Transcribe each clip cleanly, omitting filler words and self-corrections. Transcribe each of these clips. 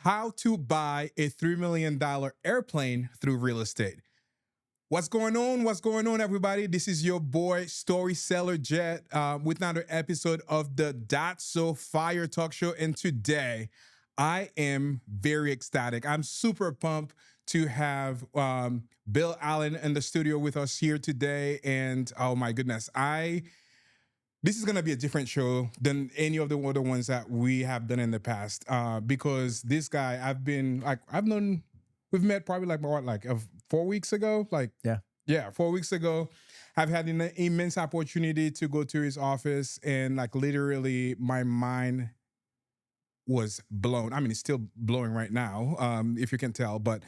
How to buy a $3 million airplane through real estate. What's going on? What's going on, everybody? This is your boy, Story Seller Jet, with another episode of the Dat'z So Fire Talkshow. And today, I am very ecstatic. I'm super pumped to have Bill Allen in the studio with us here today. And oh my goodness, this is going to be a different show than any of the other ones that we have done in the past, because this guy, we've met probably 4 weeks ago? Yeah, 4 weeks ago. I've had an immense opportunity to go to his office, and literally my mind was blown. I mean, it's still blowing right now, if you can tell, but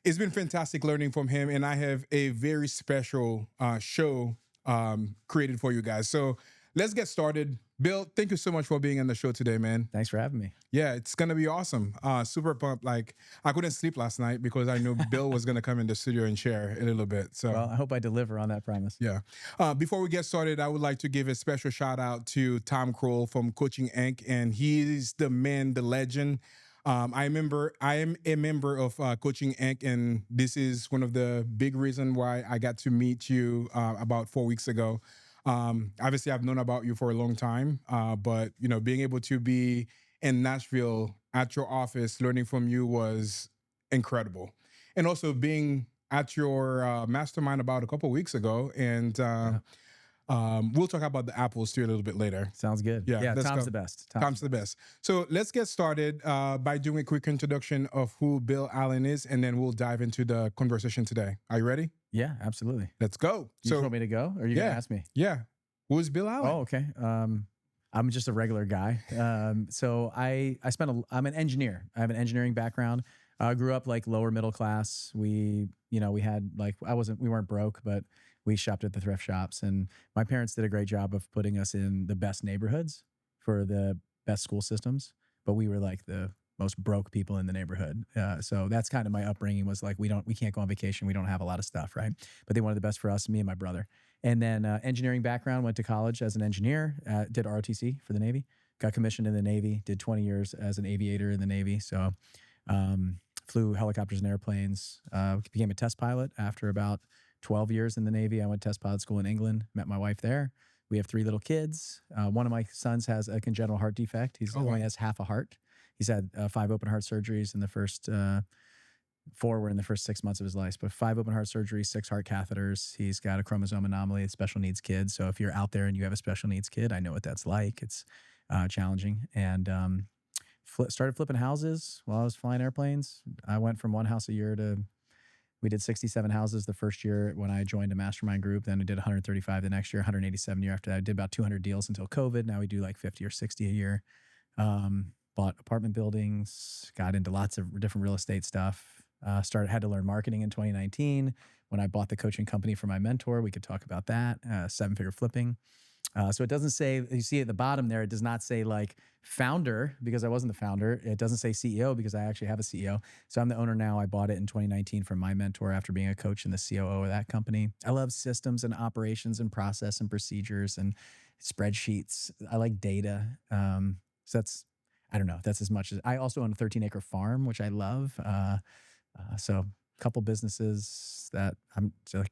it's been fantastic learning from him. And I have a very special show created for you guys. So let's get started. Bill, thank you so much for being on the show today, man. Thanks for having me. Yeah, it's going to be awesome. Super pumped. I couldn't sleep last night because I knew Bill was going to come in the studio and share a little bit. So, well, I hope I deliver on that promise. Yeah. Before we get started, I would like to give a special shout out to Tom Kroll from Coaching Inc. And he's the man, the legend. I am a member of Coaching Inc. And this is one of the big reasons why I got to meet you about 4 weeks ago. Obviously, I've known about you for a long time, but being able to be in Nashville at your office, learning from you was incredible, and also being at your mastermind about a couple of weeks ago, and we'll talk about the apples too a little bit later. Sounds good. Yeah, Tom's the best. Tom's the best. So let's get started by doing a quick introduction of who Bill Allen is, and then we'll dive into the conversation today. Are you ready? Yeah, absolutely. Let's go. You want me to go, or are you gonna ask me? Yeah. Who is Bill Allen? Oh, okay. I'm just a regular guy. So I'm an engineer. I have an engineering background. I grew up lower middle class. We had we weren't broke, but we shopped at the thrift shops, and my parents did a great job of putting us in the best neighborhoods for the best school systems. But we were the most broke people in the neighborhood. So that's kind of my upbringing, was we can't go on vacation. We don't have a lot of stuff, right? But they wanted the best for us, me and my brother. And then engineering background, went to college as an engineer, did ROTC for the Navy, got commissioned in the Navy, did 20 years as an aviator in the Navy. So flew helicopters and airplanes, became a test pilot after about 12 years in the Navy. I went to test pilot school in England, met my wife there. We have 3 little kids. One of my sons has a congenital heart defect. He only has half a heart. He's had 5 open heart surgeries in the first 4 were in the first 6 months of his life, but 5 open heart surgeries, 6 heart catheters. He's got a chromosome anomaly, a special needs kid. So if you're out there and you have a special needs kid, I know what that's like. It's challenging. And started flipping houses while I was flying airplanes. I went from 1 house a year we did 67 houses the first year when I joined a mastermind group. Then we did 135 the next year, 187 the year after that. I did about 200 deals until COVID. Now we do 50 or 60 a year. Bought apartment buildings, got into lots of different real estate stuff. Had to learn marketing in 2019 when I bought the coaching company for my mentor. We could talk about that, 7-figure flipping. So it doesn't say, you see at the bottom there, it does not say founder, because I wasn't the founder. It doesn't say CEO because I actually have a CEO. So I'm the owner now. I bought it in 2019 from my mentor after being a coach and the COO of that company. I love systems and operations and process and procedures and spreadsheets. I like data. So that's as much as I also own a 13-acre farm, which I love. So a couple businesses that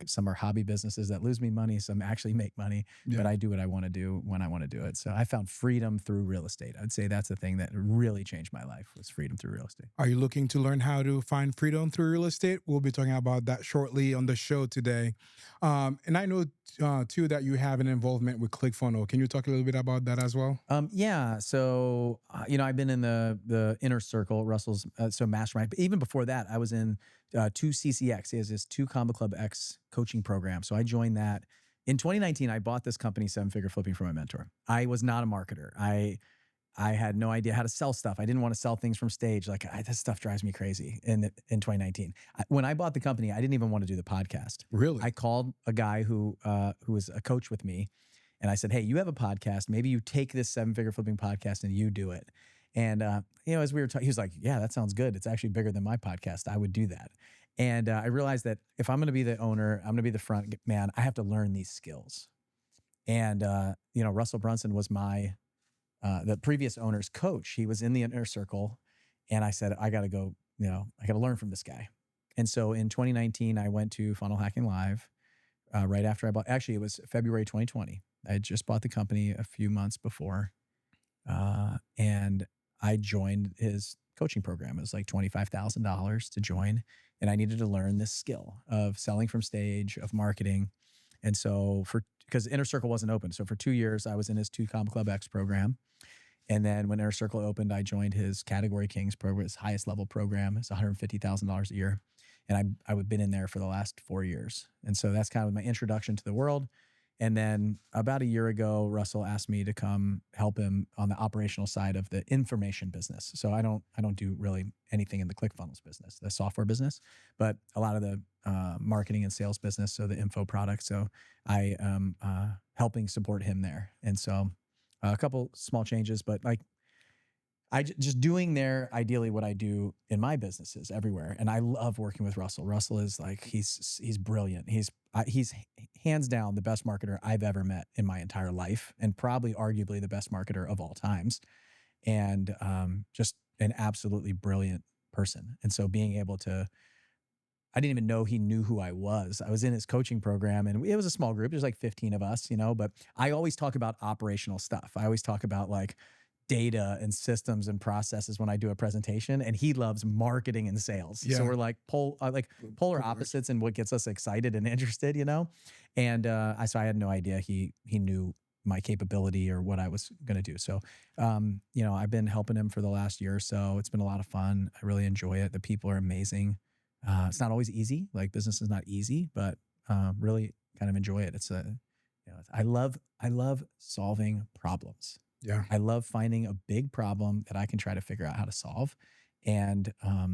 some are hobby businesses that lose me money. Some actually make money, but I do what I want to do when I want to do it. So I found freedom through real estate. I'd say that's the thing that really changed my life, was freedom through real estate. Are you looking to learn how to find freedom through real estate? We'll be talking about that shortly on the show today. And I know too that you have an involvement with ClickFunnels. Can you talk a little bit about that as well? Yeah. So, I've been in the inner circle, Russell's, mastermind. But even before that, I was in 2 CCX. He has this 2 Combo Club X coaching program. So I joined that. In 2019, I bought this company, 7-figure flipping, from my mentor. I was not a marketer. I had no idea how to sell stuff. I didn't want to sell things from stage. This stuff drives me crazy in 2019. When I bought the company, I didn't even want to do the podcast. Really? I called a guy who was a coach with me, and I said, hey, you have a podcast. Maybe you take this 7-figure flipping podcast and you do it. And, as we were talking, he was like, yeah, that sounds good. It's actually bigger than my podcast. I would do that. And I realized that if I'm going to be the owner, I'm going to be the front man, I have to learn these skills. And, Russell Brunson was the previous owner's coach. He was in the inner circle, And I said, I got to go, I got to learn from this guy. And so in 2019, I went to Funnel Hacking Live right after I bought, actually, it was February 2020. I had just bought the company a few months before. And I joined his coaching program. It was like $25,000 to join. And I needed to learn this skill of selling from stage, of marketing. And so because Inner Circle wasn't open. So for 2 years, I was in his 2 Comp Club X program. And then when Inner Circle opened, I joined his Category Kings program, his highest level program. It's $150,000 a year. And I would been in there for the last 4 years. And so that's kind of my introduction to the world. And then about a year ago, Russell asked me to come help him on the operational side of the information business. So I don't do really anything in the ClickFunnels business, the software business, but a lot of the marketing and sales business, so the info product. So I am helping support him there. And so a couple small changes, but like just doing there ideally what I do in my businesses everywhere. And I love working with Russell. Russell is like, he's brilliant. He's hands down the best marketer I've ever met in my entire life, and probably arguably the best marketer of all times. And just an absolutely brilliant person. And so being able to, I didn't even know he knew who I was. I was in his coaching program, and it was a small group. There's like 15 of us, but I always talk about operational stuff. I always talk about like data and systems and processes when I do a presentation, and he loves marketing and sales. Yeah. So we're like polar opposites in what gets us excited and interested, And so I had no idea he knew my capability or what I was going to do. So, I've been helping him for the last year or so. It's been a lot of fun. I really enjoy it. The people are amazing. It's not always easy. Like business is not easy, but really kind of enjoy it. I love solving problems. Yeah. I love finding a big problem that I can try to figure out how to solve. And a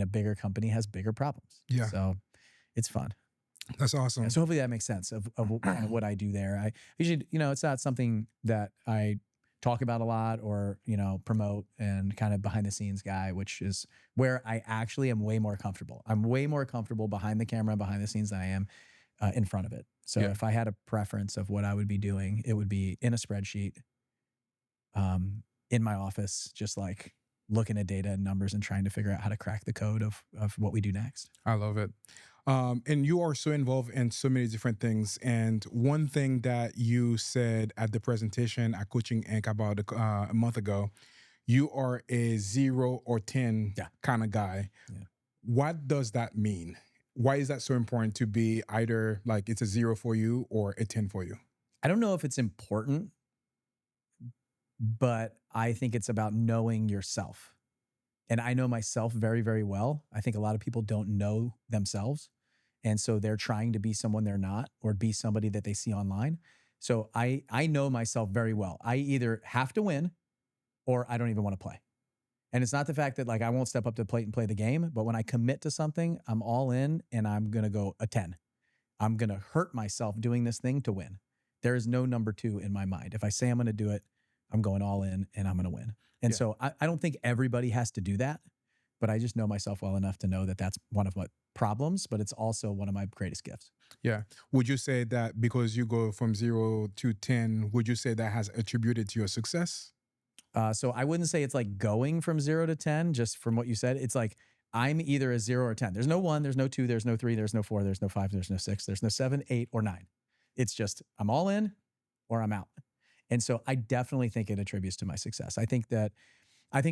bigger company has bigger problems. Yeah. So it's fun. That's awesome. Yeah, so hopefully that makes sense of kind of what I do there. I usually, it's not something that I talk about a lot or, promote, and kind of behind the scenes guy, which is where I actually am way more comfortable. I'm way more comfortable behind the camera, behind the scenes than I am in front of it. So if I had a preference of what I would be doing, it would be in a spreadsheet, in my office, just like looking at data and numbers and trying to figure out how to crack the code of what we do next. I love it. And you are so involved in so many different things. And one thing that you said at the presentation at Coaching Inc. about a month ago, you are a 0 or 10 kind of guy. Yeah. What does that mean? Why is that so important to be either like it's a 0 for you or a 10 for you? I don't know if it's important, but I think it's about knowing yourself. And I know myself very, very well. I think a lot of people don't know themselves. And so they're trying to be someone they're not, or be somebody that they see online. So I know myself very well. I either have to win or I don't even want to play. And it's not the fact that like I won't step up to the plate and play the game, but when I commit to something, I'm all in and I'm going to go a 10. I'm going to hurt myself doing this thing to win. There is no number 2 in my mind. If I say I'm going to do it, I'm going all in and I'm going to win. And so I don't think everybody has to do that, but I just know myself well enough to know that that's one of my problems, but it's also one of my greatest gifts. Yeah. Would you say that because you go from 0 to 10, would you say that has attributed to your success? So I wouldn't say it's like going from 0 to 10, just from what you said. It's like I'm either a 0 or 10. There's no 1, there's no 2, there's no 3, there's no 4, there's no 5, there's no 6, there's no 7, 8, or 9. It's just I'm all in or I'm out. And so I definitely think it attributes to my success. I think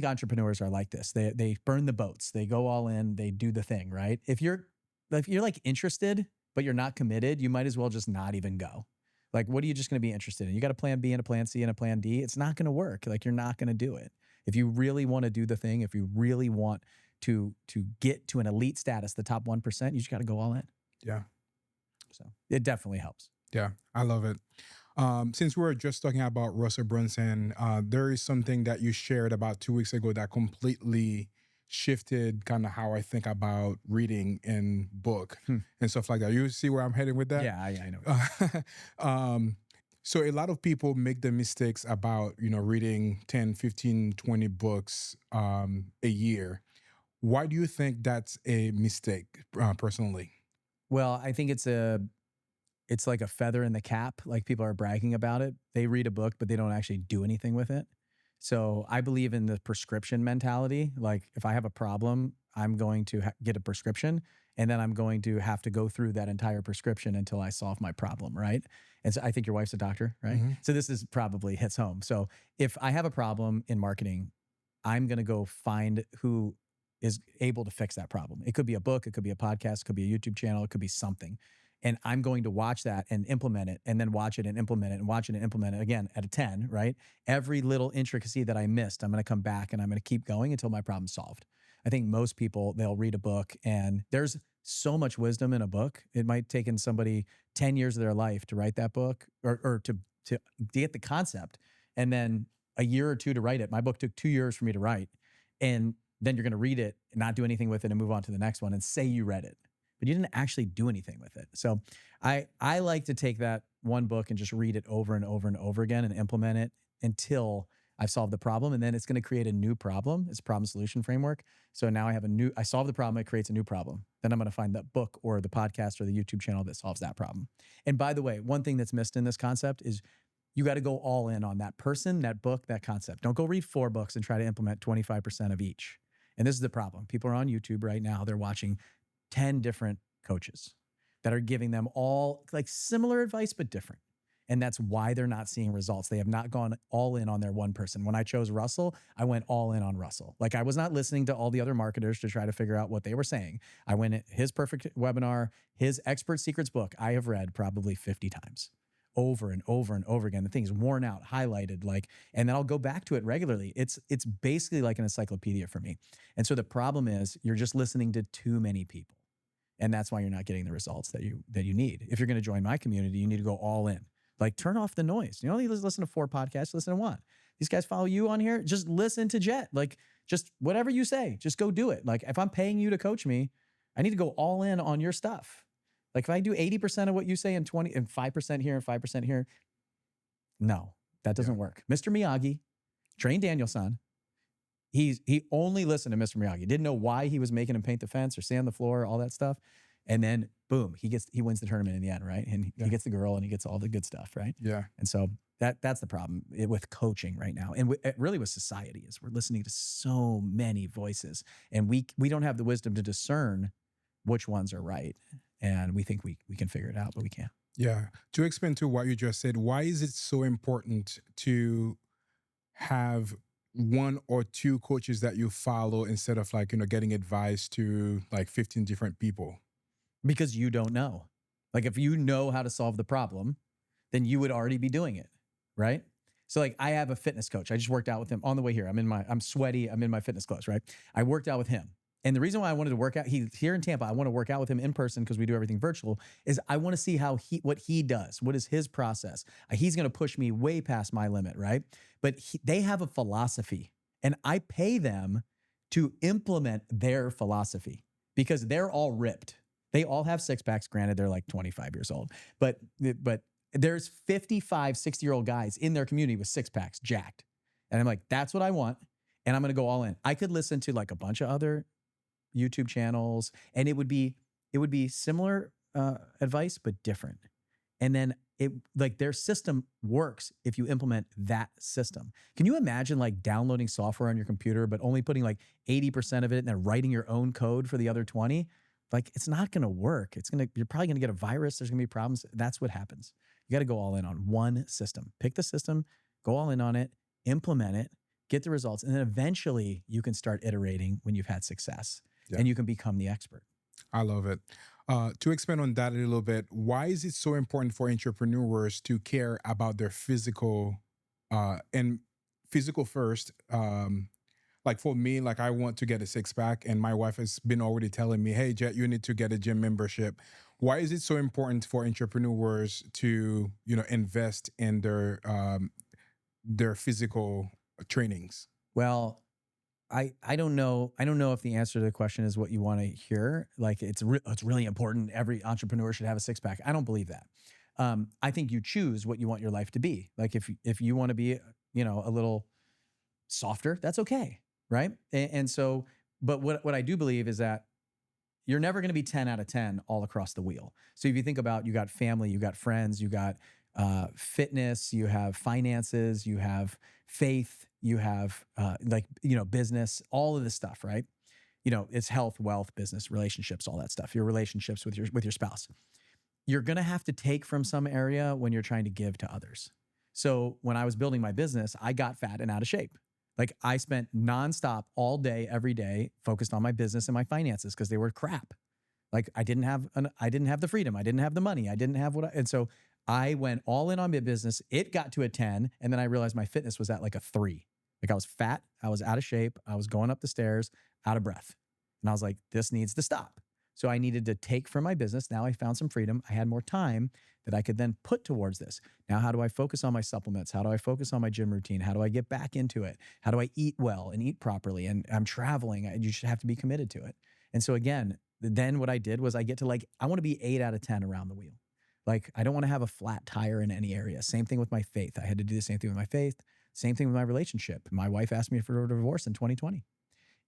entrepreneurs are like this. They burn the boats. They go all in. They do the thing, right? If you're like interested, but you're not committed, you might as well just not even go. Like, what are you just going to be interested in? You got a plan B and a plan C and a plan D. It's not going to work. Like, you're not going to do it. If you really want to do the thing, if you really want to get to an elite status, the top 1%, you just got to go all in. Yeah. So it definitely helps. Yeah, I love it. Since we were just talking about Russell Brunson, there is something that you shared about 2 weeks ago that completely shifted kind of how I think about reading and book and stuff like that. You see where I'm heading with that? Yeah, I know. So a lot of people make the mistakes about, reading 10, 15, 20 books a year. Why do you think that's a mistake, personally? Well, I think it's like a feather in the cap. Like, people are bragging about it. They read a book, but they don't actually do anything with it. So I believe in the prescription mentality. Like if I have a problem, I'm going to get a prescription, and then I'm going to have to go through that entire prescription until I solve my problem, right? And so I think your wife's a doctor, right? Mhm. So this is probably hits home. So if I have a problem in marketing, I'm going to go find who is able to fix that problem. It could be a book, it could be a podcast, it could be a YouTube channel, it could be something. And I'm going to watch that and implement it, and then watch it and implement it and watch it and implement it again at a 10, right? Every little intricacy that I missed, I'm going to come back and I'm going to keep going until my problem's solved. I think most people, they'll read a book, and there's so much wisdom in a book. It might take in somebody 10 years of their life to write that book, or to get the concept, and then a year or two to write it. My book took 2 years for me to write. And then you're going to read it and not do anything with it and move on to the next one and say you read it, but you didn't actually do anything with it. So I like to take that one book and just read it over and over and over again and implement it until I've solved the problem. And then it's going to create a new problem. It's a problem solution framework. So now I solve the problem, it creates a new problem. Then I'm going to find that book or the podcast or the YouTube channel that solves that problem. And by the way, one thing that's missed in this concept is you got to go all in on that person, that book, that concept. Don't go read 4 books and try to implement 25% of each. And this is the problem. People are on YouTube right now. They're watching 10 different coaches that are giving them all like similar advice, but different. And that's why they're not seeing results. They have not gone all in on their one person. When I chose Russell, I went all in on Russell. Like I was not listening to all the other marketers to try to figure out what they were saying. I went at his perfect webinar, his expert secrets book, I have read probably 50 times. Over and over and over again. The thing's worn out, highlighted, like, and then I'll go back to it regularly. It's basically like an encyclopedia for me. And so the problem is you're just listening to too many people. And that's why you're not getting the results that you need. If you're going to join my community, you need to go all in. Like turn off the noise. You don't need to listen to 4 podcasts, listen to 1. These guys follow you on here, just listen to Jet. Like just whatever you say, just go do it. Like if I'm paying you to coach me, I need to go all in on your stuff. Like if I do 80% of what you say and 5% here and 5% here, no, that doesn't work. Mr. Miyagi, trained Daniel-san, he only listened to Mr. Miyagi. Didn't know why he was making him paint the fence or sand the floor, all that stuff. And then boom, he wins the tournament in the end, right? And he gets the girl and he gets all the good stuff, right? Yeah. And so that's the problem with coaching right now. And really with society is we're listening to so many voices, and we don't have the wisdom to discern which ones are right. And we think we can figure it out, but we can't. Yeah. To expand to what you just said, why is it so important to have 1 or 2 coaches that you follow instead of like, getting advice to like 15 different people? Because you don't know. Like if you know how to solve the problem, then you would already be doing it, right? So like I have a fitness coach. I just worked out with him on the way here. I'm sweaty. I'm in my fitness clothes, right? I worked out with him. And the reason why I wanted to work out, he's here in Tampa, I want to work out with him in person because we do everything virtual, is I want to see what he does. What is his process? He's going to push me way past my limit, right? But they have a philosophy, and I pay them to implement their philosophy because they're all ripped. They all have 6-packs. Granted, they're like 25 years old, but there's 55, 60-year-old guys in their community with 6-packs, jacked. And I'm like, that's what I want. And I'm going to go all in. I could listen to like a bunch of other YouTube channels, and it would be similar advice, but different. And then their system works if you implement that system. Can you imagine like downloading software on your computer, but only putting like 80% of it and then writing your own code for the other 20? Like it's not going to work. You're probably going to get a virus. There's going to be problems. That's what happens. You got to go all in on one system. Pick the system, go all in on it, implement it, get the results, and then eventually you can start iterating when you've had success. Yeah. And you can become the expert. I love it. To expand on that a little bit, why is it so important for entrepreneurs to care about their physical and physical first? Like for me, like I want to get a 6-pack, and my wife has been already telling me, hey, Jet, you need to get a gym membership. Why is it so important for entrepreneurs to, invest in their physical trainings? Well, I don't know. I don't know if the answer to the question is what you want to hear. Like it's really important. Every entrepreneur should have a 6-pack. I don't believe that. I think you choose what you want your life to be. Like if you want to be, a little softer, that's okay, right? And so, but what I do believe is that you're never going to be 10 out of 10 all across the wheel. So if you think about, you got family, you got friends, you got fitness, you have finances, you have faith, you have business, all of this stuff, right? It's health, wealth, business, relationships, all that stuff. Your relationships with your spouse. You're going to have to take from some area when you're trying to give to others. So when I was building my business, I got fat and out of shape. Like I spent nonstop all day, every day, focused on my business and my finances because they were crap. Like I didn't have the freedom. I didn't have the money. I didn't have and so I went all in on my business. It got to a 10. And then I realized my fitness was at like a 3. Like I was fat. I was out of shape. I was going up the stairs, out of breath. And I was like, this needs to stop. So I needed to take from my business. Now I found some freedom. I had more time that I could then put towards this. Now, how do I focus on my supplements? How do I focus on my gym routine? How do I get back into it? How do I eat well and eat properly? And I'm traveling. You should have to be committed to it. And so again, then what I did was I want to be 8 out of 10 around the wheel. Like I don't want to have a flat tire in any area. Same thing with my faith. I had to do the same thing with my faith. Same thing with my relationship. My wife asked me for a divorce in 2020.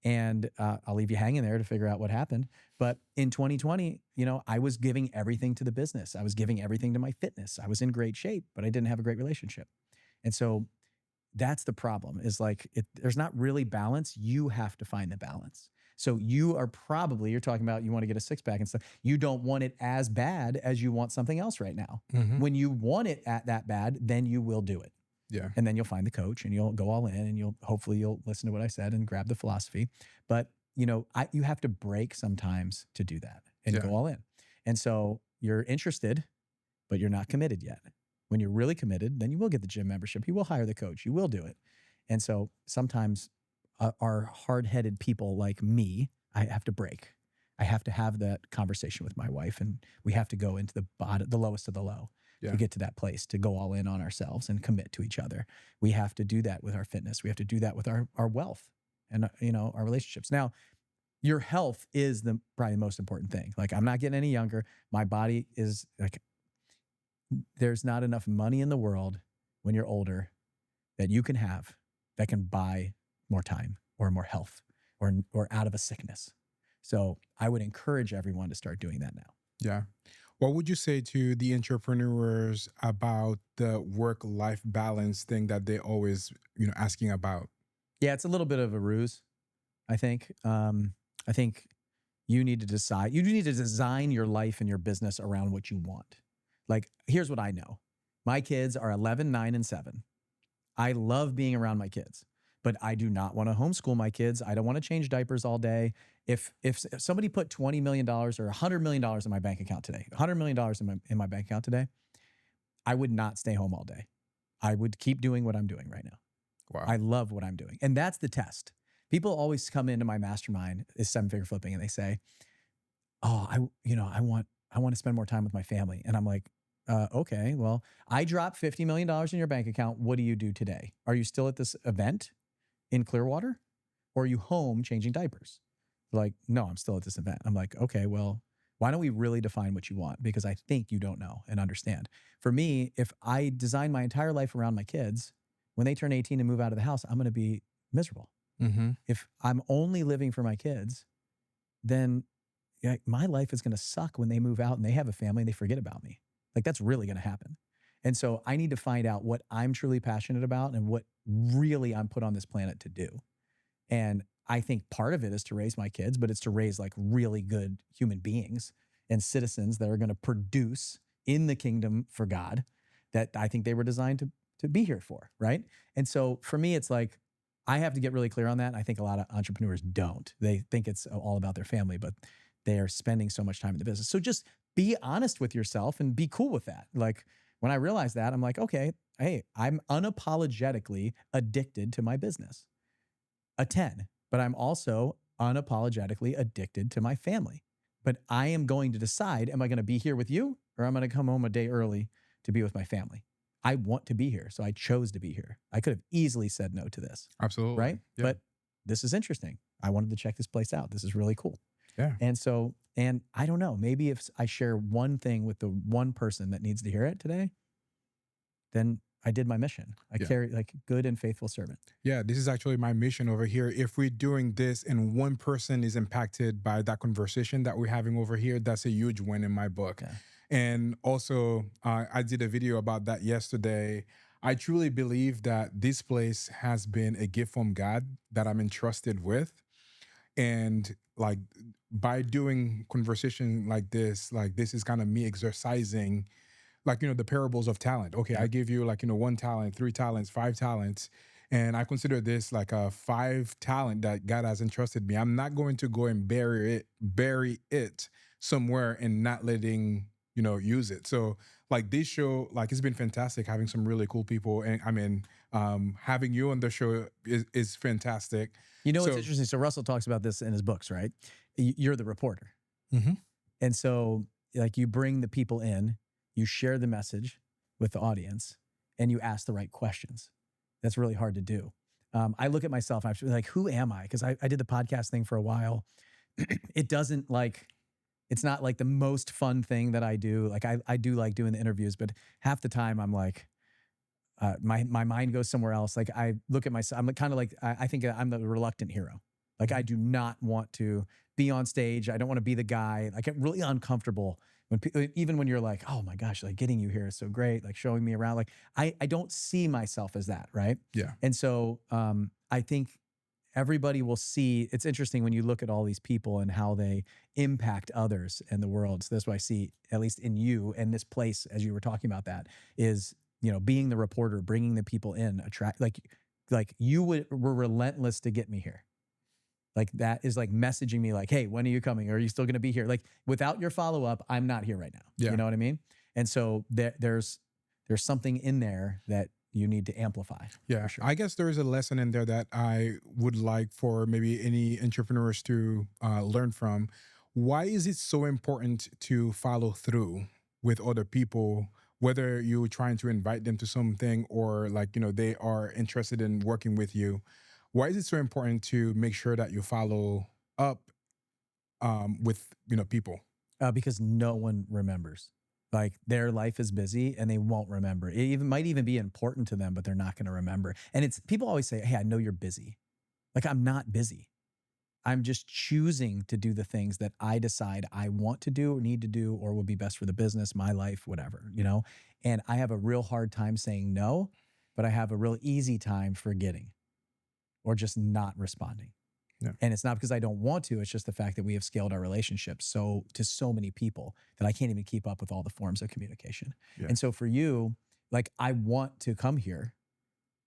And I'll leave you hanging there to figure out what happened. But in 2020, I was giving everything to the business. I was giving everything to my fitness. I was in great shape, but I didn't have a great relationship. And so that's the problem is like, there's not really balance. You have to find the balance. So you're talking about you want to get a 6-pack and stuff. You don't want it as bad as you want something else right now. Mm-hmm. When you want it at that bad, then you will do it. Yeah. And then you'll find the coach and you'll go all in and hopefully you'll listen to what I said and grab the philosophy. But, you have to break sometimes to do that and go all in. And so you're interested, but you're not committed yet. When you're really committed, then you will get the gym membership. You will hire the coach. You will do it. And so sometimes our hard-headed people like me, I have to break. I have to have that conversation with my wife and we have to go into the lowest of the low. To get to that place, to go all in on ourselves and commit to each other. We have to do that with our fitness. We have to do that with our wealth and, our relationships. Now, your health is probably the most important thing. Like I'm not getting any younger. My body is like, there's not enough money in the world when you're older that you can have that can buy more time or more health or out of a sickness. So I would encourage everyone to start doing that now. Yeah. What would you say to the entrepreneurs about the work-life balance thing that they always, asking about? Yeah, it's a little bit of a ruse, I think. I think you need to decide. You need to design your life and your business around what you want. Like, here's what I know. My kids are 11, 9, and 7. I love being around my kids, but I do not want to homeschool my kids. I don't want to change diapers all day. If somebody put $20 million or $100 million in my bank account today, $100 million in my bank account today, I would not stay home all day. I would keep doing what I'm doing right now. Wow. I love what I'm doing. And that's the test. People always come into my mastermind, is 7-figure flipping, and they say, oh, I want to spend more time with my family. And I'm like, okay, well, I dropped $50 million in your bank account. What do you do today? Are you still at this event in Clearwater? Or are you home changing diapers? Like, no, I'm still at this event. I'm like, okay, well, why don't we really define what you want? Because I think you don't know and understand. For me, if I design my entire life around my kids, when they turn 18 and move out of the house, I'm going to be miserable. Mm-hmm. If I'm only living for my kids, then my life is going to suck when they move out and they have a family and they forget about me. Like that's really going to happen. And so I need to find out what I'm truly passionate about and what really I'm put on this planet to do. And I think part of it is to raise my kids, but it's to raise like really good human beings and citizens that are going to produce in the kingdom for God that I think they were designed to be here for, right? And so for me, it's like, I have to get really clear on that. And I think a lot of entrepreneurs don't. They think it's all about their family, but they are spending so much time in the business. So just be honest with yourself and be cool with that. Like when I realized that, I'm like, okay, hey, I'm unapologetically addicted to my business. A 10, but I'm also unapologetically addicted to my family. But I am going to decide, am I going to be here with you or am I going to come home a day early to be with my family? I want to be here, so I chose to be here. I could have easily said no to this. Absolutely. Right? Yeah. But this is interesting. I wanted to check this place out. This is really cool. Yeah. And I don't know, maybe if I share one thing with the one person that needs to hear it today, then I did my mission. I carry like good and faithful servant. Yeah, this is actually my mission over here. If we're doing this and one person is impacted by that conversation that we're having over here, that's a huge win in my book. Okay. And also, I did a video about that yesterday. I truly believe that this place has been a gift from God that I'm entrusted with. And like by doing conversation like this is kind of me exercising, like, the parables of talent. Okay, I Yep. give you, like, 1 talent, 3 talents, 5 talents. And I consider this like a 5 talent that God has entrusted me. I'm not going to go and bury it somewhere and not letting, use it. So like this show, like it's been fantastic having some really cool people. And I mean, having you on the show is fantastic. You know what's So interesting? So Russell talks about this in his books, right? You're the reporter. mhm. And so, like, you bring the people in, you share the message with the audience, and you ask the right questions. That's really hard to do. I look at myself and I'm like, who am I? Because I did the podcast thing for a while. It doesn't like, it's not like the most fun thing that I do. Like, I do like doing the interviews, but half the time I'm like, my mind goes somewhere else. Like, I look at myself, I'm kind of like, I think I'm the reluctant hero. Like, I do not want to be on stage. I don't want to be the guy. I get really uncomfortable when even when you're like, oh my gosh, like getting you here is so great, like showing me around. Like, I don't see myself as that, right? Yeah. And so I think everybody will see. It's interesting when you look at all these people and how they impact others and the world. So that's what I see, at least in you and this place, as you were talking about, that is, being the reporter, bringing the people in, like you were relentless to get me here. Like, that is like messaging me like, hey, when are you coming? Are you still going to be here? Like, without your follow-up, I'm not here right now. Yeah. You know what I mean? And so there's something in there that you need to amplify. Yeah, sure. I guess there is a lesson in there that I would like for maybe any entrepreneurs to learn from. Why is it so important to follow through with other people, whether you're trying to invite them to something or, like, they are interested in working with you? Why is it so important to make sure that you follow up with, people? Because no one remembers. Like, their life is busy and they won't remember. It even might even be important to them, but they're not going to remember. And it's, people always say, hey, I know you're busy. Like, I'm not busy. I'm just choosing to do the things that I decide I want to do or need to do or would be best for the business, my life, whatever, And I have a real hard time saying no, but I have a real easy time forgetting or just not responding. Yeah. And it's not because I don't want to. It's just the fact that we have scaled our relationships to so many people that I can't even keep up with all the forms of communication. Yeah. And so for you, like, I want to come here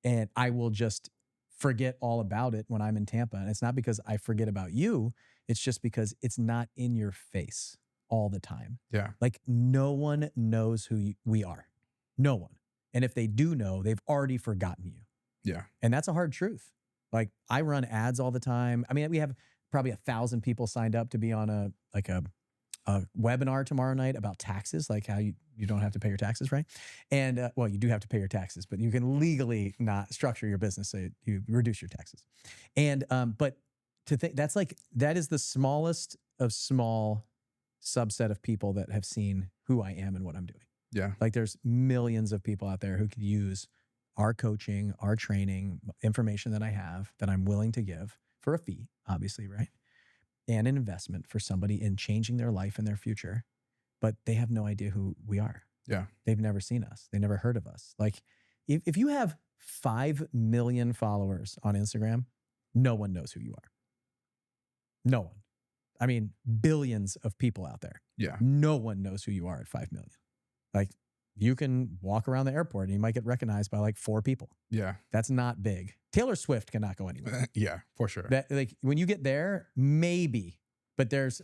and I will just forget all about it when I'm in Tampa. And it's not because I forget about you. It's just because it's not in your face all the time. Yeah. Like, no one knows who we are. No one. And if they do know, they've already forgotten you. Yeah. And that's a hard truth. Like, I run ads all the time. I mean, we have probably 1,000 people signed up to be on a webinar tomorrow night about taxes, like how you don't have to pay your taxes, right? And well, you do have to pay your taxes, but you can legally not structure your business so you reduce your taxes. And but to think that is the smallest of small subset of people that have seen who I am and what I'm doing. Yeah. Like, there's millions of people out there who could use our coaching, our training, information that I have that I'm willing to give for a fee, obviously, right? And an investment for somebody in changing their life and their future. But they have no idea who we are. Yeah. They've never seen us. They never heard of us. Like, if you have 5 million followers on Instagram, no one knows who you are. No one. I mean, billions of people out there. Yeah. No one knows who you are at 5 million. Like, you can walk around the airport and you might get recognized by like 4 people. Yeah. That's not big. Taylor Swift cannot go anywhere. Yeah, for sure. That, like, when you get there, maybe, but there's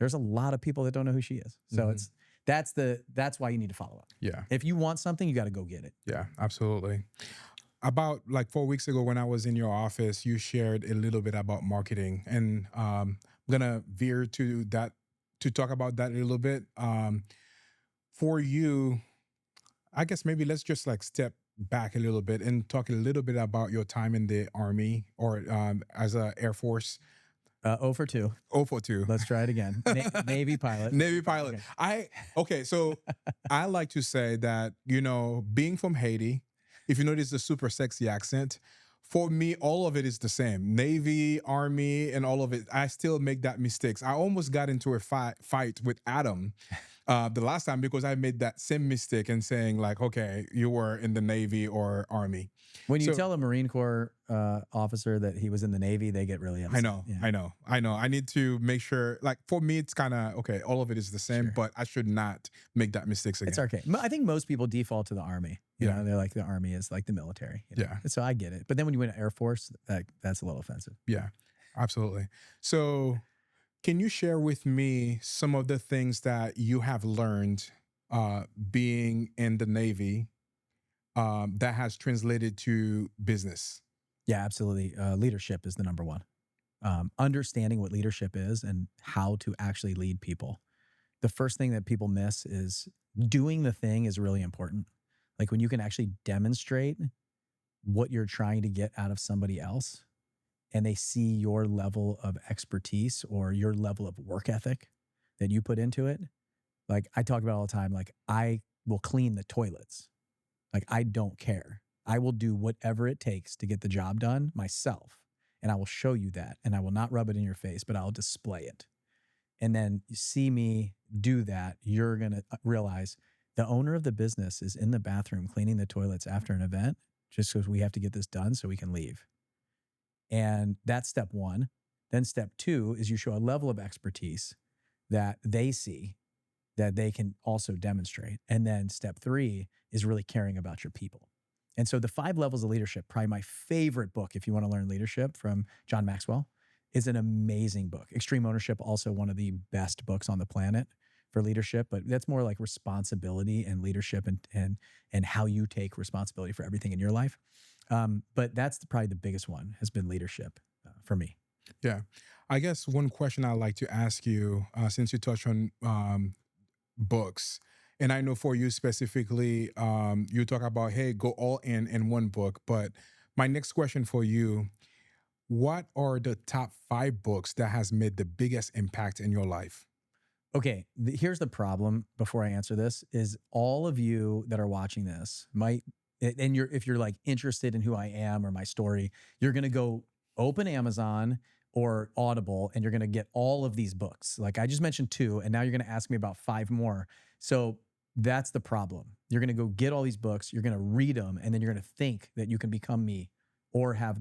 a lot of people that don't know who she is. So that's why you need to follow up. Yeah. If you want something, you got to go get it. Yeah, absolutely. About like 4 weeks ago when I was in your office, you shared a little bit about marketing, and I'm gonna veer to that to talk about that a little bit. For you, I guess maybe let's just like step back a little bit and talk a little bit about your time in the Army or as a Air Force. 0 for 2. 0 for 2. Let's try it again. Navy pilot. Navy pilot. Okay. So I like to say that, being from Haiti, if you notice the super sexy accent, for me, all of it is the same. Navy, Army, and all of it. I still make that mistakes. I almost got into a fight with Adam the last time because I made that same mistake and saying like, okay, you were in the Navy or Army. When you So tell a Marine Corps officer that he was in the Navy, they get really upset. Yeah. I know. I need to make sure. Like for me, it's kind of okay. All of it is the same, Sure. but I should not make that mistakes again. It's okay. I think most people default to the Army. You Yeah. know, they're like the Army is like the military. You know? Yeah. So I get it. But then when you went to Air Force, that's a little offensive. Yeah, absolutely. So, can you share with me some of the things that you have learned being in the Navy that has translated to business? Yeah, absolutely. Leadership is the number one. Understanding what leadership is and how to actually lead people. The first thing that people miss is doing the thing is really important. Like when you can actually demonstrate what you're trying to get out of somebody else and they see your level of expertise or your level of work ethic that you put into it. Like I talk about all the time, like I will clean the toilets. Like I don't care. I will do whatever it takes to get the job done myself. And I will show you that. And I will not rub it in your face, but I'll display it. And then you see me do that, you're going to realize the owner of the business is in the bathroom cleaning the toilets after an event just because we have to get this done so we can leave. And that's step one. Then step two is you show a level of expertise that they see that they can also demonstrate. And then step three is really caring about your people. And so the 5 levels of leadership, probably my favorite book, if you want to learn leadership from John Maxwell, is an amazing book. Extreme Ownership, also one of the best books on the planet for leadership, but that's more like responsibility and leadership and how you take responsibility for everything in your life. But that's probably the biggest one has been leadership for me. Yeah. I guess one question I'd like to ask you, since you touched on books, and I know for you specifically, you talk about, hey, go all in one book. But my next question for you, what are the top 5 books that has made the biggest impact in your life? Okay, here's the problem before I answer this is all of you that are watching this might, and if you're like interested in who I am or my story, you're going to go open Amazon or Audible and you're going to get all of these books. Like I just mentioned 2, and now you're going to ask me about 5 more. So that's the problem. You're going to go get all these books, you're going to read them, and then you're going to think that you can become me or have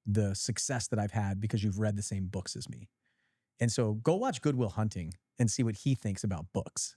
the success that I've had because you've read the same books as me. And so go watch Good Will Hunting and see what he thinks about books.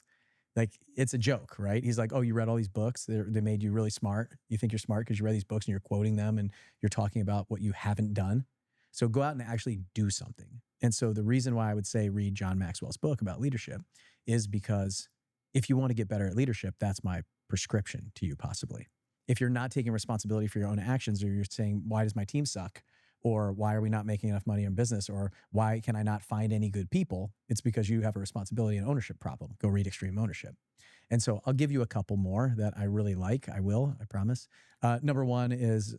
Like it's a joke, right? He's like, oh, you read all these books. They made you really smart. You think you're smart because you read these books and you're quoting them and you're talking about what you haven't done. So go out and actually do something. And so the reason why I would say read John Maxwell's book about leadership is because if you want to get better at leadership, that's my prescription to you possibly. If you're not taking responsibility for your own actions or you're saying, why does my team suck? Or why are we not making enough money in business? Or why can I not find any good people? It's because you have a responsibility and ownership problem. Go read Extreme Ownership. And so I'll give you a couple more that I really like. I will, I promise. Number 1 is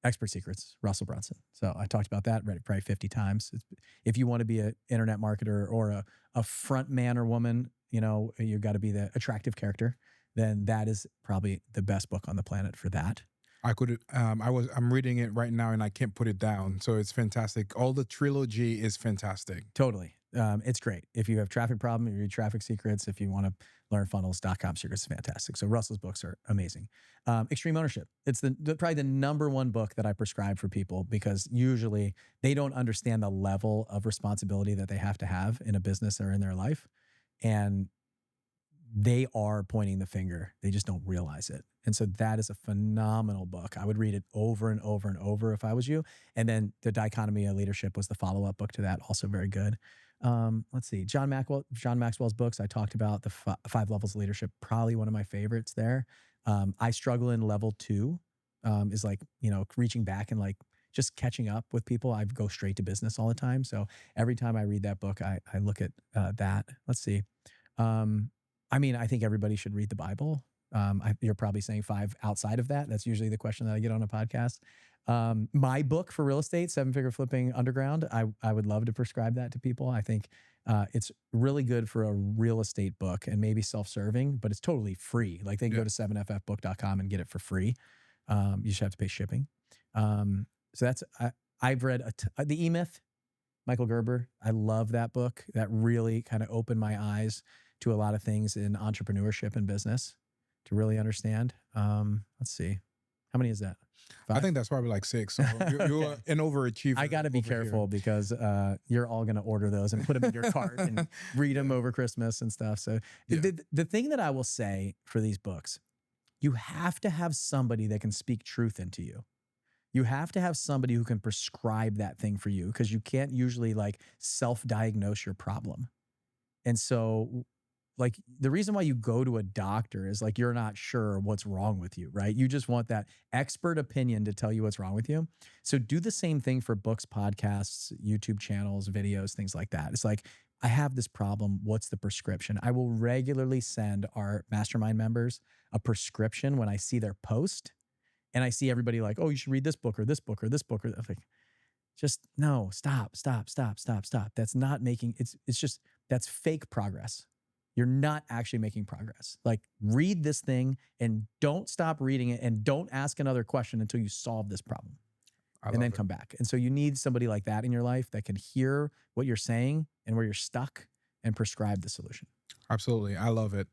Expert Secrets, Russell Brunson. So I talked about that, read it probably 50 times. If you want to be an internet marketer or a front man or woman, you know, you've got to be the attractive character, then that is probably the best book on the planet for that. I'm reading it right now and I can't put it down. So it's fantastic. All the trilogy is fantastic. Totally. It's great. If you have traffic problem, you read Traffic Secrets. If you want to learn funnels.com secrets, is fantastic. So Russell's books are amazing. Extreme Ownership. It's probably the number 1 book that I prescribe for people because usually they don't understand the level of responsibility that they have to have in a business or in their life. And they are pointing the finger. They just don't realize it. And so that is a phenomenal book. I would read it over and over and over if I was you. And then The Dichotomy of Leadership was the follow-up book to that, also very good. Let's see, John Maxwell's books. I talked about the 5 levels of leadership, probably one of my favorites there. I struggle in level 2, is like, you know, reaching back and like just catching up with people. I go straight to business all the time. So every time I read that book, I look at that. Let's see. I mean, I think everybody should read the Bible. You're probably saying 5 outside of that. That's usually the question that I get on a podcast. My book for real estate, 7-Figure Flipping Underground, I would love to prescribe that to people. I think it's really good for a real estate book and maybe self-serving, but it's totally free. Like they can go to 7ffbook.com and get it for free. You just have to pay shipping. So that's, I've read The E-Myth, Michael Gerber. I love that book. That really kind of opened my eyes to a lot of things in entrepreneurship and business to really understand. Let's see. How many is that? I 5? think that's probably like 6. So you're Okay. an overachiever. I got to be over here. careful because you're all going to order those and put them in your cart and read them over Christmas and stuff. So Yeah. the thing that I will say for these books, you have to have somebody that can speak truth into you. You have to have somebody who can prescribe that thing for you, because you can't usually like self-diagnose your problem. And so like the reason why you go to a doctor is like you're not sure what's wrong with you, right? You just want that expert opinion to tell you what's wrong with you. So do the same thing for books, podcasts, YouTube channels, videos, things like that. It's like, I have this problem. What's the prescription? I will regularly send our mastermind members a prescription when I see their post, and I see everybody like, oh, you should read this book or this book or this book. Or I'm like, just no, stop. That's not making, it's just, that's fake progress. You're not actually making progress. Like, read this thing and don't stop reading it, and don't ask another question until you solve this problem. And then come back. And so you need somebody like that in your life that can hear what you're saying and where you're stuck and prescribe the solution. Absolutely. I love it.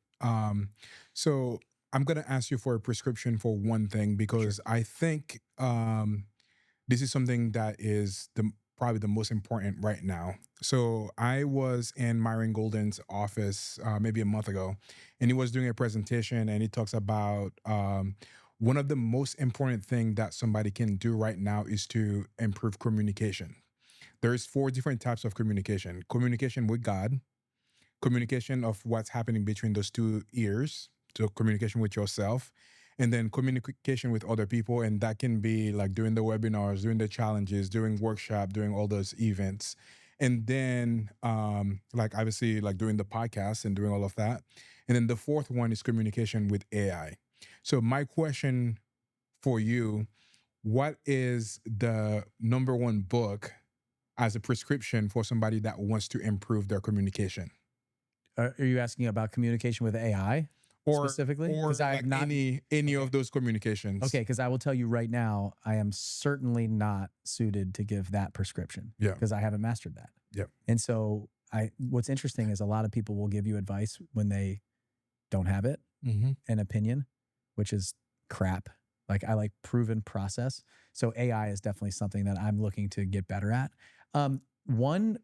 So I'm going to ask you for a prescription for one thing, because I think this is something that is probably the most important right now. So I was in Myron Golden's office maybe a month ago, and he was doing a presentation, and he talks about one of the most important things that somebody can do right now is to improve communication. There's 4 different types of communication: communication with God, communication of what's happening between those 2 ears, so communication with yourself, and then communication with other people. And that can be like doing the webinars, doing the challenges, doing workshop, doing all those events. And then like obviously like doing the podcast and doing all of that. And then the 4th one is communication with AI. So my question for you, what is the number 1 book as a prescription for somebody that wants to improve their communication? Are you asking about communication with AI specifically? Or like any of those communications? Okay, because I will tell you right now, I am certainly not suited to give that prescription. Yeah. Because I haven't mastered that. Yeah. And so what's interesting is a lot of people will give you advice when they don't have it, an opinion, which is crap. Like, I like proven process. So AI is definitely something that I'm looking to get better at. One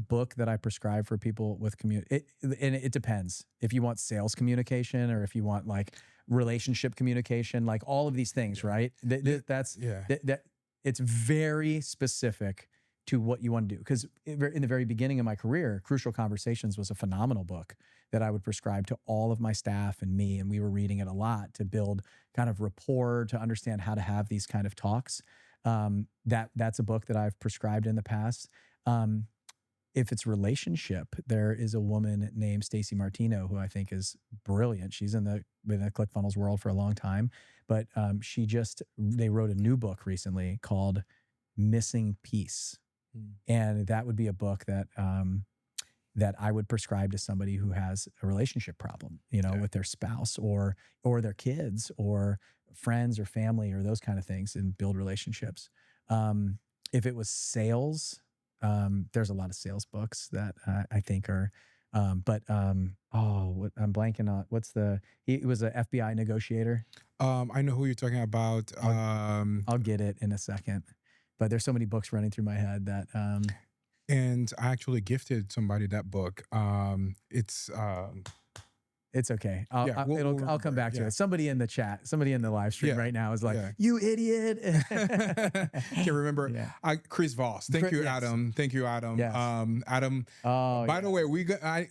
book that I prescribe for people with and it depends if you want sales communication or if you want like relationship communication, like all of these things, right? It's very specific to what you want to do. Because in the very beginning of my career, Crucial Conversations was a phenomenal book that I would prescribe to all of my staff and me, and we were reading it a lot to build kind of rapport, to understand how to have these kind of talks. That's a book that I've prescribed in the past. If it's relationship, there is a woman named Stacey Martino who I think is brilliant. She's been in the ClickFunnels world for a long time, but they wrote a new book recently called Missing Piece. And that would be a book that that I would prescribe to somebody who has a relationship problem, with their spouse or their kids or friends or family or those kind of things, and build relationships. If it was sales, there's a lot of sales books that I think are, I'm blanking on. He was an FBI negotiator. I know who you're talking about. I'll get it in a second, but there's so many books running through my head that, and I actually gifted somebody that book. It's okay. I'll come back to it. Somebody in the chat, somebody in the live stream right now is like, you idiot. Can't remember. Chris Voss. Thank you, Adam. Thank you, Adam. Yes. Adam, by the way,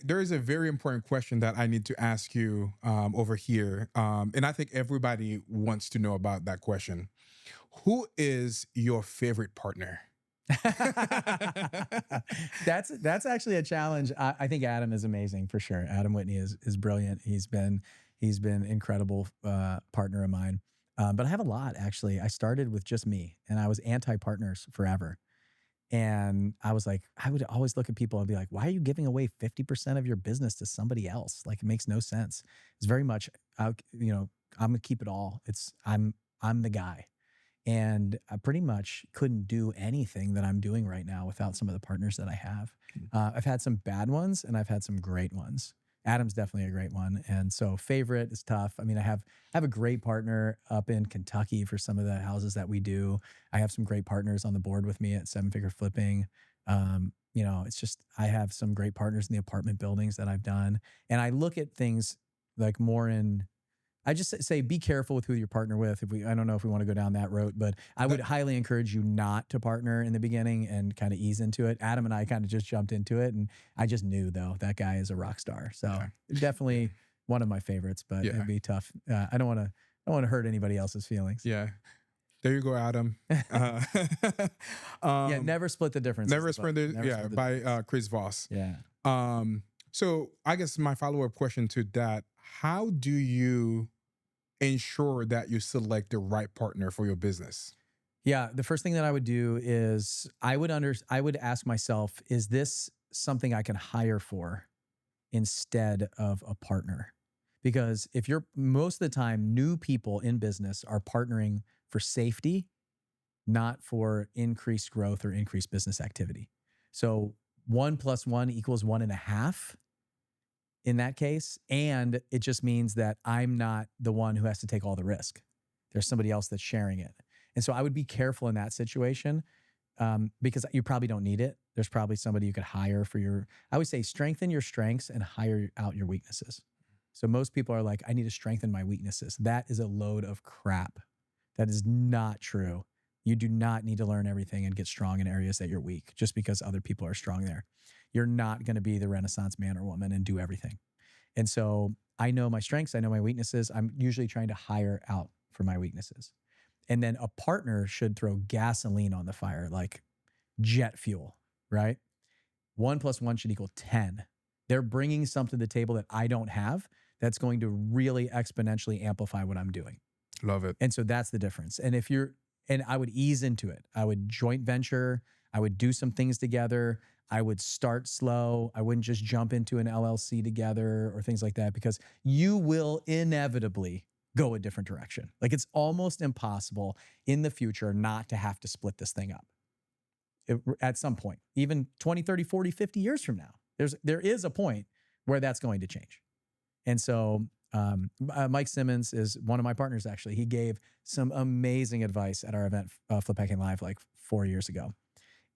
there is a very important question that I need to ask you over here. And I think everybody wants to know about that question. Who is your favorite partner? That's actually a challenge. I think Adam is amazing for sure. Adam Whitney is brilliant. He's been incredible partner of mine. But I have a lot, actually. I started with just me, and I was anti-partners forever. And I was like, I would always look at people and be like, why are you giving away 50% of your business to somebody else? Like, it makes no sense. It's very much, I'm gonna keep it all. I'm the guy. And I pretty much couldn't do anything that I'm doing right now without some of the partners that I have. I've had some bad ones and I've had some great ones. Adam's definitely a great one. And so favorite is tough. I mean, I have a great partner up in Kentucky for some of the houses that we do. I have some great partners on the board with me at Seven Figure Flipping. It's just I have some great partners in the apartment buildings that I've done. And I look at things like more in I just say be careful with who you partner with. I don't know if we want to go down that road, but I would highly encourage you not to partner in the beginning and kind of ease into it. Adam and I kind of just jumped into it, and I just knew though that guy is a rock star. So Okay. definitely one of my favorites, but Yeah. it'd be tough. I don't want to hurt anybody else's feelings. Yeah. There you go, Adam. Yeah, never split the difference. Never split the by Chris Voss. Yeah. So I guess my follow-up question to that: how do you ensure that you select the right partner for your business? Yeah, the first thing that I would do is I would ask myself, is this something I can hire for instead of a partner? Because if you're most of the time, new people in business are partnering for safety, not for increased growth or increased business activity. So 1 + 1 = 1.5 in that case. And it just means that I'm not the one who has to take all the risk. There's somebody else that's sharing it. And so I would be careful in that situation because you probably don't need it. There's probably somebody you could hire for I would say strengthen your strengths and hire out your weaknesses. So most people are like, I need to strengthen my weaknesses. That is a load of crap. That is not true. You do not need to learn everything and get strong in areas that you're weak just because other people are strong there. You're not going to be the Renaissance man or woman and do everything. And so I know my strengths. I know my weaknesses. I'm usually trying to hire out for my weaknesses. And then a partner should throw gasoline on the fire, like jet fuel, right? 1 + 1 should equal 10. They're bringing something to the table that I don't have that's going to really exponentially amplify what I'm doing. Love it. And so that's the difference. And I would ease into it. I would joint venture. I would do some things together. I would start slow. I wouldn't just jump into an LLC together or things like that because you will inevitably go a different direction. Like it's almost impossible in the future not to have to split this thing up at some point, even 20, 30, 40, 50 years from now. There is a point where that's going to change. And so Mike Simmons is one of my partners, actually. He gave some amazing advice at our event, Flip Hacking Live, like 4 years ago.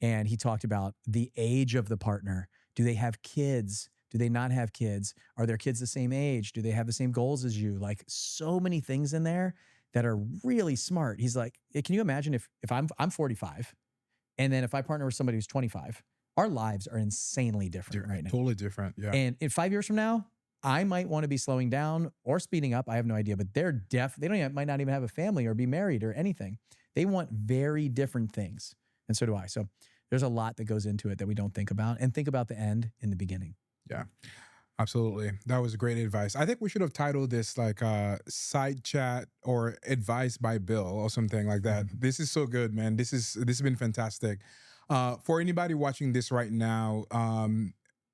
And he talked about the age of the partner. Do they have kids? Do they not have kids? Are their kids the same age? Do they have the same goals as you? Like so many things in there that are really smart. He's like, can you imagine if I'm 45 and then if I partner with somebody who's 25, our lives are insanely different right now. Totally different. Yeah. And in 5 years from now, I might want to be slowing down or speeding up. I have no idea, but might not even have a family or be married or anything. They want very different things. And so do I. So there's a lot that goes into it that we don't think about, and think about the end in the beginning. Yeah, absolutely. That was great advice. I think we should have titled this like side chat or advice by Bill or something like that. This is so good, man. This has been fantastic. For anybody watching this right now,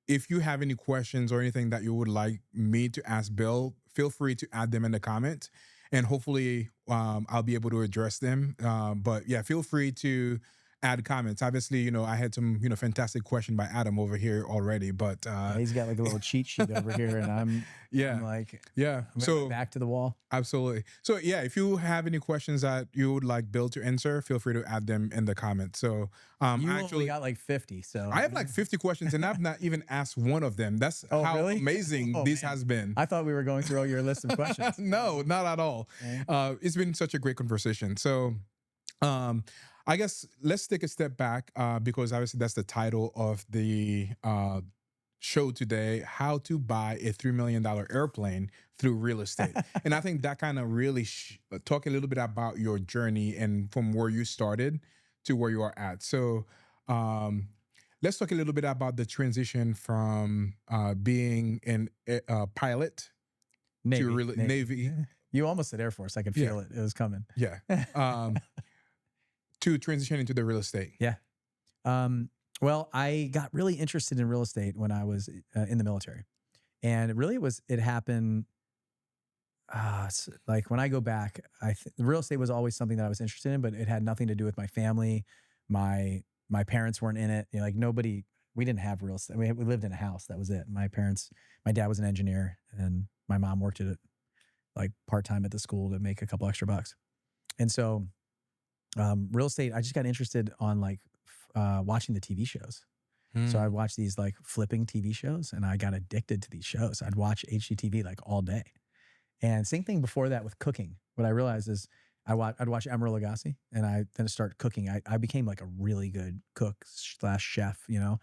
if you have any questions or anything that you would like me to ask Bill, feel free to add them in the comments, and hopefully I'll be able to address them. But yeah, feel free to add comments. Obviously, I had some, fantastic question by Adam over here already, but he's got like a little cheat sheet over here, and I'm like, so back to the wall. Absolutely. So yeah, if you have any questions that you would like Bill to answer, feel free to add them in the comments. So you actually got like 50. So I have like 50 questions, and I've not even asked one of them. That's how really? amazing this has been. I thought we were going through all your list of questions. No, not at all. Okay. It's been such a great conversation. So I guess let's take a step back because obviously that's the title of the show today: how to buy a $3 million airplane through real estate. And I think that kind of really talk a little bit about your journey and from where you started to where you are at. So let's talk a little bit about the transition from being a pilot to Navy. You almost said Air Force. I could feel it. It was coming. Yeah. To transition into the real estate. Yeah. Well, I got really interested in real estate when I was in the military. And really it happened, like when I go back, real estate was always something that I was interested in, but it had nothing to do with my family. My parents weren't in it. Like nobody we didn't have real estate. We lived in a house. That was it. My dad was an engineer, and my mom worked at it like part-time at the school to make a couple extra bucks. And so real estate, I just got interested on like watching the TV shows. So I watched these like flipping TV shows, and I got addicted to these shows. I'd watch HGTV like all day. And same thing before that with cooking. What I realized is I'd watch Emeril Lagasse, and I then start cooking. I became like a really good cook / chef, you know,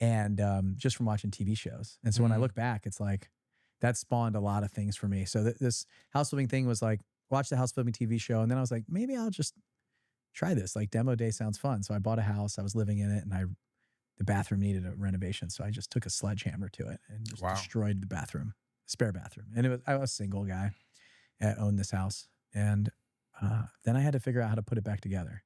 and just from watching TV shows. And so when I look back, it's like that spawned a lot of things for me. So this house flipping thing was like, watch the house flipping TV show, and then I was like, maybe I'll just try this. Like demo day sounds fun. So I bought a house. I was living in it, and the bathroom needed a renovation. So I just took a sledgehammer to it and just destroyed the bathroom, spare bathroom. And I was a single guy that owned this house. And then I had to figure out how to put it back together.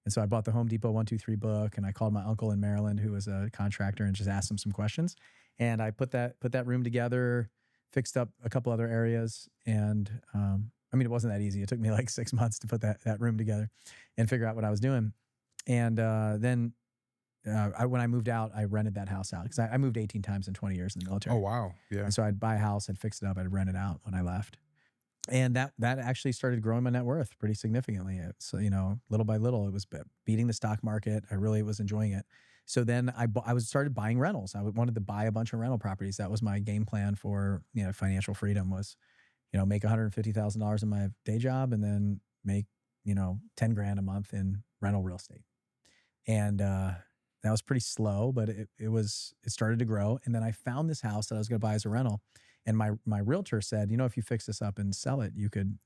And so I bought the Home Depot 1, 2, 3 book, and I called my uncle in Maryland, who was a contractor, and just asked him some questions. And I put that room together, fixed up a couple other areas. And I mean, it wasn't that easy. It took me like 6 months to put that room together and figure out what I was doing. And then when I moved out, I rented that house out because I moved 18 times in 20 years in the military. Oh, wow. Yeah. And so I'd buy a house, I'd fix it up, I'd rent it out when I left. And that actually started growing my net worth pretty significantly. So, you know, little by little, it was beating the stock market. I really was enjoying it. So then I started buying rentals. I wanted to buy a bunch of rental properties. That was my game plan for, you know, financial freedom was, you know, make $150,000 in my day job and then make, you know, 10 grand a month in rental real estate. And that was pretty slow, but it started to grow. And then I found this house that I was going to buy as a rental. And my realtor said, you know, if you fix this up and sell it, you could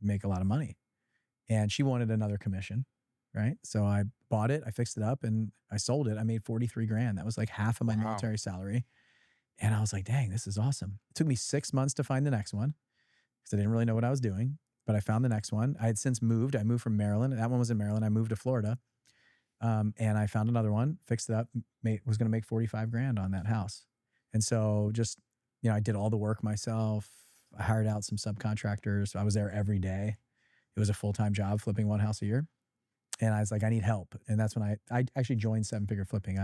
make a lot of money. And she wanted another commission, right? So I bought it, I fixed it up, and I sold it. I made 43 grand. That was like half of my military salary. And I was like, dang, this is awesome. It took me 6 months to find the next one because I didn't really know what I was doing, but I found the next one. I had since moved. I moved from Maryland. That one was in Maryland. I moved to Florida. And I found another one, fixed it up, was going to make 45 grand on that house. And so just, you know, I did all the work myself. I hired out some subcontractors. I was there every day. It was a full-time job flipping one house a year. And I was like, I need help. And that's when I actually joined Seven Figure Flipping.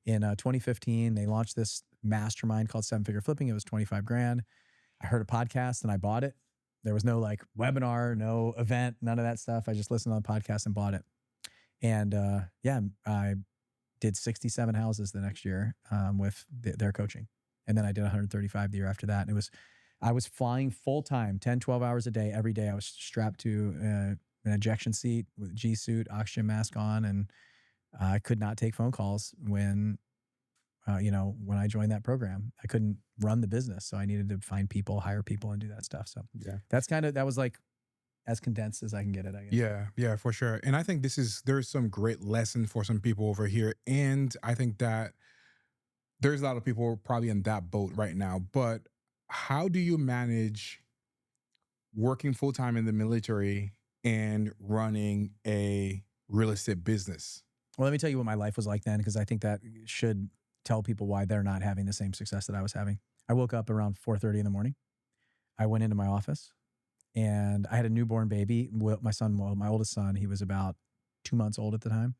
In 2015, they launched this mastermind called Seven Figure Flipping. It was 25 grand. I heard a podcast and I bought it. There was no like webinar, no event, none of that stuff. I just listened on the podcast and bought it. And I did 67 houses the next year with their coaching. And then I did 135 the year after that. And I was flying full time, 10, 12 hours a day, every day. I was strapped to an ejection seat with a G suit, oxygen mask on. And I could not take phone calls when I joined that program. I couldn't run the business. So I needed to find people, hire people, and do that stuff. So yeah, that was like as condensed as I can get it, I guess. Yeah, for sure. And I think there's some great lesson for some people over here. And I think that there's a lot of people probably in that boat right now. But how do you manage working full-time in the military and running a real estate business? Well, let me tell you what my life was like then, because I think that should tell people why they're not having the same success that I was having. I woke up around 4:30 in the morning. I went into my office and I had a newborn baby. My oldest son, he was about 2 months old at the time.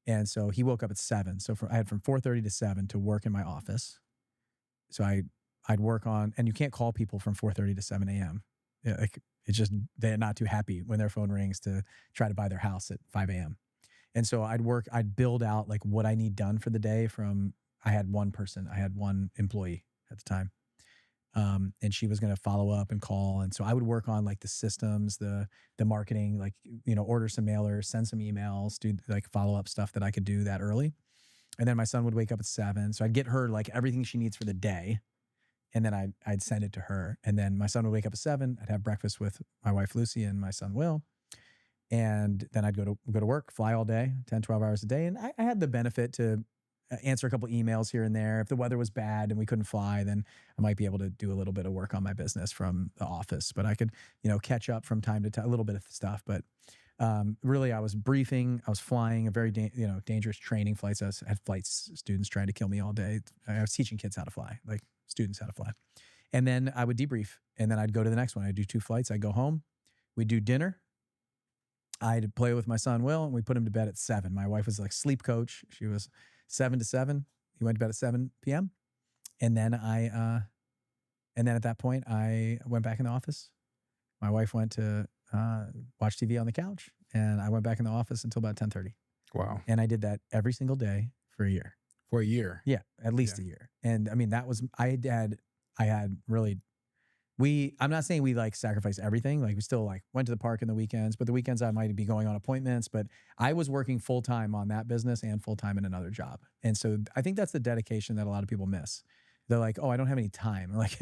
And so he woke up at 7. So I had from 4:30 to 7 to work in my office. So I'd work on, and you can't call people from 4:30 to 7 a.m. Like it's just, they're not too happy when their phone rings to try to buy their house at 5 a.m. And so I'd build out like what I need done for the day I had one employee at the time. And she was going to follow up and call. And so I would work on like the systems, the marketing, like, you know, order some mailers, send some emails, do like follow-up stuff that I could do that early. And then my son would wake up at 7. So I'd get her like everything she needs for the day. And then I'd send it to her. And then my son would wake up at 7. I'd have breakfast with my wife, Lucy, and my son, Will. And then I'd go to work, fly all day, 10, 12 hours a day. And I had the benefit to answer a couple emails here and there. If the weather was bad and we couldn't fly, then I might be able to do a little bit of work on my business from the office. But I could, you know, catch up from time to time, a little bit of stuff. But really, I was briefing. I was flying a very dangerous training flights. I had flight students trying to kill me all day. I was teaching kids how to fly, like students how to fly. And then I would debrief, and then I'd go to the next one. I'd do 2 flights. I'd go home. We'd do dinner. I'd play with my son, Will, and we put him to bed at 7. My wife was like sleep coach. She was 7 to 7. He went to bed at 7 p.m. And then and then at that point, I went back in the office. My wife went to watch TV on the couch, and I went back in the office until about 10:30. Wow. And I did that every single day for a year. For a year. Yeah, at least a year. And I mean, that was I had really. I'm not saying we like sacrificed everything. Like we still like went to the park in the weekends, but the weekends I might be going on appointments, but I was working full time on that business and full time in another job. And so I think that's the dedication that a lot of people miss. They're like, oh, I don't have any time. I'm like,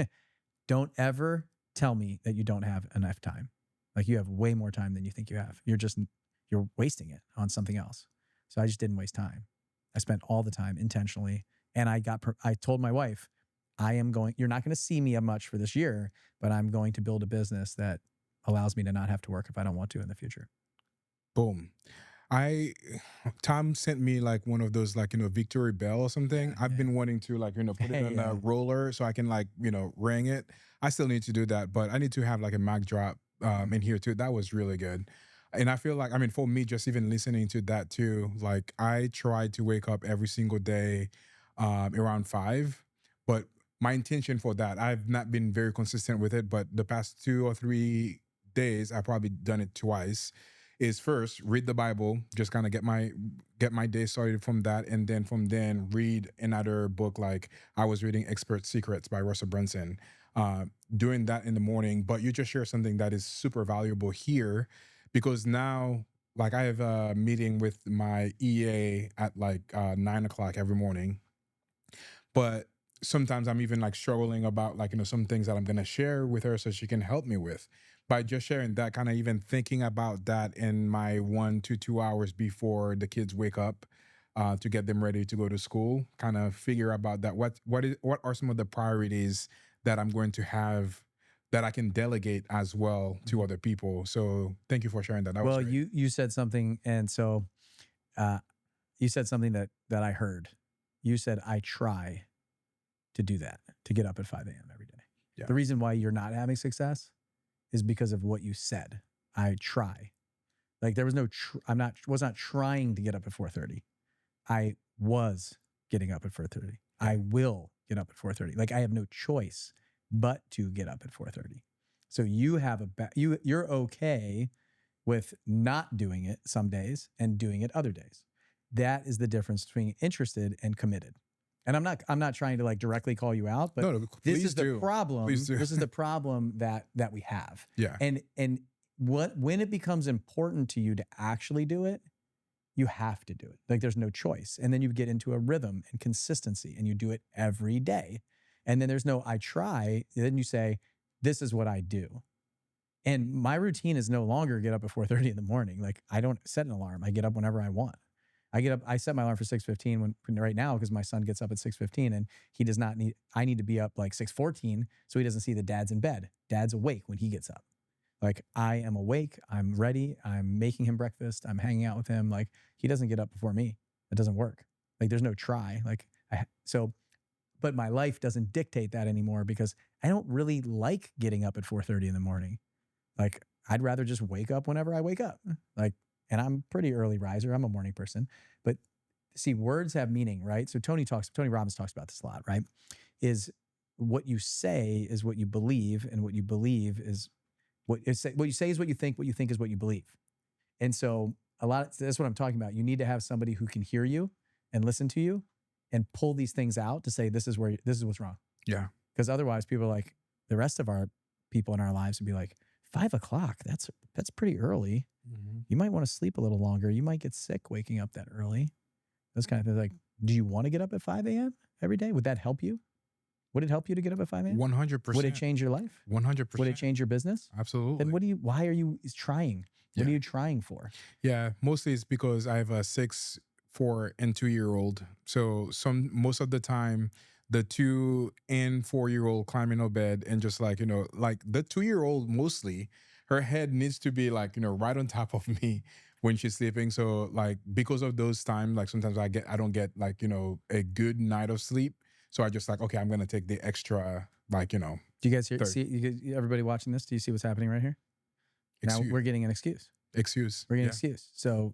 don't ever tell me that you don't have enough time. Like you have way more time than you think you have. You're wasting it on something else. So I just didn't waste time. I spent all the time intentionally. And I told my wife, you're not going to see me much for this year, but I'm going to build a business that allows me to not have to work if I don't want to in the future. Boom. Tom sent me like one of those like, Victory Bell or something. I've been wanting to like, put it on a roller so I can like, ring it. I still need to do that, but I need to have like a mic drop in here too. That was really good. And I feel like, I mean, for me, just even listening to that too, like I try to wake up every single day around 5, but my intention for that, I've not been very consistent with it, but the past 2 or 3 days, I've probably done it twice, is first read the Bible, just kind of get my day started from that. And then from then read another book. Like I was reading Expert Secrets by Russell Brunson, doing that in the morning. But you just share something that is super valuable here, because now like I have a meeting with my EA at like 9 o'clock every morning. But sometimes I'm even like struggling about like, some things that I'm going to share with her so she can help me with. By just sharing that, kind of even thinking about that in my 1 to 2 hours before the kids wake up to get them ready to go to school, kind of figure about that. What are some of the priorities that I'm going to have that I can delegate as well to other people? So thank you for sharing that. That was great. You said something. And so you said something that I heard. You said, I try to do that, to get up at 5 a.m. every day. Yeah. The reason why you're not having success is because of what you said. I try. Like there was no, was not trying to get up at 4:30. I was getting up at 4:30. I will get up at 4:30. Like I have no choice but to get up at 4:30. So you have you're okay with not doing it some days and doing it other days. That is the difference between interested and committed. And I'm not trying to like directly call you out, but this is the problem. This is the problem that we have. Yeah. And when it becomes important to you to actually do it, you have to do it. Like there's no choice. And then you get into a rhythm and consistency and you do it every day. And then there's no I try. Then you say, this is what I do. And my routine is no longer get up at 4:30 in the morning. Like I don't set an alarm. I get up whenever I want. I set my alarm for 6:15 right now because my son gets up at 6:15 and he does not need, I need to be up like 6:14 so he doesn't see that dad's in bed. Dad's awake when he gets up. Like I am awake, I'm ready, I'm making him breakfast, I'm hanging out with him. Like he doesn't get up before me. It doesn't work. Like there's no try. But my life doesn't dictate that anymore because I don't really like getting up at 4:30 in the morning. Like I'd rather just wake up whenever I wake up. And I'm pretty early riser. I'm a morning person. But see, words have meaning, right? So Tony Robbins talks about this a lot, right? Is what you say is what you believe, and what you believe is what you say is what you think is what you believe. And so that's what I'm talking about. You need to have somebody who can hear you and listen to you and pull these things out to say, this is what's wrong. Yeah. Because otherwise people are like, the rest of our people in our lives would be like, 5 o'clock, that's pretty early. Mm-hmm. You might want to sleep a little longer. You might get sick waking up that early. Those kind of things. Like, do you want to get up at 5 a.m. every day? Would that help you? Would it help you to get up at 5 a.m.? 100%. Would it change your life? 100%. Would it change your business? Absolutely. Then why are you trying? What are you trying for? Yeah, mostly it's because I have a 6, 4, and 2-year-old. So most of the time, the 2 and 4-year-old climb in bed and just like, like the 2-year-old mostly, her head needs to be like, right on top of me when she's sleeping. So like, because of those times, like sometimes I don't get like, a good night of sleep. So I just like, okay, I'm going to take the extra, like, Do you guys see everybody watching this? Do you see what's happening right here? Now we're getting an excuse. We're getting an excuse. So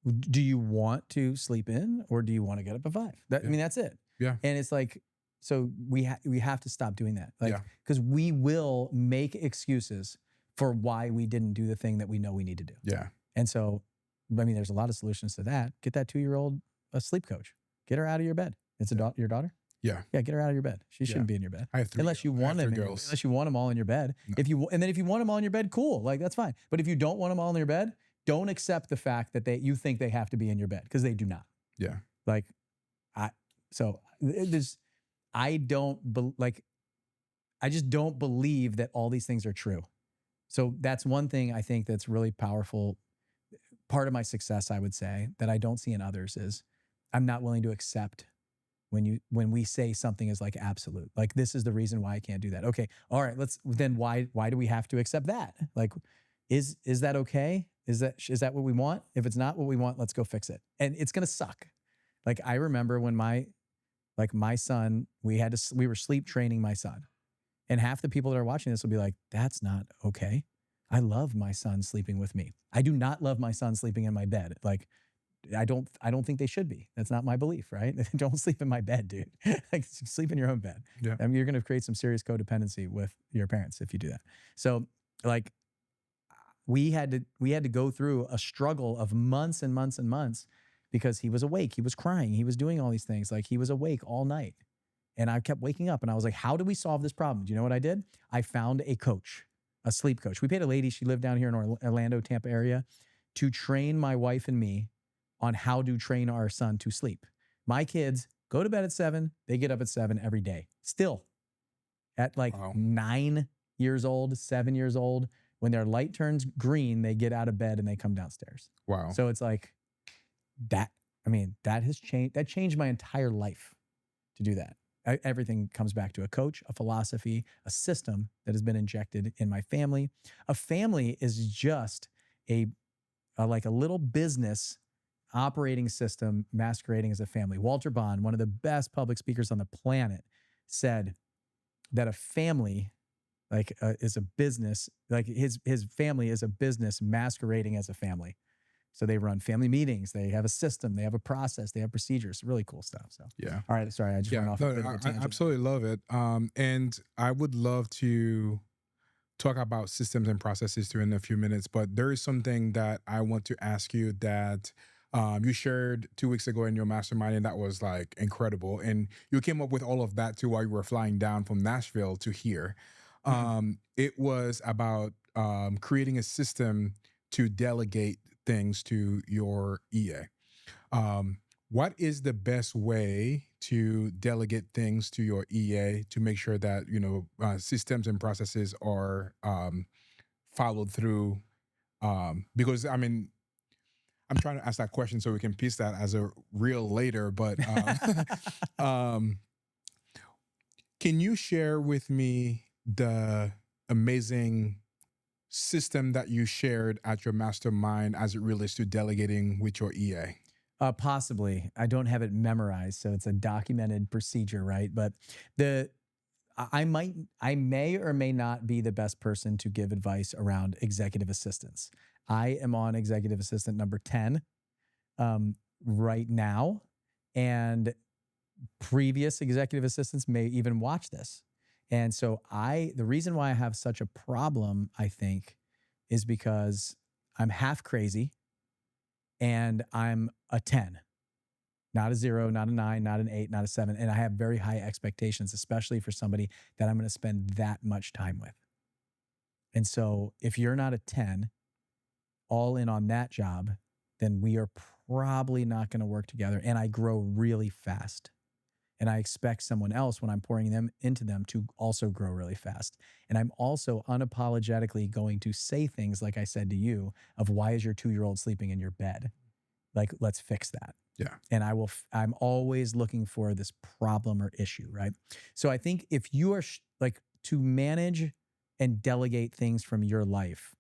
do you want to sleep in or do you want to get up at 5? I mean, that's it. Yeah. And it's like, so we have to stop doing that. Like, Yeah. because we will make excuses for why we didn't do the thing that we know we need to do. Yeah. And so, I mean, there's a lot of solutions to that. Get that 2-year-old a sleep coach. Get her out of your bed. It's your daughter? Yeah. Yeah, get her out of your bed. She shouldn't be in your bed. I have 3 unless you want them, unless you want them all in your bed. No. If you want them all in your bed, cool. Like, that's fine. But if you don't want them all in your bed, don't accept the fact that you think they have to be in your bed, because they do not. Yeah. Like, I just don't believe that all these things are true. So that's one thing I think that's really powerful. Part of my success, I would say, that I don't see in others is I'm not willing to accept when we say something is like absolute. Like, this is the reason why I can't do that. Okay, all right, then why do we have to accept that? Like, is that okay? Is that what we want? If it's not what we want, let's go fix it. And it's gonna suck. Like, I remember when my son, we were sleep training my son. And half the people that are watching this will be like, that's not okay. I love my son sleeping with me. I do not love my son sleeping in my bed. Like, I don't think they should be. That's not my belief, right? Don't sleep in my bed, dude. Like, sleep in your own bed. Yeah. I mean, you're going to create some serious codependency with your parents if you do that. So, like, we had to go through a struggle of months and months and months, because he was awake, he was crying, he was doing all these things. Like, he was awake all night. And I kept waking up and I was like, how do we solve this problem? Do you know what I did? I found a coach, a sleep coach. We paid a lady, she lived down here in Orlando, Tampa area, to train my wife and me on how to train our son to sleep. My kids go to bed at 7, they get up at 7 every day. Still, at like 9 years old, 7 years old, when their light turns green, they get out of bed and they come downstairs. Wow. So it's like that. I mean, that has changed. That changed my entire life to do that. Everything comes back to a coach, a philosophy, a system that has been injected in my family. A family is just like a little business operating system masquerading as a family. Walter Bond, one of the best public speakers on the planet, said that a family is a business, like his family is a business masquerading as a family. So they run family meetings, they have a system, they have a process, they have procedures, really cool stuff. So yeah. All right, sorry, I just went off a bit of a tangent. I absolutely love it. And I would love to talk about systems and processes too in a few minutes, but there is something that I want to ask you that you shared 2 weeks ago in your mastermind, and that was like incredible. And you came up with all of that too while you were flying down from Nashville to here. It was about creating a system to delegate things to your EA. What is the best way to delegate things to your EA to make sure that, systems and processes are followed through? Because, I mean, I'm trying to ask that question so we can piece that as a reel later, but can you share with me the amazing system that you shared at your mastermind as it relates to delegating with your EA? Possibly. I don't have it memorized, so it's a documented procedure, right? But I may or may not be the best person to give advice around executive assistants. I am on executive assistant number 10 right now, and previous executive assistants may even watch this. And so the reason why I have such a problem, I think, is because I'm half crazy and I'm a 10, not a 0, not a 9, not an 8, not a 7. And I have very high expectations, especially for somebody that I'm going to spend that much time with. And so if you're not a 10, all in on that job, then we are probably not going to work together. And I grow really fast. And I expect someone else, when I'm pouring them into them, to also grow really fast. And I'm also unapologetically going to say things like I said to you of, why is your 2-year-old sleeping in your bed? Like, let's fix that. Yeah. And I'm always looking for this problem or issue, right? So I think if you are to manage and delegate things from your life,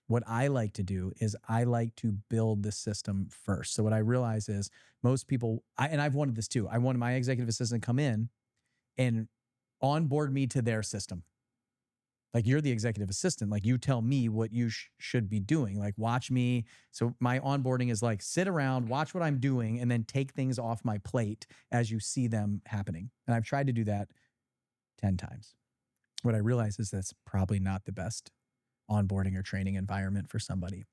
what I like to do is I like to build the system first. So what I realize is most people, and I've wanted this too. I wanted my executive assistant to come in and onboard me to their system. Like you're the executive assistant. Like you tell me what you should be doing. Like watch me. So my onboarding is like sit around, watch what I'm doing, and then take things off my plate as you see them happening. And I've tried to do that 10 times. What I realize is that's probably not the best onboarding or training environment for somebody.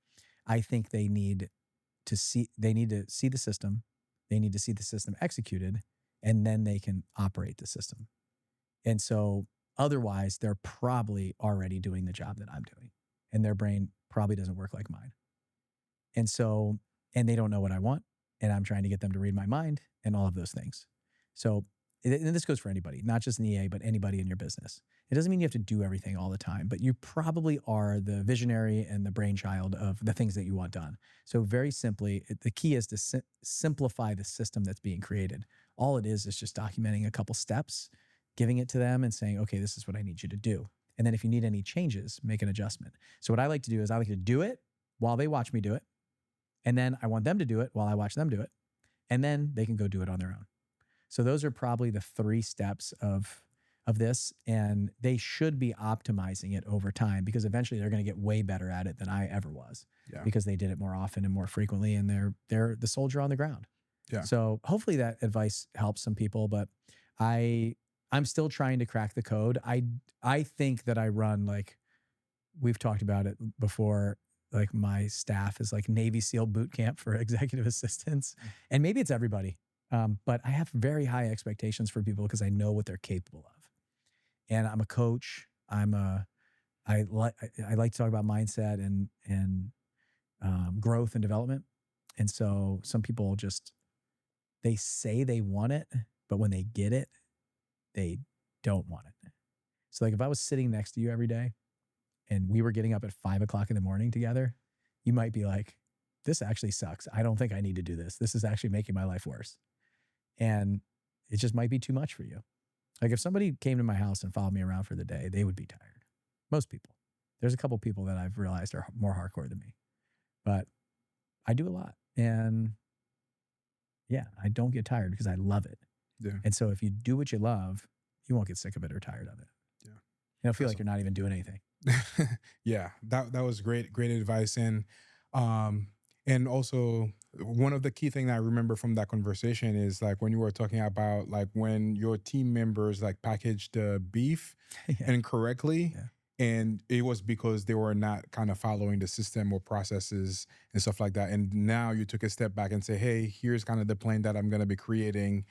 I think they need to see the system. They need to see the system executed, and then they can operate the system. And so otherwise, they're probably already doing the job that I'm doing, and their brain probably doesn't work like mine. And so, and they don't know what I want, and I'm trying to get them to read my mind and all of those things. So, and this goes for anybody, not just an EA, but anybody in your business. It doesn't mean you have to do everything all the time, but you probably are the visionary and the brainchild of the things that you want done. So very simply, the key is to simplify the system that's being created. All it is just documenting a couple steps, giving it to them and saying, okay, this is what I need you to do. And then if you need any changes, make an adjustment. So what I like to do is I like to do it while they watch me do it. And then I want them to do it while I watch them do it. And then they can go do it on their own. So those are probably the 3 steps of this. And they should be optimizing it over time because eventually they're going to get way better at it than I ever was because they did it more often and more frequently. And they're the soldier on the ground. Yeah. So hopefully that advice helps some people, but I'm still trying to crack the code. I think that I run, like we've talked about it before, like my staff is like Navy SEAL boot camp for executive assistants. And maybe it's everybody. But I have very high expectations for people because I know what they're capable of. And I'm a coach. I like to talk about mindset and growth and development. And so some people they say they want it, but when they get it, they don't want it. So like if I was sitting next to you every day and we were getting up at 5 o'clock in the morning together, you might be like, this actually sucks. I don't think I need to do this. This is actually making my life worse. And it just might be too much for you. Like if somebody came to my house and followed me around for the day, they would be tired. Most people. There's a couple people that I've realized are more hardcore than me. But I do a lot. And yeah, I don't get tired because I love it. Yeah. And so if you do what you love, you won't get sick of it or tired of it. Yeah. You'll feel like you're not even doing anything. Yeah, that was great advice. And also one of the key things I remember from that conversation is like when you were talking about like when your team members like packaged the beef incorrectly. Yeah. And it was because they were not kind of following the system or processes and stuff like that. And now you took a step back and say, hey, here's kind of the plan that I'm going to be creating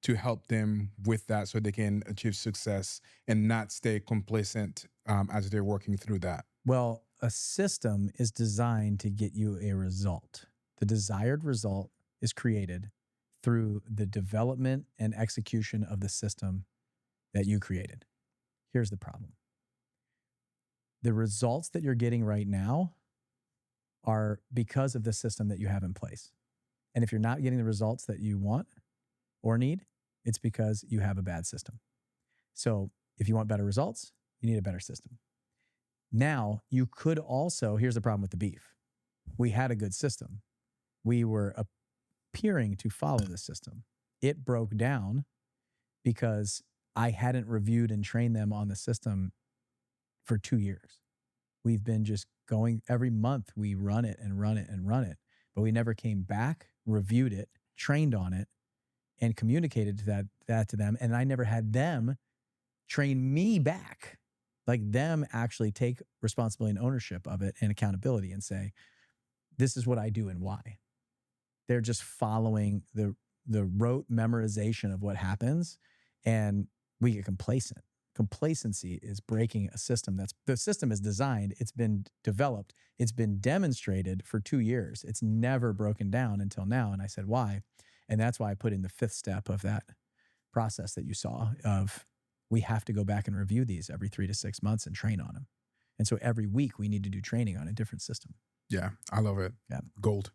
to help them with that so they can achieve success and not stay complacent as they're working through that. Well, a system is designed to get you a result. The desired result is created through the development and execution of the system that you created. Here's the problem. The results that you're getting right now are because of the system that you have in place. And if you're not getting the results that you want or need, it's because you have a bad system. So if you want better results, you need a better system. Now, you could also, here's the problem with the beef. We had a good system. We were appearing to follow the system. It broke down because I hadn't reviewed and trained them on the system for 2 years. We've been just going every month. We run it and run it and run it, but we never came back, reviewed it, trained on it, and communicated that to them. And I never had them train me back, like them actually take responsibility and ownership of it and accountability and say, this is what I do and why. They're just following the rote memorization of what happens, and we get complacent. Complacency is breaking a system the system is designed, it's been developed, it's been demonstrated for 2 years. It's never broken down until now. And I said, why? And that's why I put in the 5th step of that process that you saw of we have to go back and review these every 3 to 6 months and train on them. And so every week we need to do training on a different system. Yeah, I love it. Yeah. Gold.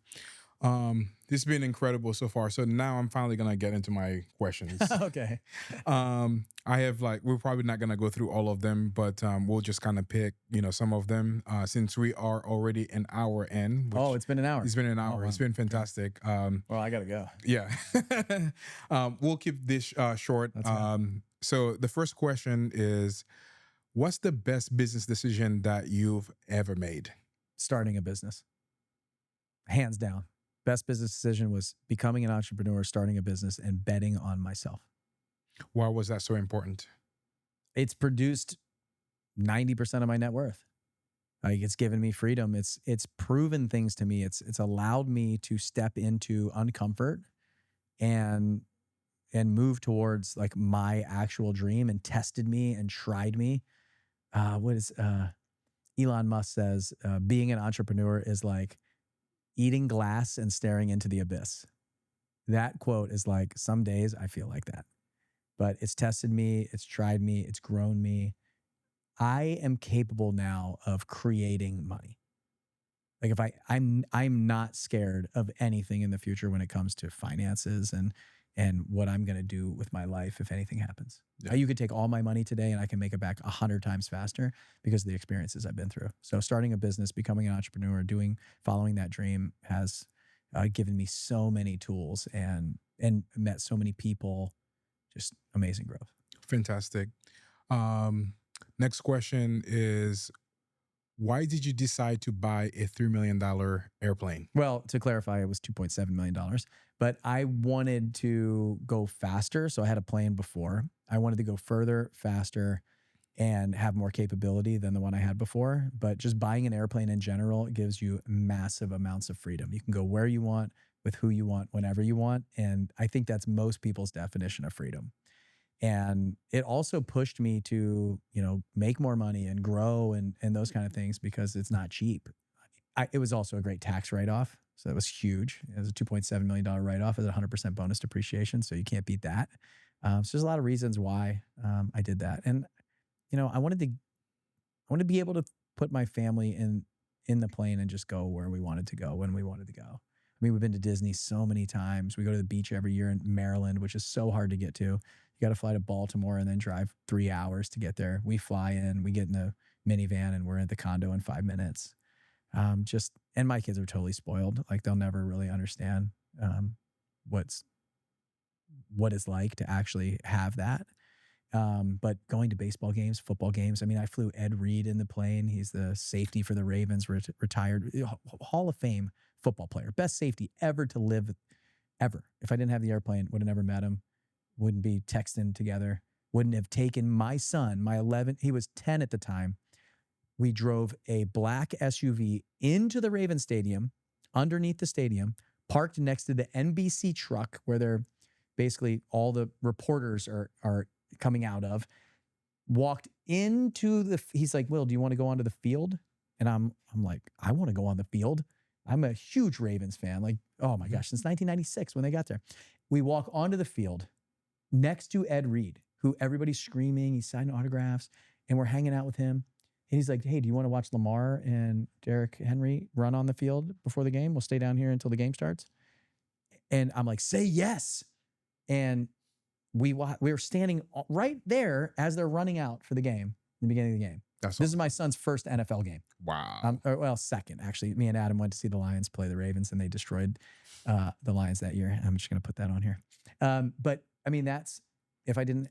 This has been incredible so far. So now I'm finally going to get into my questions. Okay. I have we're probably not going to go through all of them, but we'll just kind of pick, some of them since we are already an hour in. It's been an hour. It's been an hour. Oh, wow. It's been fantastic. Well, I got to go. Yeah. We'll keep this short. So the first question is, What's the best business decision that you've ever made? Starting a business, hands down. Best business decision was becoming an entrepreneur, starting a business, and betting on myself. Why was that so important? It's produced 90% of my net worth. Like, it's given me freedom. It's proven things to me. It's allowed me to step into uncomfort and move towards like my actual dream, and tested me and tried me. What is Elon Musk says, being an entrepreneur is like eating glass and staring into the abyss. That quote is like, some days I feel like that. But it's tested me, it's tried me, it's grown me. I am capable now of creating money. Like, if I'm not scared of anything in the future when it comes to finances and what I'm going to do with my life if anything happens. Yeah. You could take all my money today and I can make it back 100 times faster because of the experiences I've been through. So starting a business, becoming an entrepreneur, following that dream has given me so many tools and met so many people. Just amazing growth. Fantastic. Next question is, why did you decide to buy a $3 million airplane? Well, to clarify, it was $2.7 million, but I wanted to go faster. So I had a plan before. I wanted to go further, faster, and have more capability than the one I had before. But just buying an airplane in general gives you massive amounts of freedom. You can go where you want, with who you want, whenever you want. And I think that's most people's definition of freedom. And it also pushed me to, make more money and grow and those kind of things, because it's not cheap. It was also a great tax write-off. So that was huge. It was a $2.7 million write-off at 100% bonus depreciation. So you can't beat that. So there's a lot of reasons why I did that. And, I wanted to be able to put my family in the plane and just go where we wanted to go when we wanted to go. I mean, we've been to Disney so many times. We go to the beach every year in Maryland, which is so hard to get to. You got to fly to Baltimore and then drive 3 hours to get there. We fly in, we get in a minivan, and we're at the condo in 5 minutes. And my kids are totally spoiled. Like, they'll never really understand what it's like to actually have that. But going to baseball games, football games. I mean, I flew Ed Reed in the plane. He's the safety for the Ravens, retired Hall of Fame football player, best safety ever to live, ever. If I didn't have the airplane, would have never met him. Wouldn't be texting together. Wouldn't have taken my son, he was 10 at the time. We drove a black SUV into the Ravens stadium, underneath the stadium, parked next to the NBC truck where they're basically all the reporters are coming out of. Walked into he's like, Will, do you want to go onto the field? And I'm like, I want to go on the field. I'm a huge Ravens fan. Like, oh my gosh, since 1996 when they got there. We walk onto the field next to Ed Reed, who everybody's screaming. He's signing autographs, and we're hanging out with him. And he's like, hey, do you want to watch Lamar and Derrick Henry run on the field before the game? We'll stay down here until the game starts. And I'm like, say yes. And we were standing right there as they're running out for the game, in the beginning of the game. This is my son's first NFL game. Wow. Second, actually. Me and Adam went to see the Lions play the Ravens, and they destroyed the Lions that year. I'm just going to put that on here. But I mean, that's, if I didn't,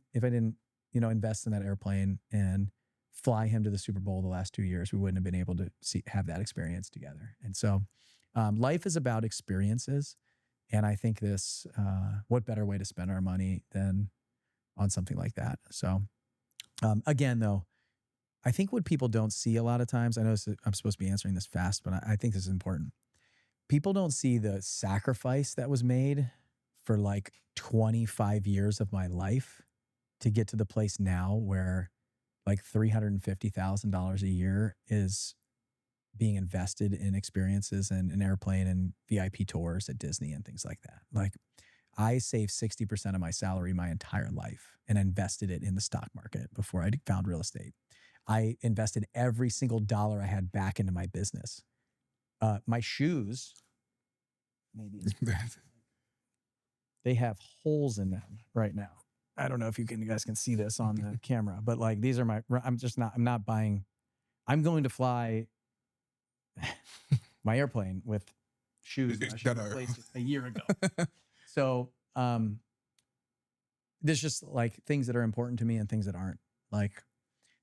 invest in that airplane and fly him to the Super Bowl the last 2 years, we wouldn't have been able to have that experience together. And so life is about experiences. And I think what better way to spend our money than on something like that? So again, though, I think what people don't see a lot of times, I know I'm supposed to be answering this fast, but I think this is important. People don't see the sacrifice that was made for like 25 years of my life to get to the place now where like $350,000 a year is being invested in experiences and an airplane and VIP tours at Disney and things like that. Like, I saved 60% of my salary my entire life and invested it in the stock market before I found real estate. I invested every single dollar I had back into my business. My shoes, maybe they have holes in them right now. I don't know if you guys can see this on the camera, but like, these are I'm not buying. I'm going to fly my airplane with shoes that I should have replaced a year ago. So there's just like things that are important to me and things that aren't. Like,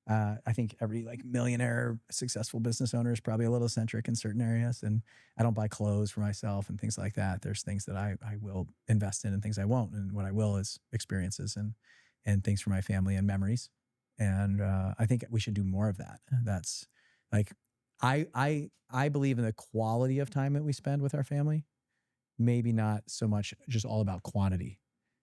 I think every like millionaire, successful business owner is probably a little eccentric in certain areas. And I don't buy clothes for myself and things like that. There's things that I will invest in and things I won't. And what I will is experiences and things for my family and memories. And I think we should do more of that. That's like, I believe in the quality of time that we spend with our family, maybe not so much just all about quantity.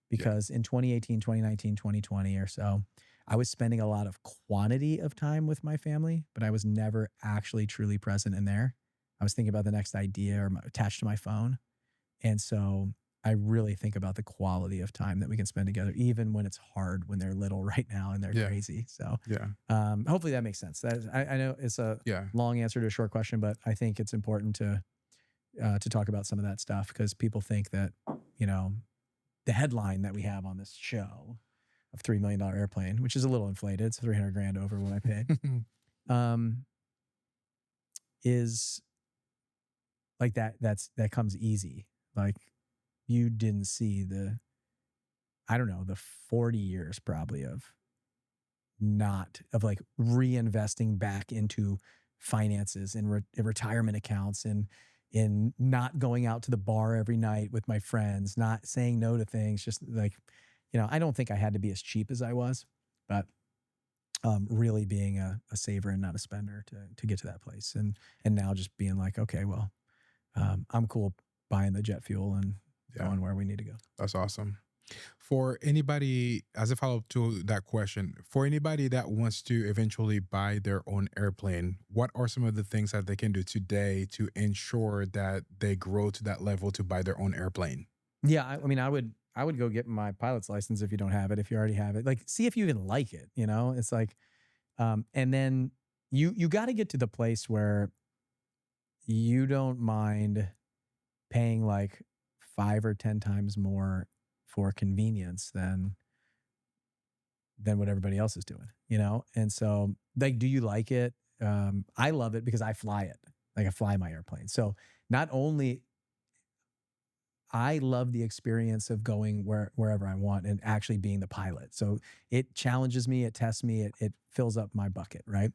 Because in 2018, 2019, 2020 or so, I was spending a lot of quantity of time with my family, but I was never actually truly present in there. I was thinking about the next idea or attached to my phone. And so I really think about the quality of time that we can spend together, even when it's hard, when they're little right now and they're crazy. So hopefully that makes sense. That is, I know it's a long answer to a short question, but I think it's important to talk about some of that stuff because people think that, you know, the headline that we have on this show of $3 million airplane, which is a little inflated, it's 300 grand over what I paid, is like that comes easy. Like you didn't see the 40 years probably of like reinvesting back into finances and retirement accounts and in not going out to the bar every night with my friends, not saying no to things, just like, you know, I don't think I had to be as cheap as I was, but really being a saver and not a spender to get to that place. And now just being like, okay, well, I'm cool buying the jet fuel and going where we need to go. That's awesome. For anybody, as a follow-up to that question, for anybody that wants to eventually buy their own airplane, what are some of the things that they can do today to ensure that they grow to that level to buy their own airplane? Yeah, I mean, I would go get my pilot's license if you don't have it. If you already have it, like, see if you even like it. You know, it's like, and then you got to get to the place where you don't mind paying like 5 or 10 times more for convenience than what everybody else is doing, you know? And so like, do you like it? I love it because I fly it. Like I fly my airplane. So not only I love the experience of going wherever I want and actually being the pilot. So it challenges me, it tests me, it fills up my bucket, right?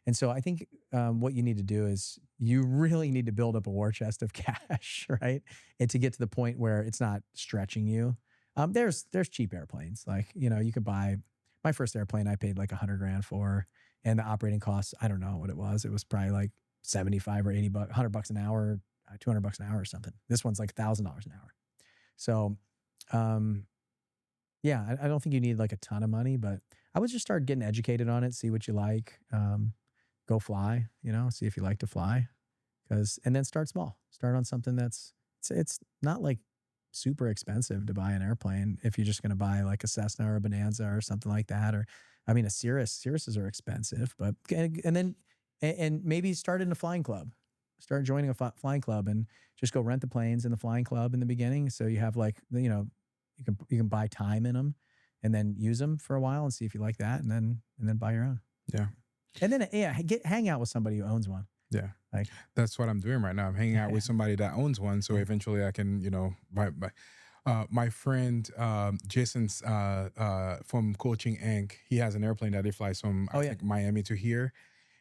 And so I think what you need to do is you really need to build up a war chest of cash, right? And to get to the point where it's not stretching you. There's cheap airplanes. Like, you know, you could buy my first airplane I paid like 100 grand for, and the operating costs, I don't know what it was. It was probably like 75 or 80 bucks, 100 bucks an hour, 200 bucks an hour or something. This one's like $1,000 an hour. So, yeah, I don't think you need like a ton of money, but I would just start getting educated on it, see what you like, go fly, you know, see if you like to fly, and then start small. Start on something it's not like super expensive to buy an airplane if you're just going to buy like a Cessna or a Bonanza or something like that. Or, I mean, a Cirruses are expensive, but and then maybe start in a flying club. Start joining a flying club and just go rent the planes in the flying club in the beginning. So you have like, you know, you can buy time in them and then use them for a while and see if you like that, and then buy your own. Yeah. And then hang out with somebody who owns one. Yeah. Like that's what I'm doing right now. I'm hanging out with somebody that owns one. So eventually I can, you know, my friend Jason's from Coaching Inc. He has an airplane that he flies from I think Miami to here.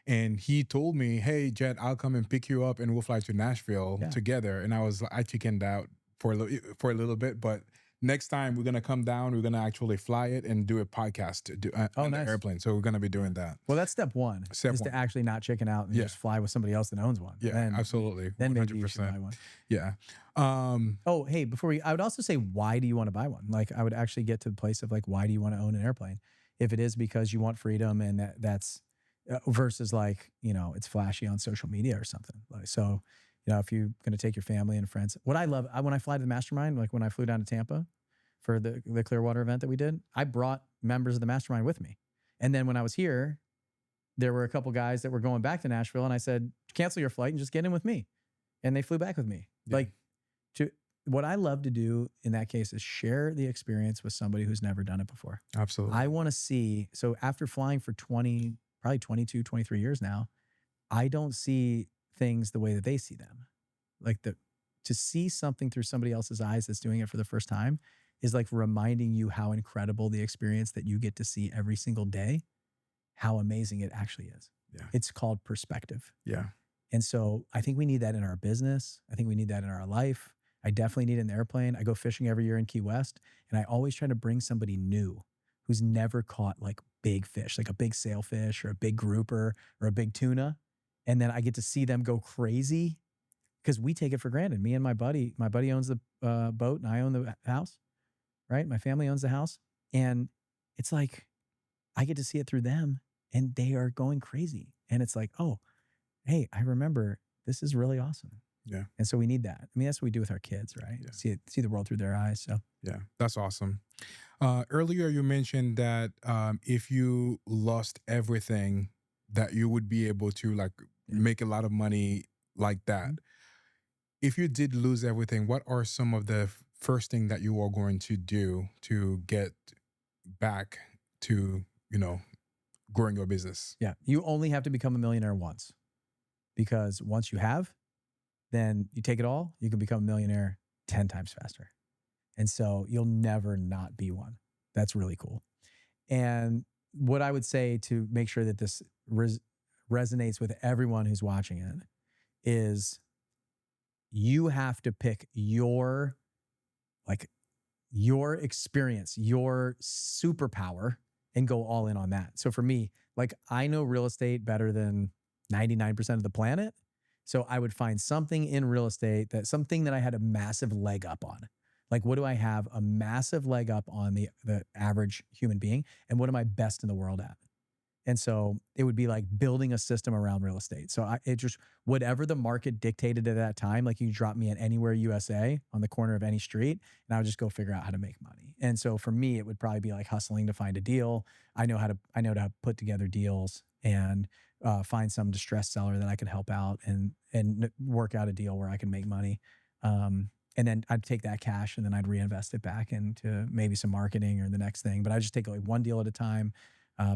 And he told me, hey, Jet, I'll come and pick you up and we'll fly to Nashville together. And I chickened out for a little bit, but next time we're gonna come down, we're gonna actually fly it and do a podcast on the airplane. So we're gonna be doing that. Well, that's step one. To actually not chicken out and just fly with somebody else that owns one. Yeah, then, absolutely. Then 100%. Maybe you should buy one. Yeah. Oh, hey, I would also say, why do you want to buy one? Like, I would actually get to the place of like, why do you want to own an airplane? If it is because you want freedom and that's versus like, you know, it's flashy on social media or something. Like, so, you know, if you're going to take your family and friends, what I love, when I fly to the mastermind, like when I flew down to Tampa for the Clearwater event that we did, I brought members of the mastermind with me. And then when I was here, there were a couple guys that were going back to Nashville, and I said, cancel your flight and just get in with me. And they flew back with me. Yeah. Like, what I love to do in that case is share the experience with somebody who's never done it before. Absolutely. I want to see, so after flying for probably 22, 23 years now, I don't see things the way that they see them. Like to see something through somebody else's eyes that's doing it for the first time is like reminding you how incredible the experience that you get to see every single day how amazing it actually is. Yeah. It's called perspective. Yeah. And so I think we need that in our business. I think we need that in our life. I definitely need it in the airplane. I go fishing every year in Key West, and I always try to bring somebody new who's never caught like big fish, like a big sailfish or a big grouper or a big tuna. And then I get to see them go crazy because we take it for granted. Me and my buddy owns the boat and I own the house, right? My family owns the house. And it's like, I get to see it through them and they are going crazy. And it's like, oh, hey, I remember this is really awesome. Yeah. And so we need that. I mean, that's what we do with our kids, right? Yeah. See the world through their eyes. So Yeah, that's awesome. Earlier, you mentioned that if you lost everything, that you would be able to like make a lot of money like that. If you did lose everything, what are some of the first thing that you are going to do to get back to, growing your business? yeah, you only have to become a millionaire once, because once you have, then you take it all, you can become a millionaire 10 times faster. And so you'll never not be one. That's really cool. And what I would say to make sure that this resonates with everyone who's watching it is you have to pick your experience, your superpower, and go all in on that. So for me, like I know real estate better than 99% of the planet. So I would find something in real estate something that I had a massive leg up on. Like, what do I have a massive leg up on the average human being? And what am I best in the world at? And so it would be like building a system around real estate. So it just, whatever the market dictated at that time, like you drop me in anywhere USA on the corner of any street, and I would just go figure out how to make money. And so for me, it would probably be like hustling to find a deal. I know how to put together deals and find some distressed seller that I could help out and work out a deal where I can make money. And then I'd take that cash and then I'd reinvest it back into maybe some marketing or the next thing. But I just take like one deal at a time.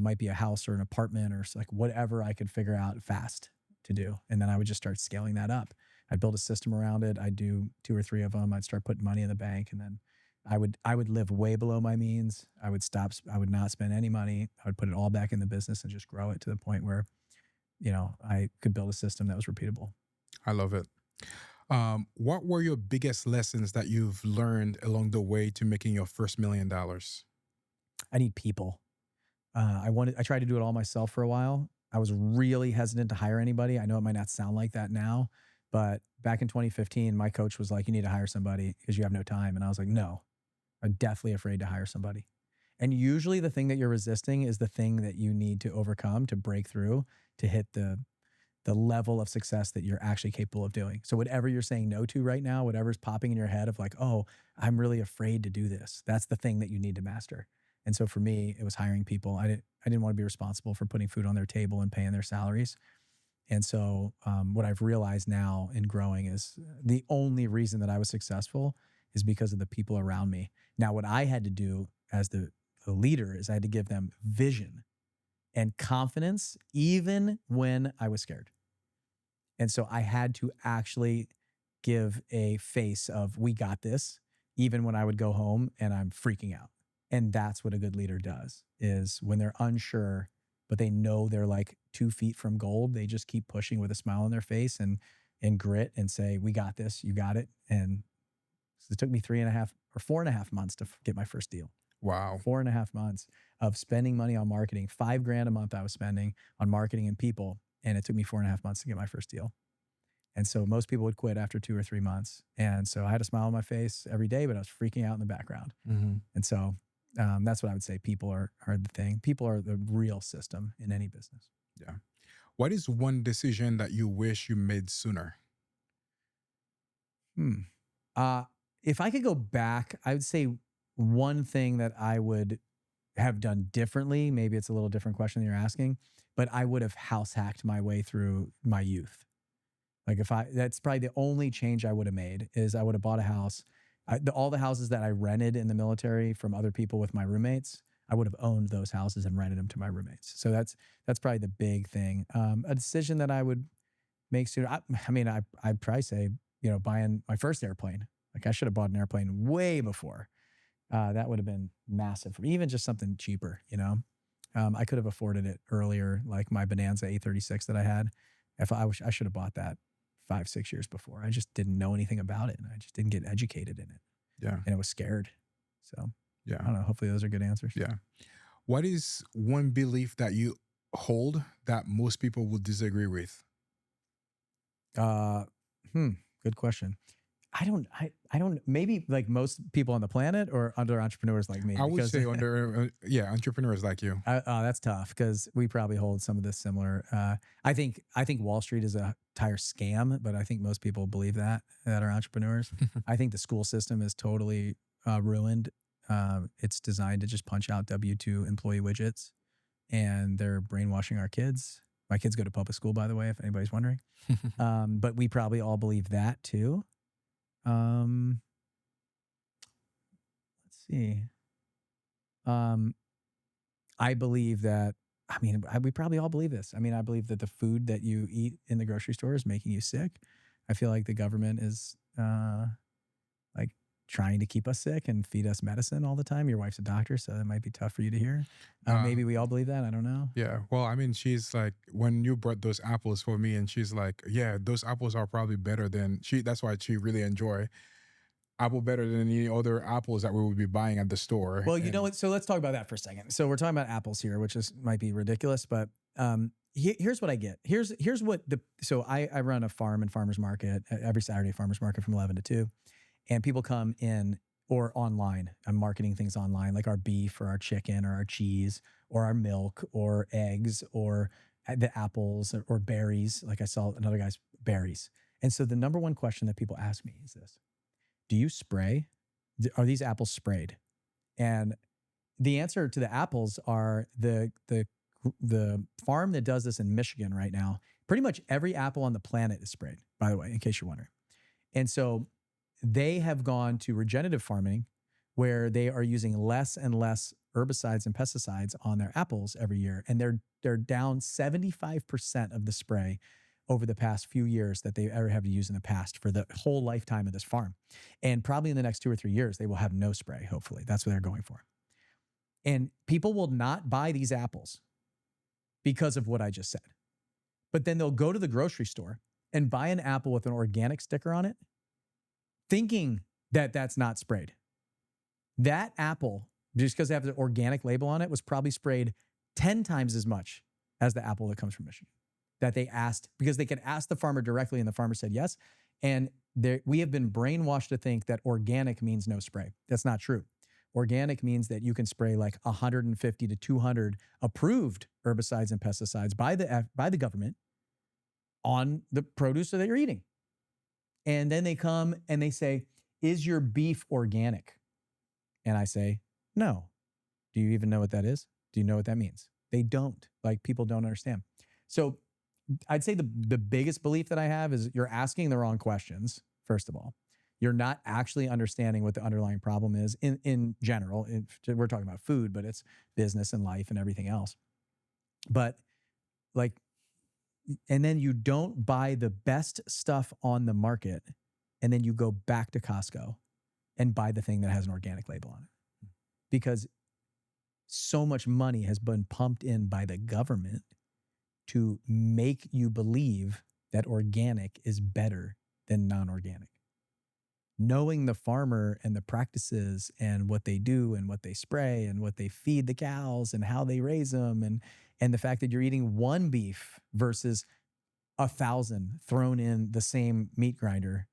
Might be a house or an apartment or like whatever I could figure out fast to do. And then I would just start scaling that up. I'd build a system around it. I'd do 2 or 3 of them. I'd start putting money in the bank, and then I would live way below my means. I would not spend any money. I would put it all back in the business and just grow it to the point where, I could build a system that was repeatable. I love it. What were your biggest lessons that you've learned along the way to making your first $1 million? I need people. I tried to do it all myself for a while. I was really hesitant to hire anybody. I know it might not sound like that now, but back in 2015, my coach was like, you need to hire somebody because you have no time. And I was like, no, I'm definitely afraid to hire somebody. And usually the thing that you're resisting is the thing that you need to overcome to break through, to hit the level of success that you're actually capable of doing. So whatever you're saying no to right now, whatever's popping in your head of like, oh, I'm really afraid to do this, that's the thing that you need to master. And so for me, it was hiring people. I didn't want to be responsible for putting food on their table and paying their salaries. And so what I've realized now in growing is the only reason that I was successful is because of the people around me. Now, what I had to do as the leader is I had to give them vision and confidence even when I was scared. And so I had to actually give a face of, we got this, even when I would go home and I'm freaking out. And that's what a good leader does, is when they're unsure, but they know they're like 2 feet from gold, they just keep pushing with a smile on their face and grit and say, we got this, you got it. And so it took me 3.5 or 4.5 months to get my first deal. Wow. 4.5 months of spending money on marketing. $5,000 a month I was spending on marketing and people. And it took me 4.5 months to get my first deal. And so most people would quit after 2 or 3 months. And so I had a smile on my face every day, but I was freaking out in the background. Mm-hmm. And so that's what I would say. People are the thing. People are the real system in any business. Yeah. What is one decision that you wish you made sooner? If I could go back, I would say one thing that I would have done differently, maybe it's a little different question than you're asking, but I would have house hacked my way through my youth. Like that's probably the only change I would have made, is I would have bought a house. All the houses that I rented in the military from other people with my roommates, I would have owned those houses and rented them to my roommates. So that's probably the big thing. A decision that I would make sooner. I'd probably say, buying my first airplane. Like I should have bought an airplane way before. That would have been massive for me. Even just something cheaper, I could have afforded it earlier, like my Bonanza 836 that I had. If I should have bought that 5, 6 years before. I just didn't know anything about it, and I just didn't get educated in it, Yeah. and I was scared. So I Yeah. don't know. Hopefully those are good answers. Yeah. What is one belief that you hold that most people will disagree with? Good question. I don't, maybe like most people on the planet or other entrepreneurs like me. I would because say under entrepreneurs like you. that's tough because we probably hold some of this similar. I think Wall Street is a tire scam, but I think most people believe that are entrepreneurs. I think the school system is totally ruined. It's designed to just punch out W-2 employee widgets, and they're brainwashing our kids. My kids go to public school, by the way, if anybody's wondering. But we probably all believe that too. Let's see. I believe that, we probably all believe this. I mean, I believe that the food that you eat in the grocery store is making you sick. I feel like the government is like trying to keep us sick and feed us medicine all the time. Your wife's a doctor, so that might be tough for you to hear. Maybe we all believe that. I don't know. Yeah. Well, I mean, she's like, when you brought those apples for me, and she's like, yeah, those apples are probably better than that's why she really enjoy apple better than any other apples that we would be buying at the store. Well, you know what? So let's talk about that for a second. So we're talking about apples here, which might be ridiculous, but here's what I get. Here's what so I run a farm and farmers market every Saturday, farmers market from 11 to 2, and people come in or online. I'm marketing things online, like our beef or our chicken or our cheese or our milk or eggs or the apples or berries. Like I saw another guy's berries. And so the number one question that people ask me is this: do you spray? Are these apples sprayed? And the answer to the apples are the farm that does this in Michigan right now. Pretty much every apple on the planet is sprayed, by the way, in case you're wondering. And so they have gone to regenerative farming, where they are using less and less herbicides and pesticides on their apples every year. And they're down 75% of the spray over the past few years that they ever have to use in the past for the whole lifetime of this farm. And probably in the next 2 or 3 years, they will have no spray, hopefully. That's what they're going for. And people will not buy these apples because of what I just said. But then they'll go to the grocery store and buy an apple with an organic sticker on it, thinking that that's not sprayed. That apple, just because they have the organic label on it, was probably sprayed 10 times as much as the apple that comes from Michigan. That they asked, because they could ask the farmer directly, and the farmer said yes. And we have been brainwashed to think that organic means no spray. That's not true. Organic means that you can spray like 150 to 200 approved herbicides and pesticides by the government on the produce that you're eating. And then they come and they say, is your beef organic? And I say, no. Do you even know what that is? Do you know what that means? They don't. Like, people don't understand. So I'd say the biggest belief that I have is you're asking the wrong questions, first of all. You're not actually understanding what the underlying problem is in general. We're talking about food, but it's business and life and everything else. But like, and then you don't buy the best stuff on the market, and then you go back to Costco and buy the thing that has an organic label on it. Because so much money has been pumped in by the government to make you believe that organic is better than non-organic. Knowing the farmer and the practices and what they do and what they spray and what they feed the cows and how they raise them, and the fact that you're eating one beef versus 1,000 thrown in the same meat grinder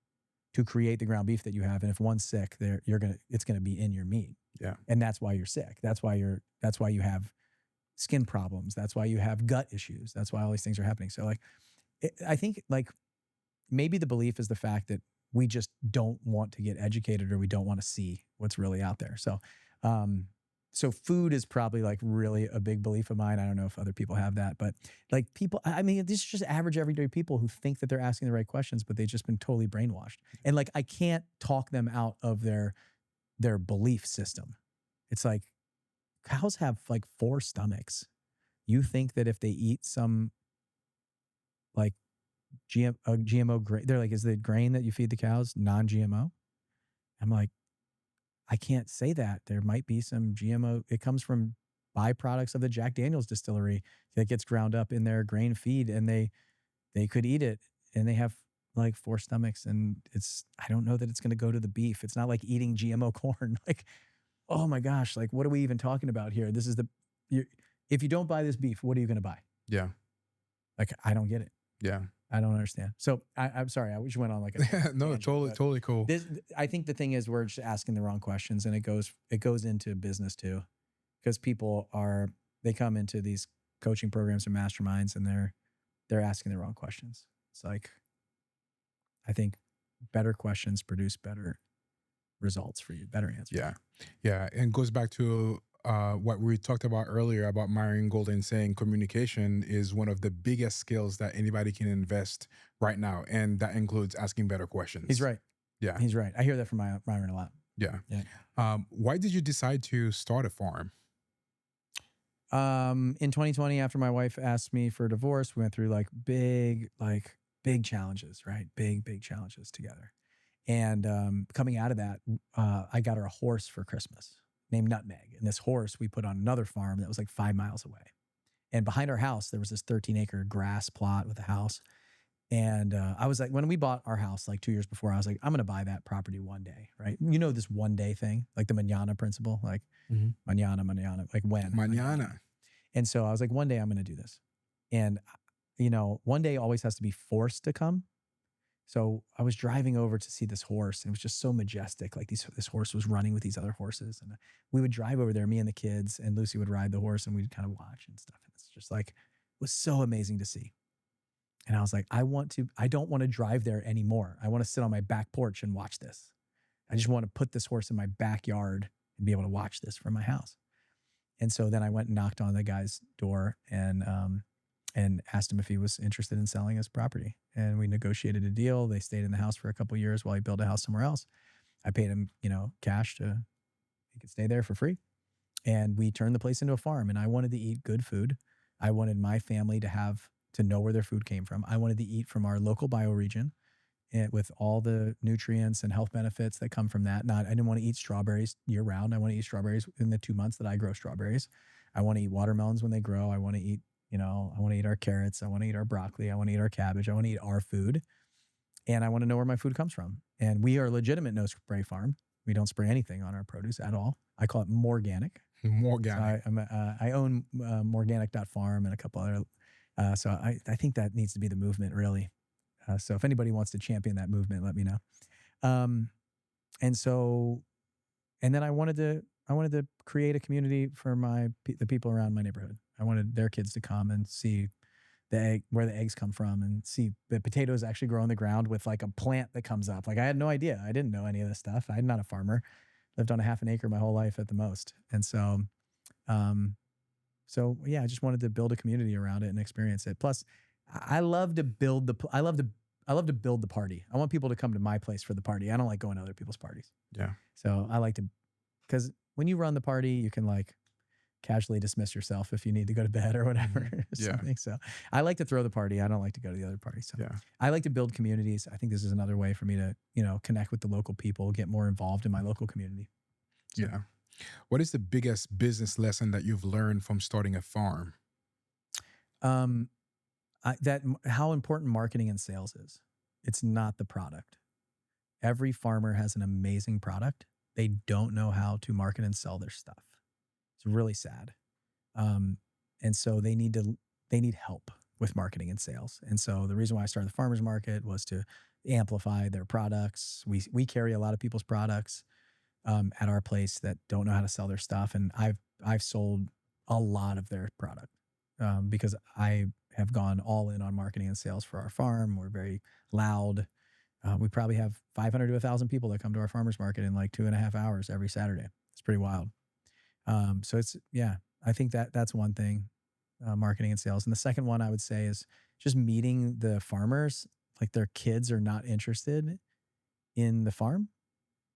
to create the ground beef that you have. And if one's sick, it's gonna be in your meat. Yeah. And that's why you're sick. That's why you have skin problems. That's why you have gut issues. That's why all these things are happening. So I think maybe the belief is the fact that we just don't want to get educated, or we don't want to see what's really out there. So, so food is probably really a big belief of mine. I don't know if other people have that, but people, these are just average everyday people who think that they're asking the right questions, but they've just been totally brainwashed. And I can't talk them out of their belief system. It's like, cows have 4 stomachs. You think that if they eat some GMO grain, they're like, is the grain that you feed the cows non-GMO? I'm like, I can't say that. There might be some GMO. It comes from byproducts of the Jack Daniel's distillery that gets ground up in their grain feed, and they could eat it, and they have like 4 stomachs, and I don't know that it's going to go to the beef. It's not like eating GMO corn. Like, oh my gosh, like what are we even talking about here? This is if you don't buy this beef, what are you going to buy? Yeah. Like, I don't get it. Yeah. I don't understand. So I'm sorry. I just went on like a No, tangent, totally cool. I think the thing is we're just asking the wrong questions, and it goes into business too, because they come into these coaching programs and masterminds, and they're asking the wrong questions. It's like, I think better questions produce better results for you, better answers. Yeah. Yeah. And it goes back to what we talked about earlier about Myron Golden saying communication is one of the biggest skills that anybody can invest right now. And that includes asking better questions. He's right. Yeah. He's right. I hear that from Myron a lot. Yeah. Yeah. Why did you decide to start a farm? In 2020, after my wife asked me for a divorce, we went through big challenges, right? Big challenges together. And coming out of that, I got her a horse for Christmas named Nutmeg. And this horse we put on another farm that was like 5 miles away. And behind our house, there was this 13-acre grass plot with a house. And I was like, when we bought our house like 2 years before, I was like, I'm going to buy that property one day, right? You know, this one day thing, like the manana principle, like manana, like when. Manana. And so I was like, one day I'm going to do this. And, you know, one day always has to be forced to come. So I was driving over to see this horse, and it was just so majestic. Like this horse was running with these other horses, and we would drive over there, me and the kids, and Lucy would ride the horse, and we'd kind of watch and stuff. And it's just like, it was so amazing to see. And I was like, I don't want to drive there anymore. I want to sit on my back porch and watch this. I just want to put this horse in my backyard and be able to watch this from my house. And so then I went and knocked on the guy's door and asked him if he was interested in selling his property. And we negotiated a deal. They stayed in the house for a couple of years while he built a house somewhere else. I paid him, cash he could stay there for free. And we turned the place into a farm. And I wanted to eat good food. I wanted my family to know where their food came from. I wanted to eat from our local bioregion with all the nutrients and health benefits that come from that. I didn't want to eat strawberries year round. I want to eat strawberries in the 2 months that I grow strawberries. I want to eat watermelons when they grow. I want to eat I want to eat our carrots. I want to eat our broccoli. I want to eat our cabbage. I want to eat our food. And I want to know where my food comes from. And we are a legitimate no spray farm. We don't spray anything on our produce at all. I call it Morganic. Morganic. So I own Morganic.farm and a couple other. So I think that needs to be the movement, really. So if anybody wants to champion that movement, let me know. And then I wanted to create a community for the people around my neighborhood. I wanted their kids to come and see where the eggs come from, and see the potatoes actually grow in the ground with like a plant that comes up. Like, I had no idea. I didn't know any of this stuff. I'm not a farmer. Lived on a half an acre my whole life at the most. And so, yeah, I just wanted to build a community around it and experience it. Plus, I love to build the party. I want people to come to my place for the party. I don't like going to other people's parties. Yeah. So I like to, because when you run the party, you can like casually dismiss yourself if you need to go to bed or whatever. Yeah. So I like to throw the party. I don't like to go to the other party. So yeah. I like to build communities. I think this is another way for me to, connect with the local people, get more involved in my local community. So. Yeah. What is the biggest business lesson that you've learned from starting a farm? How important marketing and sales is. It's not the product. Every farmer has an amazing product. They don't know how to market and sell their stuff. It's really sad. And so they need help with marketing and sales. And so the reason why I started the farmers market was to amplify their products. We carry a lot of people's products at our place that don't know how to sell their stuff. And I've sold a lot of their product because I have gone all in on marketing and sales for our farm. We're very loud. We probably have 500 to 1,000 people that come to our farmers market in like 2.5 hours every Saturday. It's pretty wild. So I think that's one thing, marketing and sales. And the second one I would say is just meeting the farmers, like their kids are not interested in the farm.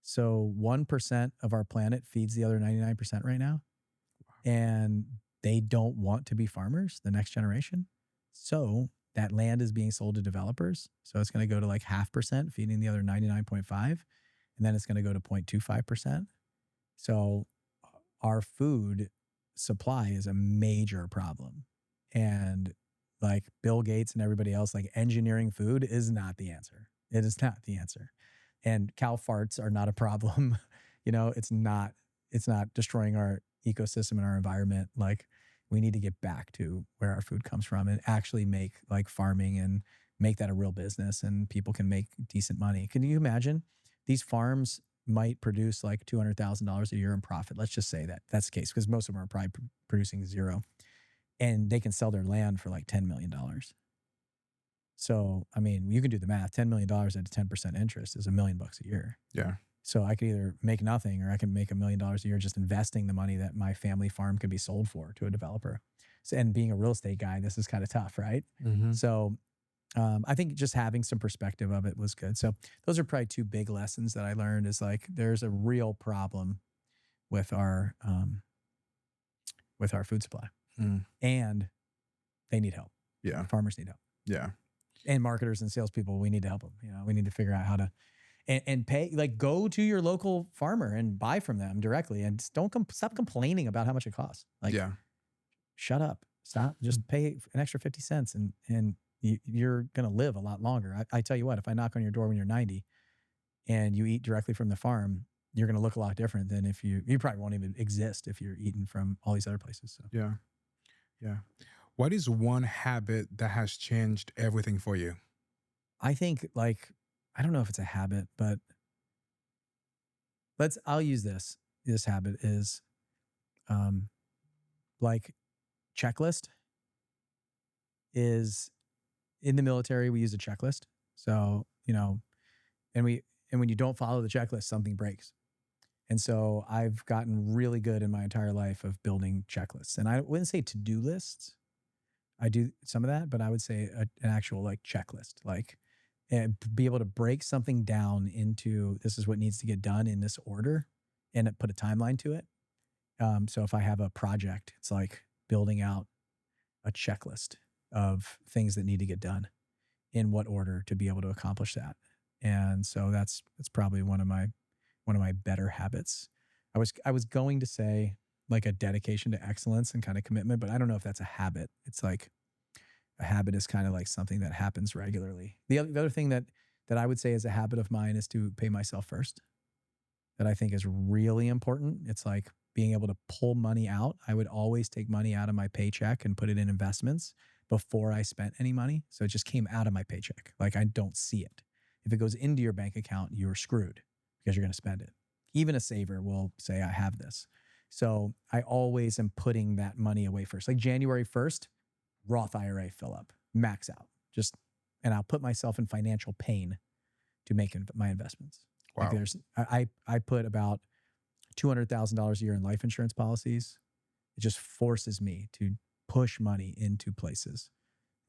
So 1% of our planet feeds the other 99% right now. And they don't want to be farmers, the next generation. So that land is being sold to developers. So it's going to go to like 0.5%, feeding the other 99.5%. And then it's going to go to 0.25%. So our food supply is a major problem. And like Bill Gates and everybody else, like engineering food is not the answer. It is not the answer. And cow farts are not a problem. It's not destroying our ecosystem and our environment. Like we need to get back to where our food comes from and actually make like farming and make that a real business and people can make decent money. Can you imagine these farms might produce like $200,000 a year in profit? Let's just say that that's the case because most of them are probably producing zero and they can sell their land for like $10 million. So, I mean, you can do the math. $10 million at a 10% interest is $1 million a year. Yeah. So I could either make nothing or I can make $1 million a year just investing the money that my family farm could be sold for to a developer. So, and being a real estate guy, this is kind of tough, right? Mm-hmm. So I think just having some perspective of it was good. So those are probably two big lessons that I learned is like there's a real problem with our food supply and they need help. Yeah. Farmers need help. Yeah. And marketers and salespeople, we need to help them. We need to figure out how to and pay, like go to your local farmer and buy from them directly and just stop complaining about how much it costs. Like, shut up, stop, just pay an extra 50 cents and you're going to live a lot longer. I tell you what, if I knock on your door when you're 90 and you eat directly from the farm, you're going to look a lot different than if you probably won't even exist if you're eating from all these other places. So. Yeah. Yeah. What is one habit that has changed everything for you? I think like, I don't know if it's a habit, but I'll use this. This habit is like checklist is in the military. We use a checklist. So, and when you don't follow the checklist, something breaks. And so I've gotten really good in my entire life of building checklists. And I wouldn't say to-do lists. I do some of that, but I would say an actual like checklist, like, and be able to break something down into this is what needs to get done in this order and put a timeline to it. So if I have a project, it's like building out a checklist of things that need to get done in what order to be able to accomplish that. And so that's probably one of my better habits. I was going to say like a dedication to excellence and kind of commitment, but I don't know if that's a habit. It's like a habit is kind of like something that happens regularly. The other thing that I would say is a habit of mine is to pay myself first. That I think is really important. It's like being able to pull money out. I would always take money out of my paycheck and put it in investments before I spent any money. So it just came out of my paycheck. Like I don't see it. If it goes into your bank account, you're screwed because you're going to spend it. Even a saver will say, I have this. So I always am putting that money away first. Like January 1st, Roth IRA fill up, max out. And I'll put myself in financial pain to make my investments. Wow. Like I put about $200,000 a year in life insurance policies. It just forces me to push money into places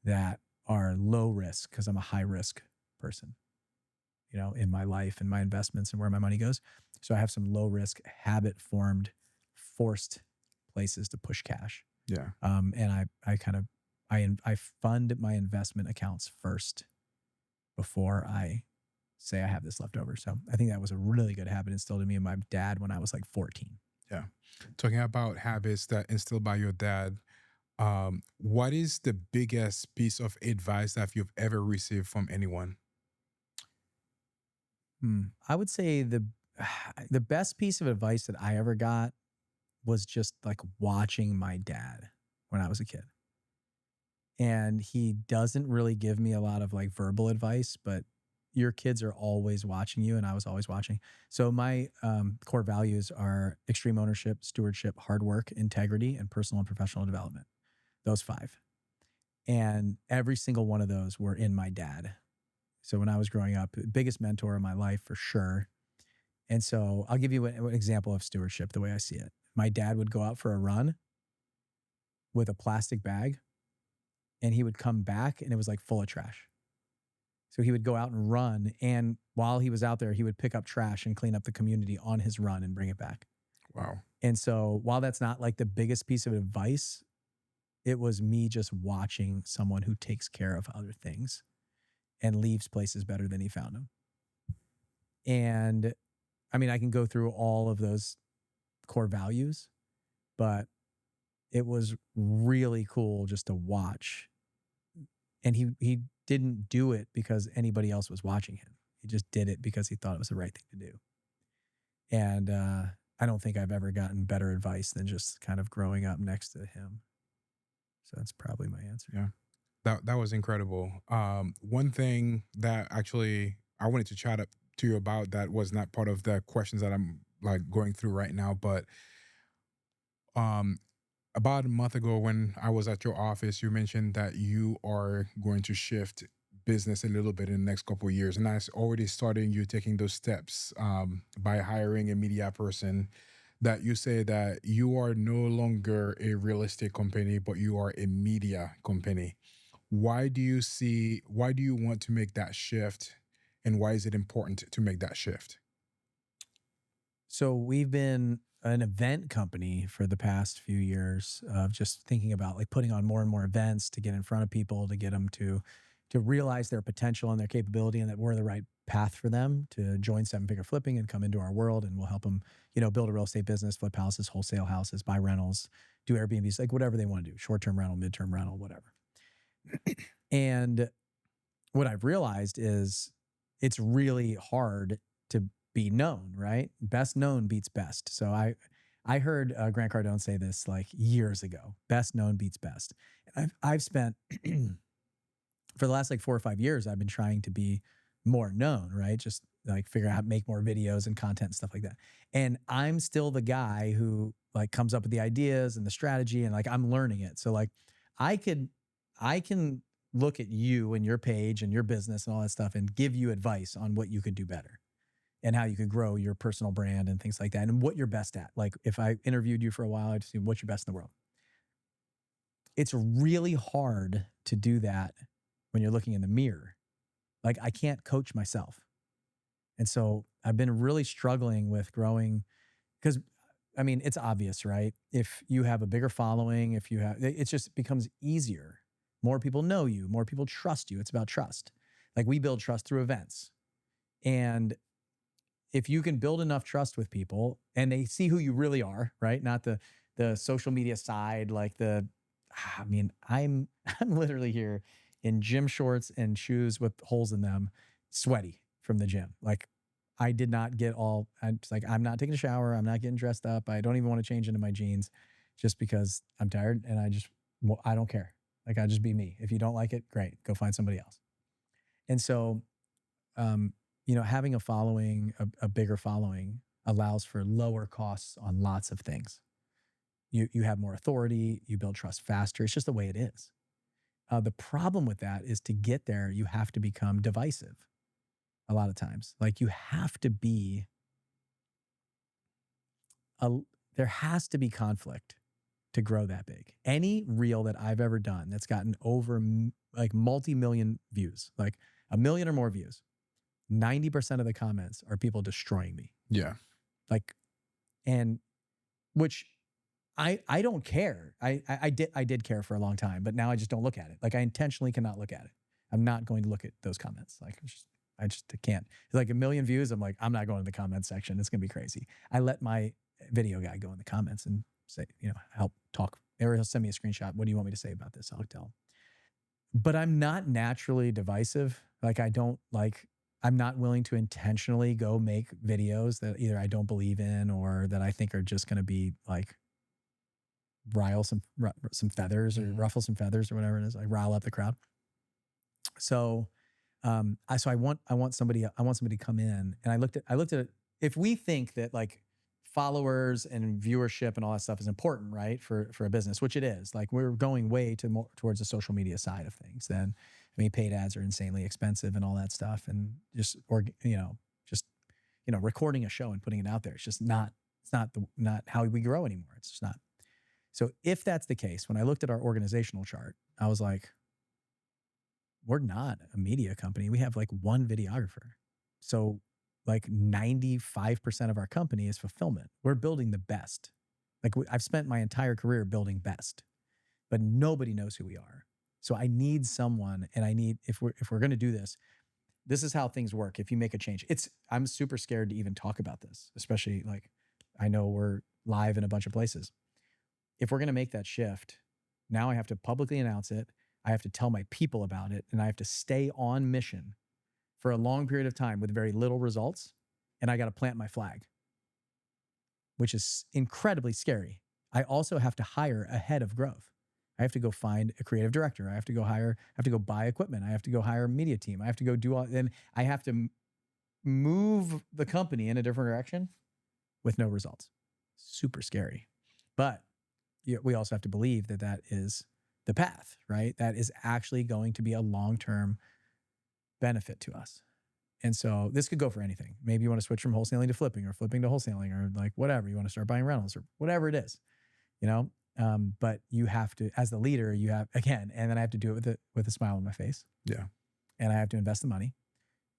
that are low risk because I'm a high risk person, in my life and my investments and where my money goes. So I have some low risk habit formed, forced places to push cash. Yeah. And I fund my investment accounts first before I say I have this left over. So I think that was a really good habit instilled in me and my dad when I was like 14. Yeah. Talking about habits that instilled by your dad, what is the biggest piece of advice that you've ever received from anyone? I would say the best piece of advice that I ever got was just like watching my dad when I was a kid. And he doesn't really give me a lot of like verbal advice, but your kids are always watching you, and I was always watching. So my core values are extreme ownership, stewardship, hard work, integrity, and personal and professional development. Those 5. And every single one of those were in my dad. So when I was growing up, biggest mentor in my life for sure. And so I'll give you an example of stewardship, the way I see it. My dad would go out for a run with a plastic bag, and he would come back and it was like full of trash. So he would go out and run, and while he was out there, he would pick up trash and clean up the community on his run and bring it back. Wow. And so while that's not like the biggest piece of advice, it was me just watching someone who takes care of other things and leaves places better than he found them. And I mean, I can go through all of those core values, but it was really cool just to watch. And he didn't do it because anybody else was watching him. He just did it because he thought it was the right thing to do. And I don't think I've ever gotten better advice than just kind of growing up next to him. So that's probably my answer. Yeah. That was incredible. One thing that actually I wanted to chat up to you about that was not part of the questions that I'm like going through right now, but um about a month ago when I was at your office, you mentioned that you are going to shift business a little bit in the next couple of years, and that's already starting you taking those steps by hiring a media person. That you say that you are no longer a real estate company, but you are a media company. Why do you want to make that shift, and why is it important to make that shift? So we've been an event company for the past few years of just thinking about like putting on more and more events to get in front of people, to get them to realize their potential and their capability, and that we're the right path for them to join seven figure flipping and come into our world, and we'll help them, build a real estate business, flip houses, wholesale houses, buy rentals, do Airbnbs, like whatever they want to do, short-term rental, mid-term rental, whatever. And what I've realized is it's really hard to be known, right? Best known beats best. So I heard Grant Cardone say this like years ago. Best known beats best. And I've spent for the last like 4 or 5 years, I've been trying to be more known, right? Just like figure out how to make more videos and content and stuff like that. And I'm still the guy who like comes up with the ideas and the strategy, and like I'm learning it. So like I could I can look at you and your page and your business and all that stuff and give you advice on what you could do better and how you could grow your personal brand and things like that, and what you're best at. Like if I interviewed you for a while, I'd say what's your best in the world. It's really hard to do that when you're looking in the mirror. Like I can't coach myself. And so I've been really struggling with growing because I mean, it's obvious, right? If you have a bigger following, if you have, it just becomes easier. More people know you, more people trust you. It's about trust. Like we build trust through events. And if you can build enough trust with people and they see who you really are, right? Not the social media side, like I mean, I'm literally here in gym shorts and shoes with holes in them, sweaty from the gym. Like I did not get all, I'm just like, I'm not taking a shower. I'm not getting dressed up. I don't even want to change into my jeans just because I'm tired, and well, I don't care. Like I just be me. If you don't like it, great, go find somebody else. And so, having a following, a bigger following allows for lower costs on lots of things. You have more authority, you build trust faster. It's just the way it is. The problem with that is to get there, you have to become divisive a lot of times. Like you have to be there has to be conflict to grow that big. Any reel that I've ever done that's gotten over like multi-million views, like 1 million or more views, 90% of the comments are people destroying me. Yeah. Like, and which I don't care. I did care for a long time, but now I just don't look at it. Like I intentionally cannot look at it. I'm not going to look at those comments. Like I just can't. It's like 1 million views. I'm like, I'm not going to the comments section. It's gonna be crazy. I let my video guy go in the comments and say, help talk. Or he'll send me a screenshot. What do you want me to say about this? I'll tell him. But I'm not naturally divisive. Like I'm not willing to intentionally go make videos that either I don't believe in or that I think are just going to be like rile some feathers or ruffle some feathers or whatever it is, like rile up the crowd. So, I want somebody to come in, and I looked at it. If we think that like followers and viewership and all that stuff is important, right? For a business, which it is, like we're going way more towards the social media side of things. Then, I mean, paid ads are insanely expensive and all that stuff. And just, recording a show and putting it out there. It's just not how we grow anymore. It's just not. So if that's the case, when I looked at our organizational chart, I was like, we're not a media company. We have like one videographer. So like 95% of our company is fulfillment. We're building the best. Like I've spent my entire career building best, but nobody knows who we are. So I need someone, and if we're going to do this, this is how things work. If you make a change, I'm super scared to even talk about this, especially like I know we're live in a bunch of places. if we're going to make that shift, now I have to publicly announce it. I have to tell my people about it, and I have to stay on mission for a long period of time with very little results. And I got to plant my flag, which is incredibly scary. I also have to hire a head of growth. I have to go find a creative director. I have to go buy equipment. I have to go hire a media team. I have to go do all, and I have to move the company in a different direction with no results. Super scary. But we also have to believe that that is the path, right? That is actually going to be a long-term benefit to us. And so this could go for anything. Maybe you want to switch from wholesaling to flipping, or flipping to wholesaling, or like whatever. You want to start buying rentals, or whatever it is, you know? But you have to, as the leader, you have, again, and then I have to do it with a smile on my face. Yeah. And I have to invest the money.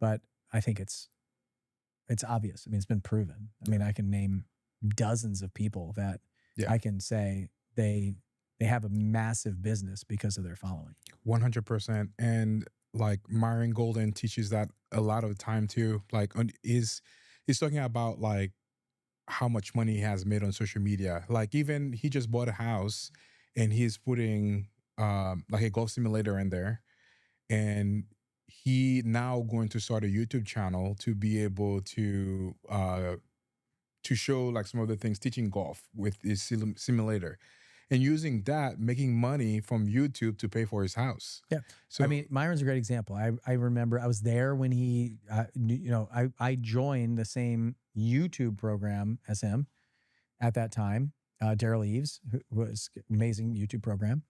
But I think it's obvious. I mean, it's been proven. I mean, I can name dozens of people that I can say they have a massive business because of their following. 100%. And like Myron Golden teaches that a lot of the time too. Like he's talking about like how much money he has made on social media. Like even he just bought a house and he's putting like a golf simulator in there, and he now going to start a YouTube channel to be able to show like some of the things teaching golf with his simulator, and using that, making money from YouTube to pay for his house. Yeah. So, I mean, Myron's a great example. I remember I was there when he, I joined the same YouTube program as him at that time, Daryl Eves, who was amazing YouTube program,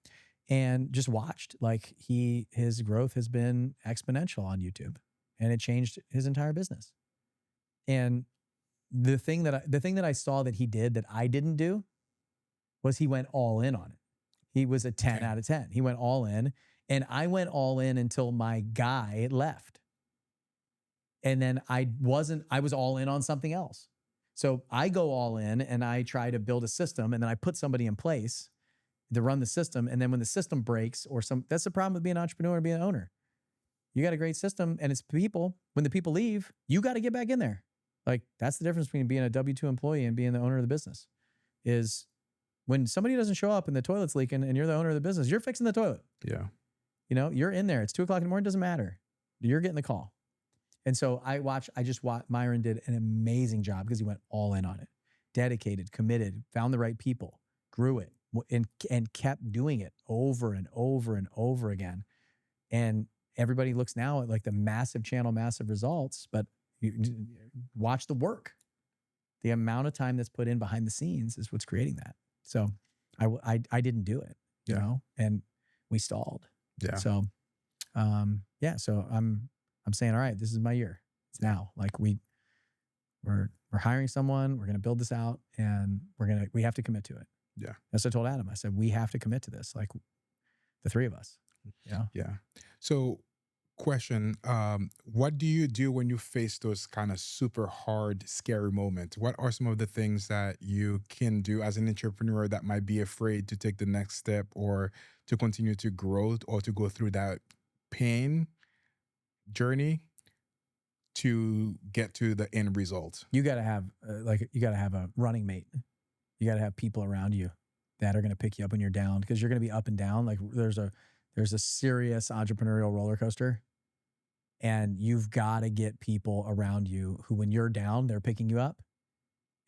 and just watched like his growth has been exponential on YouTube, and it changed his entire business. And the thing that I saw that he did that I didn't do was he went all in on it. He was a 10 out of 10. He went all in, and I went all in until my guy left. And then I was all in on something else. So I go all in and I try to build a system, and then I put somebody in place to run the system. And then when the system breaks that's the problem with being an entrepreneur and being an owner. You got a great system and it's people. When the people leave, you got to get back in there. Like that's the difference between being a W-2 employee and being the owner of the business. Is when somebody doesn't show up and the toilet's leaking and you're the owner of the business, you're fixing the toilet. Yeah. You know, you're in there. It's 2:00 in the morning. Doesn't matter. You're getting the call. And so Myron did an amazing job because he went all in on it. Dedicated, committed, found the right people, grew it, and kept doing it over and over and over again. And everybody looks now at like the massive channel, massive results, but you watch the work. The amount of time that's put in behind the scenes is what's creating that. So I didn't do it, you know, and we stalled. Yeah. So, so I'm saying, all right, this is my year. It's now. Like we're hiring someone, we're going to build this out, and we have to commit to it. Yeah. That's what I told Adam. I said, we have to commit to this. Like the three of us. Yeah. Yeah. So question, what do you do when you face those kind of super hard, scary moments? What are some of the things that you can do as an entrepreneur that might be afraid to take the next step, or to continue to grow, or to go through that pain journey to get to the end result? You got to have a running mate. You got to have people around you that are going to pick you up when you're down, because you're going to be up and down. Like there's a serious entrepreneurial roller coaster, and you've got to get people around you who, when you're down, they're picking you up,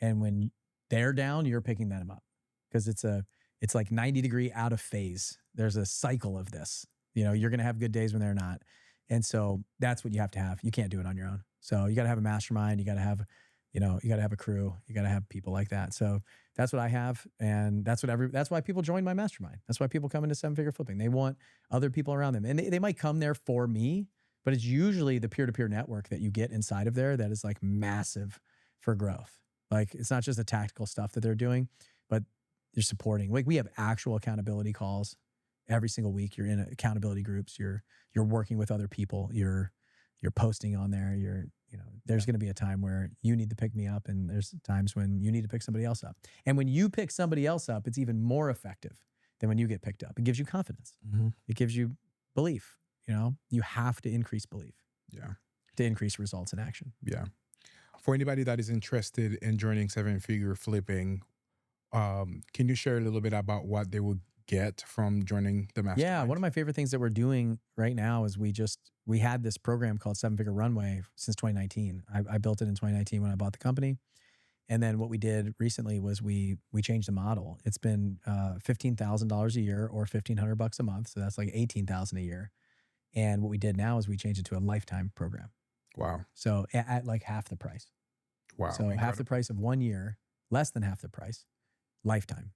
and when they're down, you're picking them up, because it's like 90-degree out of phase. There's a cycle of this. You know, you're going to have good days when they're not. And so that's what you have to have. You can't do it on your own. So you got to have a mastermind. You got to have, you got to have a crew. You got to have people like that. So that's what I have. And that's why people join my mastermind. That's why people come into 7-figure flipping. They want other people around them, and they might come there for me, but it's usually the peer-to-peer network that you get inside of there that is like massive for growth. Like it's not just the tactical stuff that they're doing, but you're supporting. Like we have actual accountability calls every single week. You're in accountability groups. You're working with other people. You're posting on there. There's going to be a time where you need to pick me up, and there's times when you need to pick somebody else up. And when you pick somebody else up, it's even more effective than when you get picked up. It gives you confidence. Mm-hmm. It gives you belief. You have to increase belief. Yeah. To increase results in action. Yeah. For anybody that is interested in joining 7-figure flipping, Can you share a little bit about what they will get from joining the mastermind? Yeah, one of my favorite things that we're doing right now is we had this program called Seven Figure Runway since 2019. I built it in 2019 when I bought the company. And then what we did recently was we changed the model. It's been $15,000 a year or $1,500 a month. So that's like $18,000 a year. And what we did now is we changed it to a lifetime program. Wow. So at like half the price. Wow. So half the price of 1 year, less than half the price, lifetime.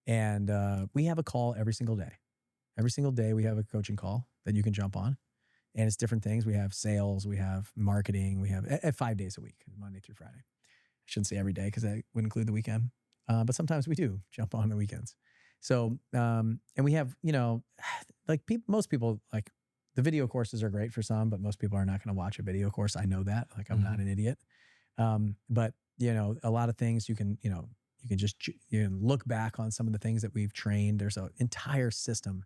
And we have a call every single day. Every single day we have a coaching call that you can jump on. And it's different things. We have sales, we have marketing, we have at 5 days a week, Monday through Friday. I shouldn't say every day because that would include the weekend. But sometimes we do jump on the weekends. So, and we have, like most people, like the video courses are great for some, but most people are not going to watch a video course. I know that, like I'm not an idiot. But a lot of things you can just look back on some of the things that we've trained. There's an entire system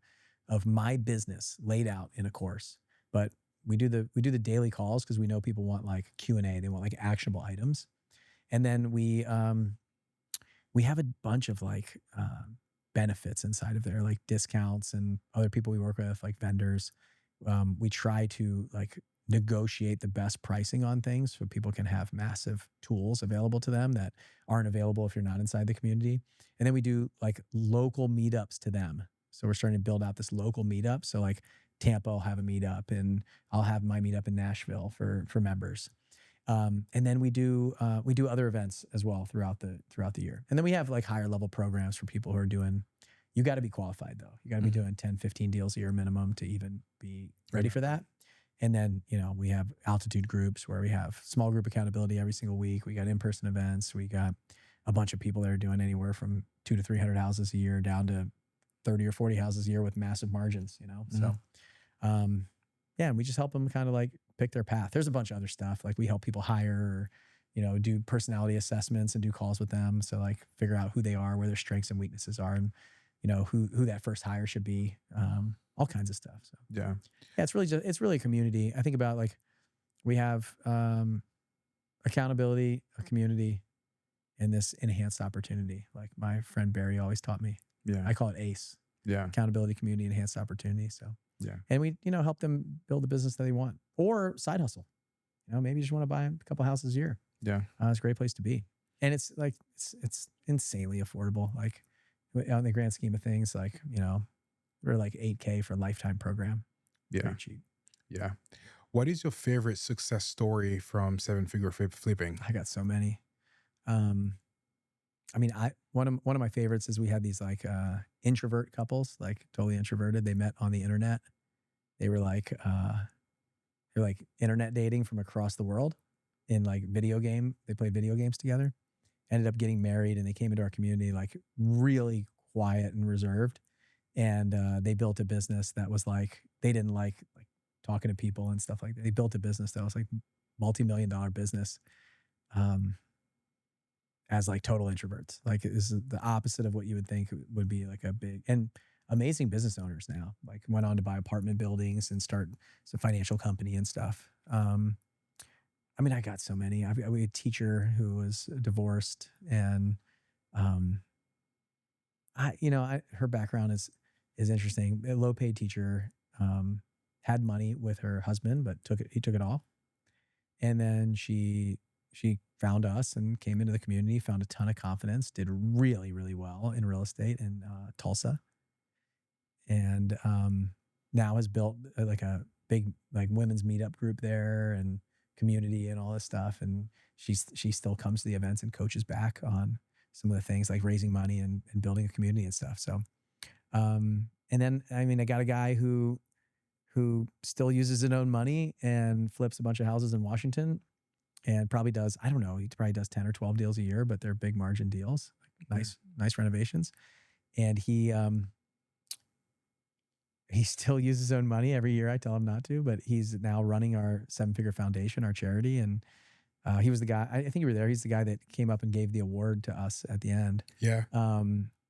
of my business laid out in a course, but we do the daily calls because we know people want like Q&A. They want like actionable items. And then we have a bunch of like benefits inside of there, like discounts and other people we work with, like vendors. We try to like negotiate the best pricing on things so people can have massive tools available to them that aren't available if you're not inside the community. And then we do like local meetups to them. So we're starting to build out this local meetup. So like Tampa will have a meetup and I'll have my meetup in Nashville for members. And then we do other events as well throughout the year. And then we have like higher level programs for people who are doing, you got to be qualified though. You got to be doing 10, 15 deals a year minimum to even be ready for that. And then, we have altitude groups where we have small group accountability every single week. We got in-person events. We got a bunch of people that are doing anywhere from 200 to 300 houses a year down to 30 or 40 houses a year with massive margins, So, and we just help them kind of like pick their path. There's a bunch of other stuff. Like we help people hire or, do personality assessments and do calls with them. So like figure out who they are, where their strengths and weaknesses are, and, who that first hire should be. All kinds of stuff. So yeah, it's really a community. I think about like we have accountability, a community, and this enhanced opportunity. Like my friend Barry always taught me. Yeah, I call it ACE. Yeah, accountability, community, enhanced opportunity. So yeah, and we help them build the business that they want or side hustle. Maybe you just want to buy a couple houses a year. Yeah, it's a great place to be, and it's like it's insanely affordable. Like in the grand scheme of things, like we're like $8K for a lifetime program. Yeah. Very cheap. Yeah. What is your favorite success story from seven figure flipping? I got so many. One of my favorites is we had these like introvert couples, like totally introverted. They met on the internet. They were like they're like internet dating from across the world in like they played video games together. Ended up getting married and they came into our community like really quiet and reserved. And they built a business that was like, they didn't like talking to people and stuff like that. They built a business that was like multi-million-dollar business as like total introverts. Like this is the opposite of what you would think would be like a big and amazing business owners now. Like went on to buy apartment buildings and start some financial company and stuff. I got so many. We had a teacher who was divorced and her background is interesting. A low paid teacher, had money with her husband, but he took it all. And then she found us and came into the community, found a ton of confidence, did really, really well in real estate in Tulsa. And now has built like a big like women's meetup group there and community and all this stuff. And she still comes to the events and coaches back on some of the things like raising money and building a community and stuff. So, and then, I got a guy who still uses his own money and flips a bunch of houses in Washington and probably does, I don't know, he probably does 10 or 12 deals a year, but they're big margin deals, nice renovations. And he still uses his own money every year. I tell him not to, but he's now running our 7-Figure Foundation, our charity. And he was the guy, I think you were there. He's the guy that came up and gave the award to us at the end. Yeah.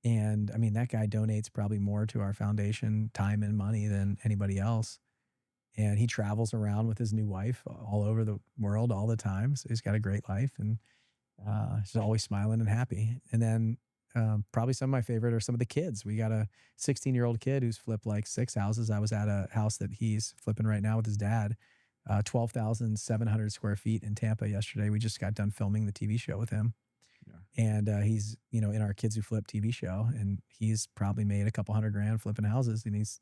And that guy donates probably more to our foundation time and money than anybody else. And he travels around with his new wife all over the world all the time. So he's got a great life and he's always smiling and happy. And then probably some of my favorite are some of the kids. We got a 16-year-old kid who's flipped like 6 houses. I was at a house that he's flipping right now with his dad, 12,700 square feet in Tampa yesterday. We just got done filming the TV show with him. Yeah. And he's, in our Kids Who Flip TV show, and he's probably made a couple $100,000 flipping houses, and he's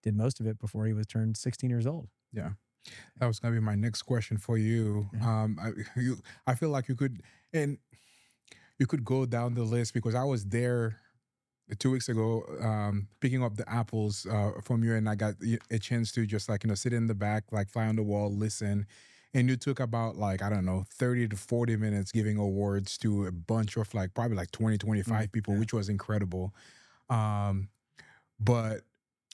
did most of it before he was turned 16 years old. Yeah. That was gonna be my next question for you. Yeah. I feel like you could go down the list because I was there 2 weeks ago, picking up the apples from you, and I got a chance to just like sit in the back, like fly on the wall, listen. And you took about like, I don't know, 30 to 40 minutes giving awards to a bunch of like probably like 20, 25 people, Yeah. which was incredible. But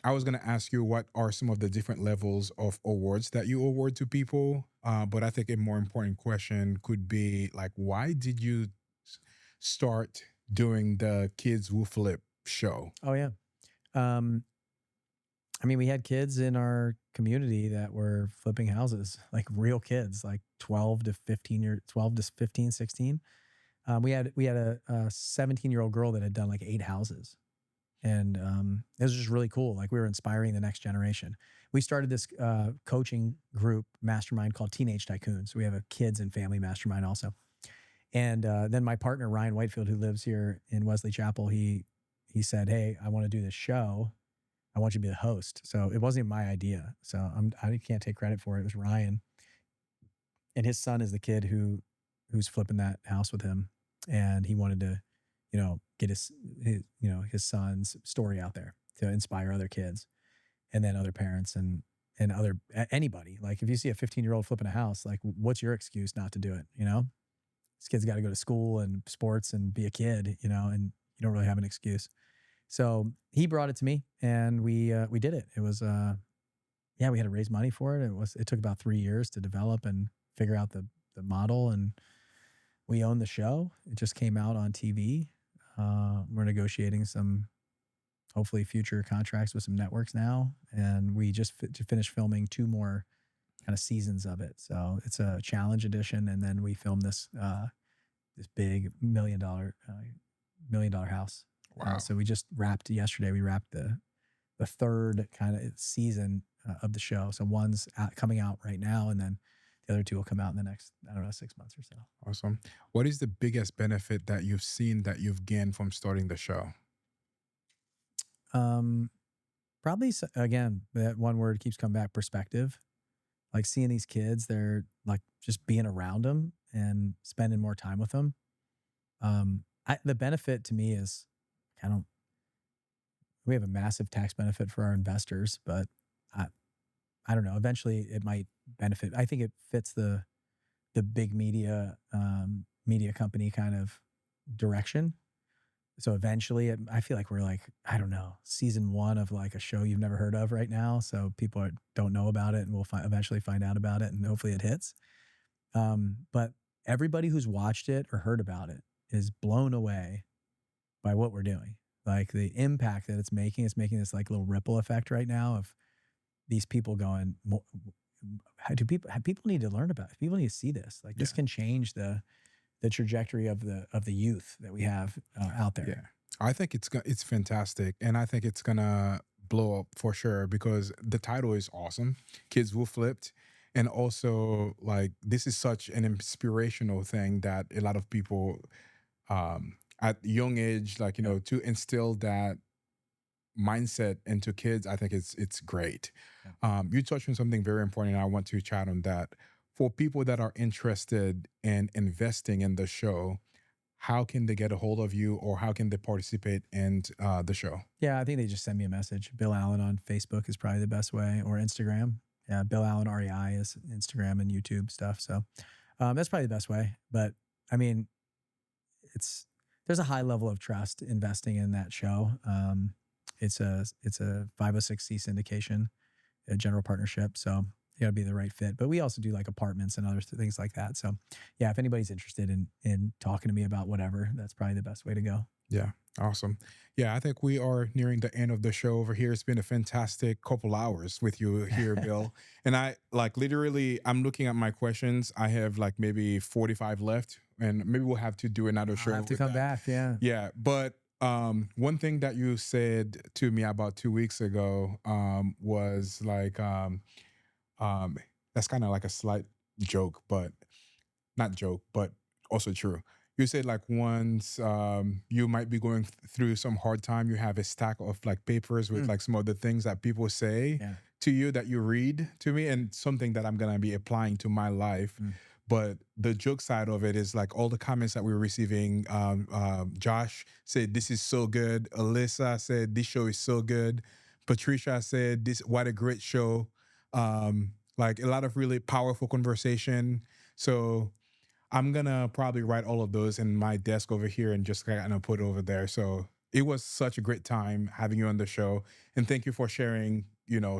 I was going to ask you what are some of the different levels of awards that you award to people. But I think a more important question could be like, why did you start doing the Kids Who Flip show? Oh yeah. I mean, we had kids in our community that were flipping houses, like real kids, like 12 to 15, 16. We had a 17-year-old girl that had done like 8 houses. And it was just really cool. Like we were inspiring the next generation. We started this coaching group mastermind called Teenage Tycoons. We have a kids and family mastermind also. And then my partner, Ryan Whitefield, who lives here in Wesley Chapel, he said, hey, I want to do this show. I want you to be the host. So it wasn't my idea. So I can't take credit for it. It was Ryan. And his son is the kid who's flipping that house with him. And he wanted to, get his son's story out there to inspire other kids and then other parents and anybody. Like if you see a 15-year-old flipping a house, like what's your excuse not to do it? This kid's got to go to school and sports and be a kid, and you don't really have an excuse. So he brought it to me and we did it. It was, we had to raise money for it. It took about 3 years to develop and figure out the model, and we own the show. It just came out on TV. We're negotiating some, hopefully, future contracts with some networks now, and we just finished filming 2 more kind of seasons of it. So it's a challenge edition, and then we filmed this big $1 million house. Wow. So we just wrapped yesterday. We wrapped the 3rd kind of season of the show. So one's coming out right now, and then the other 2 will come out in the next, 6 months or so. Awesome. What is the biggest benefit that you've seen that you've gained from starting the show? Probably, again, that one word keeps coming back: perspective. Like seeing these kids, they're like just being around them and spending more time with them. The benefit to me is we have a massive tax benefit for our investors, but I don't know. Eventually, it might benefit. I think it fits the big media company kind of direction. So eventually, I feel like we're like, I don't know, season 1 of like a show you've never heard of right now. So people don't know about it, and we'll eventually find out about it, and hopefully it hits. But everybody who's watched it or heard about it is blown away by what we're doing. Like the impact that it's making this like little ripple effect right now of these people going, people need to learn about it. People need to see this. Like this can change the trajectory of the youth that we have out there. Yeah, I think it's fantastic, and I think it's gonna blow up for sure because the title is awesome. Kids Who Flipped, and also like this is such an inspirational thing that a lot of people at young age, like to instill that mindset into kids. I think it's great. Yeah. You touched on something very important, and I want to chat on that. For people that are interested in investing in the show, how can they get a hold of you, or how can they participate in the show? Yeah, I think they just send me a message. Bill Allen on Facebook is probably the best way, or Instagram. Yeah, Bill Allen REI is Instagram and YouTube stuff. So that's probably the best way. But I mean, there's a high level of trust investing in that show. It's a 506c syndication, a general partnership. So you gotta be the right fit. But we also do like apartments and other things like that. So yeah, if anybody's interested in talking to me about whatever, that's probably the best way to go. Yeah. Awesome. Yeah, I think we are nearing the end of the show over here. It's been a fantastic couple hours with you here, Bill. And I like literally, I'm looking at my questions. I have like maybe 45 left, and maybe we'll have to do another I'll show have to with come that. back. Yeah. Yeah, but one thing that you said to me about 2 weeks ago was like um, that's kind of like a slight joke, but not joke, but also true. You said like once you might be going through some hard time, you have a stack of like papers with Mm, like some of the things that people say yeah. to you that you read to me, and something that I'm gonna be applying to my life. Mm. But the joke side of it is like all the comments that we're receiving. Josh said this is so good. Alyssa said this show is so good. Patricia said this what a great show. Like a lot of really powerful conversation. So I'm gonna probably write all of those in my desk over here and just kind of put it over there. So it was such a great time having you on the show, and thank you for sharing.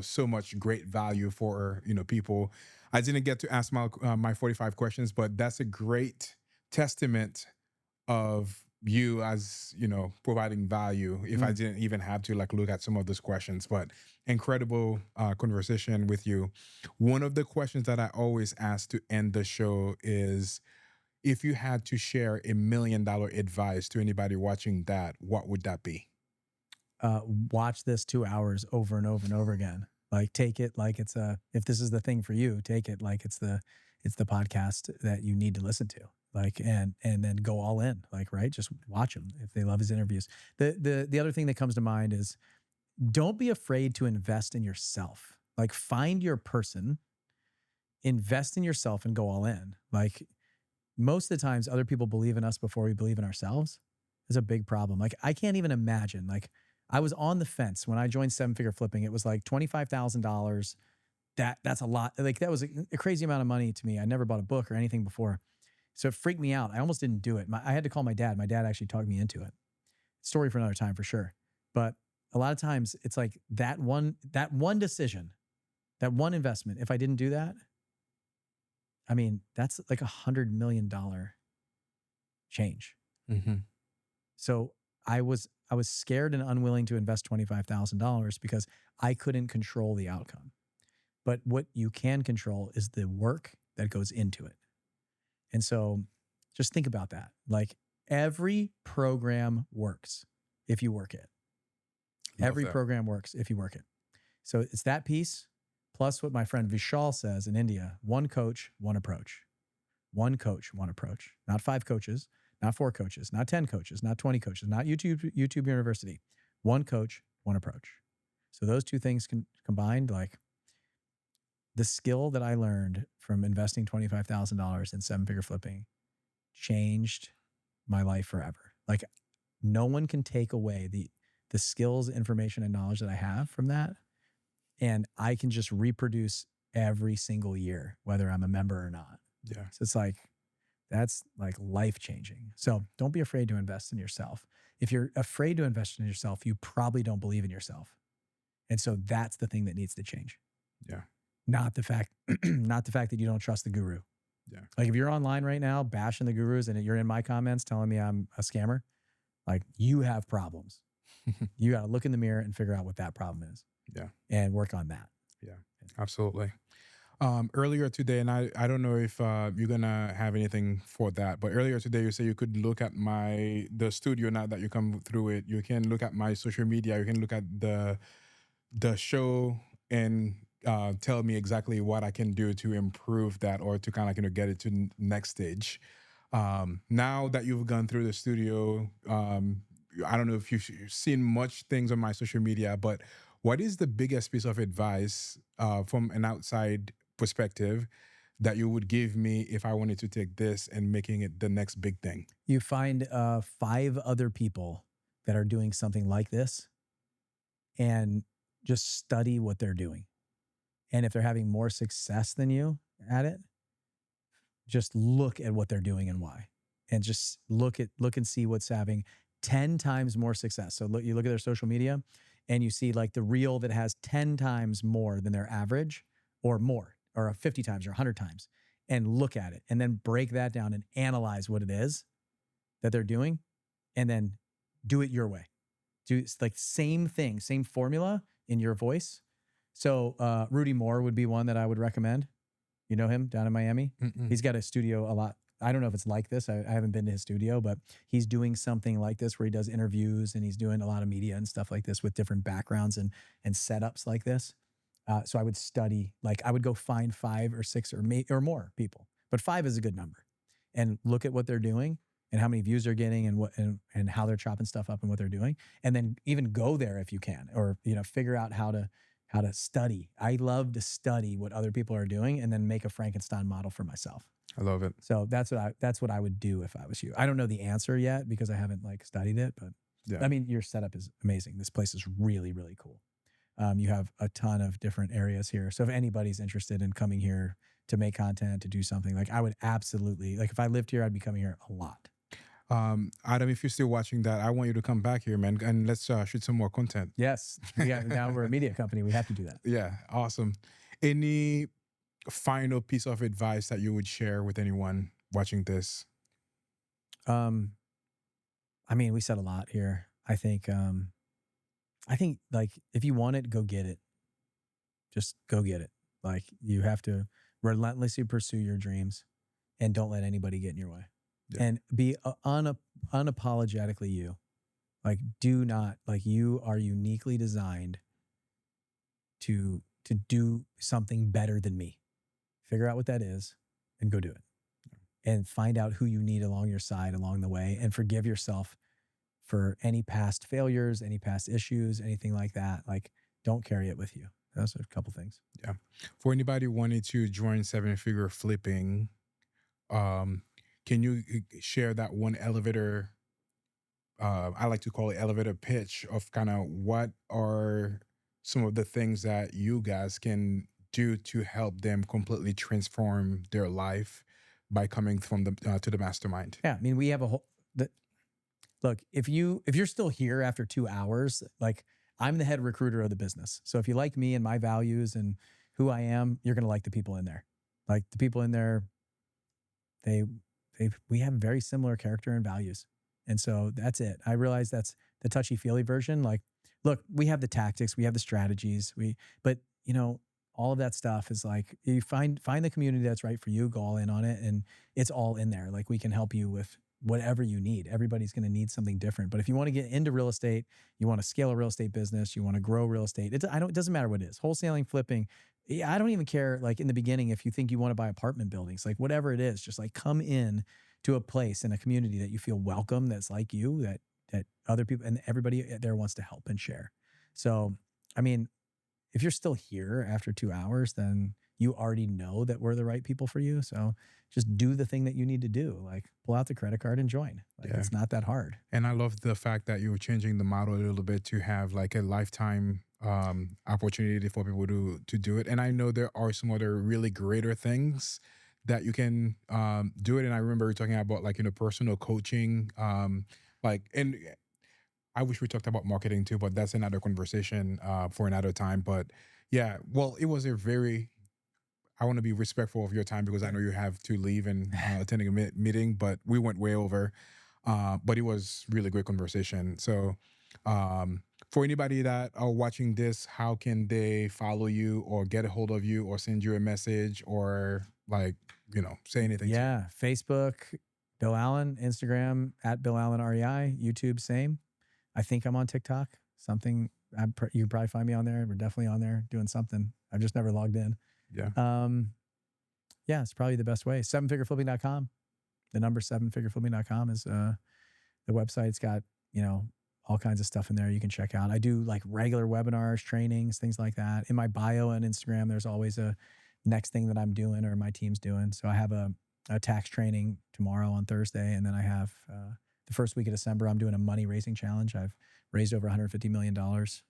So much great value for people. I didn't get to ask my 45 questions, but that's a great testament of you as providing value. If I Mm. didn't even have to like look at some of those questions, but incredible conversation with you. One of the questions that I always ask to end the show is if you had to share $1 million advice to anybody watching that, what would that be? Watch this 2 hours over and over and over again. Like take it like it's a, if this is the thing for you, take it like it's the podcast that you need to listen to. Like, and then go all in, like, right. Just watch him if they love his interviews. The other thing that comes to mind is don't be afraid to invest in yourself. Like find your person, invest in yourself and go all in. Like most of the times other people believe in us before we believe in ourselves is a big problem. Like I can't even imagine, like I was on the fence when I joined Seven Figure Flipping. It was like $25,000. That's a lot. Like that was a crazy amount of money to me. I never bought a book or anything before. So it freaked me out. I almost didn't do it. I had to call my dad. My dad actually talked me into it. Story for another time for sure. But a lot of times it's like that one decision, that one investment. If I didn't do that, I mean, that's like $100 million change. Mm-hmm. So I was scared and unwilling to invest $25,000 because I couldn't control the outcome. But what you can control is the work that goes into it. And so just think about that. Like every program works if you work it. Love Every that. program works if you work it. So it's that piece plus what my friend Vishal says in India, one coach, one approach. One coach, one approach. Not 5 coaches, not 4 coaches, not 10 coaches, not 20 coaches, not YouTube University. One coach, one approach. So those two things combined, like the skill that I learned from investing $25,000 in 7-figure flipping changed my life forever. Like no one can take away the skills, information, and knowledge that I have from that. And I can just reproduce every single year, whether I'm a member or not. Yeah. So it's like, that's like life changing. So don't be afraid to invest in yourself. If you're afraid to invest in yourself, you probably don't believe in yourself. And so that's the thing that needs to change. Yeah. Not the fact, not the fact that you don't trust the guru. Yeah. Like if you're online right now bashing the gurus and you're in my comments telling me I'm a scammer, like you have problems. You got to look in the mirror and figure out what that problem is. Yeah. And work on that. Yeah. Absolutely. Earlier today, and I don't know if you're gonna have anything for that, but earlier today you said you could look at the studio now that you come through it. You can look at my social media. You can look at the show and tell me exactly what I can do to improve that or to kind of get it to next stage. Now that you've gone through the studio, I don't know if you've seen much things on my social media, but what is the biggest piece of advice from an outside perspective that you would give me if I wanted to take this and making it the next big thing? You find 5 other people that are doing something like this and just study what they're doing. And if they're having more success than you at it, just look at what they're doing and why. And just look and see what's having 10 times more success. So you look at their social media and you see like the reel that has 10 times more than their average or more, or 50 times or 100 times, and look at it and then break that down and analyze what it is that they're doing and then do it your way. Do like same thing, same formula in your voice. So Rudy Moore would be one that I would recommend. You know him down in Miami? Mm-mm. He's got a studio a lot. I don't know if it's like this. I haven't been to his studio, but he's doing something like this where he does interviews and he's doing a lot of media and stuff like this with different backgrounds and setups like this. So I would study, like I would go find 5 or 6 or more people, but 5 is a good number, and look at what they're doing and how many views they're getting and what and how they're chopping stuff up and what they're doing, and then even go there if you can, or figure out how to study. I love to study what other people are doing and then make a Frankenstein model for myself. I love it. So that's what I would do if I was you. I don't know the answer yet because I haven't like studied it, but Yeah. I mean, your setup is amazing. This place is really, really cool. You have a ton of different areas here. So if anybody's interested in coming here to make content, to do something, like I would absolutely, like if I lived here, I'd be coming here a lot. Adam, if you're still watching that, I want you to come back here, man, and let's shoot some more content. Yes. Now we're a media company. We have to do that. Yeah, awesome. Any final piece of advice that you would share with anyone watching this? I mean, we said a lot here. I think like if you want it, go get it. Just go get it. Like you have to relentlessly pursue your dreams and don't let anybody get in your way. Yeah. And be unapologetically you. Like do not, like you are uniquely designed to do something better than me. Figure out what that is and go do it. And find out who you need along your side along the way, and forgive yourself for any past failures, any past issues, anything like that. Like don't carry it with you. Those are a couple things. Yeah. For anybody wanting to join 7-figure flipping, can you share that one elevator, I like to call it elevator pitch, of kind of what are some of the things that you guys can do to help them completely transform their life by coming from the to the mastermind? Yeah, I mean, we have a whole. Look, if you're still here after 2 hours, like I'm the head recruiter of the business. So if you like me and my values and who I am, you're gonna like the people in there. Like the people in there, we have very similar character and values, and so that's it. I realize that's the touchy feely version. Like, look, we have the tactics, we have the strategies, but all of that stuff is like, you find the community that's right for you, go all in on it, and it's all in there. Like we can help you with whatever you need. Everybody's going to need something different. But if you want to get into real estate, you want to scale a real estate business, you want to grow real estate, it doesn't matter what it is. Wholesaling, flipping, I don't even care. Like in the beginning, if you think you want to buy apartment buildings, like whatever it is, just like come in to a place in a community that you feel welcome, that's like you, that other people and everybody there wants to help and share. So, I mean, if you're still here after 2 hours, then you already know that we're the right people for you. So just do the thing that you need to do. Like pull out the credit card and join. Like It's not that hard. And I love the fact that you were changing the model a little bit to have like a lifetime opportunity for people to do it. And I know there are some other really greater things that you can do it. And I remember you talking about like, personal coaching, and I wish we talked about marketing too, but that's another conversation for another time. But yeah, well, it was I want to be respectful of your time because I know you have to leave and attending a meeting, but we went way over. But it was really great conversation. So for anybody that are watching this, how can they follow you or get a hold of you or send you a message or say anything? Yeah, Facebook, Bill Allen, Instagram @BillAllenREI, YouTube, same. I think I'm on TikTok. Something you can probably find me on there. We're definitely on there doing something. I've just never logged in. Yeah. Yeah, it's probably the best way. 7figureflipping.com. The number 7figureflipping.com is the website. It's got, all kinds of stuff in there you can check out. I do like regular webinars, trainings, things like that. In my bio on Instagram, there's always a next thing that I'm doing or my team's doing. So I have a tax training tomorrow on Thursday, and then I have the first week of December, I'm doing a money raising challenge. I've raised over $150 million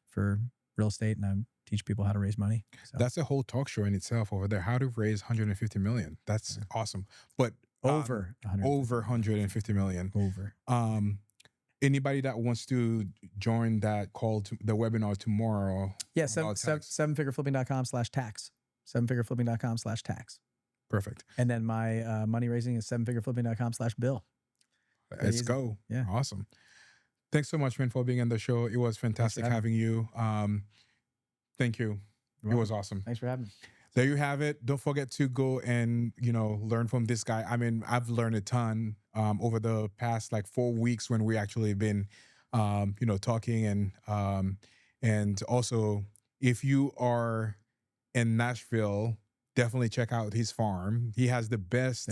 for real estate, and I teach people how to raise money. So. That's a whole talk show in itself over there. How to raise 150 million. That's awesome. But over 150 million. Over. Anybody that wants to join that call to the webinar tomorrow. Yeah, 7figureflipping.com/tax. 7figureflipping.com/tax. Perfect. And then my money raising is 7figureflipping.com/bill. Let's go. Yeah. Awesome. Thanks so much, man, for being on the show. It was fantastic having you. Thank you. It was awesome. Thanks for having me. There you have it. Don't forget to go and, learn from this guy. I mean, I've learned a ton over the past like 4 weeks when we actually been, talking and also if you are in Nashville, definitely check out his farm. He has the best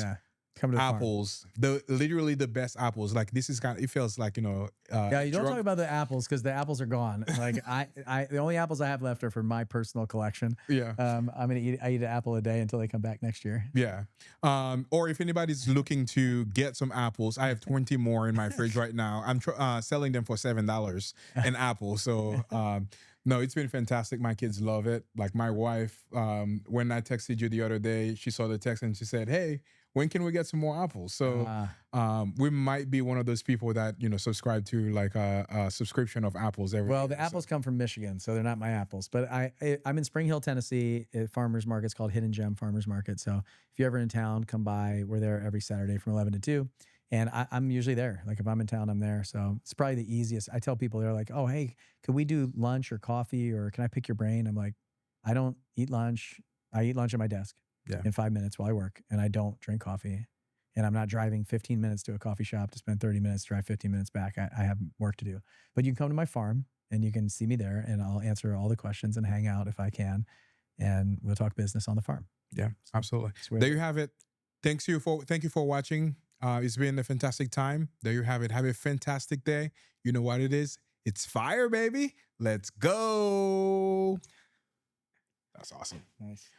Come to the farm. apples, literally the best apples. Like this is it feels like, Yeah, you don't talk about the apples because the apples are gone. Like the only apples I have left are for my personal collection. Yeah. I eat an apple a day until they come back next year. Yeah. Or if anybody's looking to get some apples, I have 20 more in my fridge right now. I'm selling them for $7 an apple. So, no, it's been fantastic. My kids love it. Like my wife, when I texted you the other day, she saw the text and she said, "Hey, when can we get some more apples?" So we might be one of those people that, subscribe to like a subscription of apples every Well, year. the apples come from Michigan, so they're not my apples. But I'm in Spring Hill, Tennessee, at farmers market. It's called Hidden Gem Farmers Market. So if you're ever in town, come by. We're there every Saturday from 11 to 2. And I'm usually there. Like if I'm in town, I'm there. So it's probably the easiest. I tell people, they're like, "Oh, hey, could we do lunch or coffee or can I pick your brain?" I'm like, I don't eat lunch. I eat lunch at my desk in 5 minutes while I work, and I don't drink coffee. And I'm not driving 15 minutes to a coffee shop to spend 30 minutes, drive 15 minutes back. I have work to do. But you can come to my farm and you can see me there and I'll answer all the questions and hang out if I can. And we'll talk business on the farm. Yeah, absolutely. There you have it. Thank you for watching. It's been a fantastic time. There you have it. Have a fantastic day. You know what it is. It's fire, baby. Let's go. That's awesome. Nice.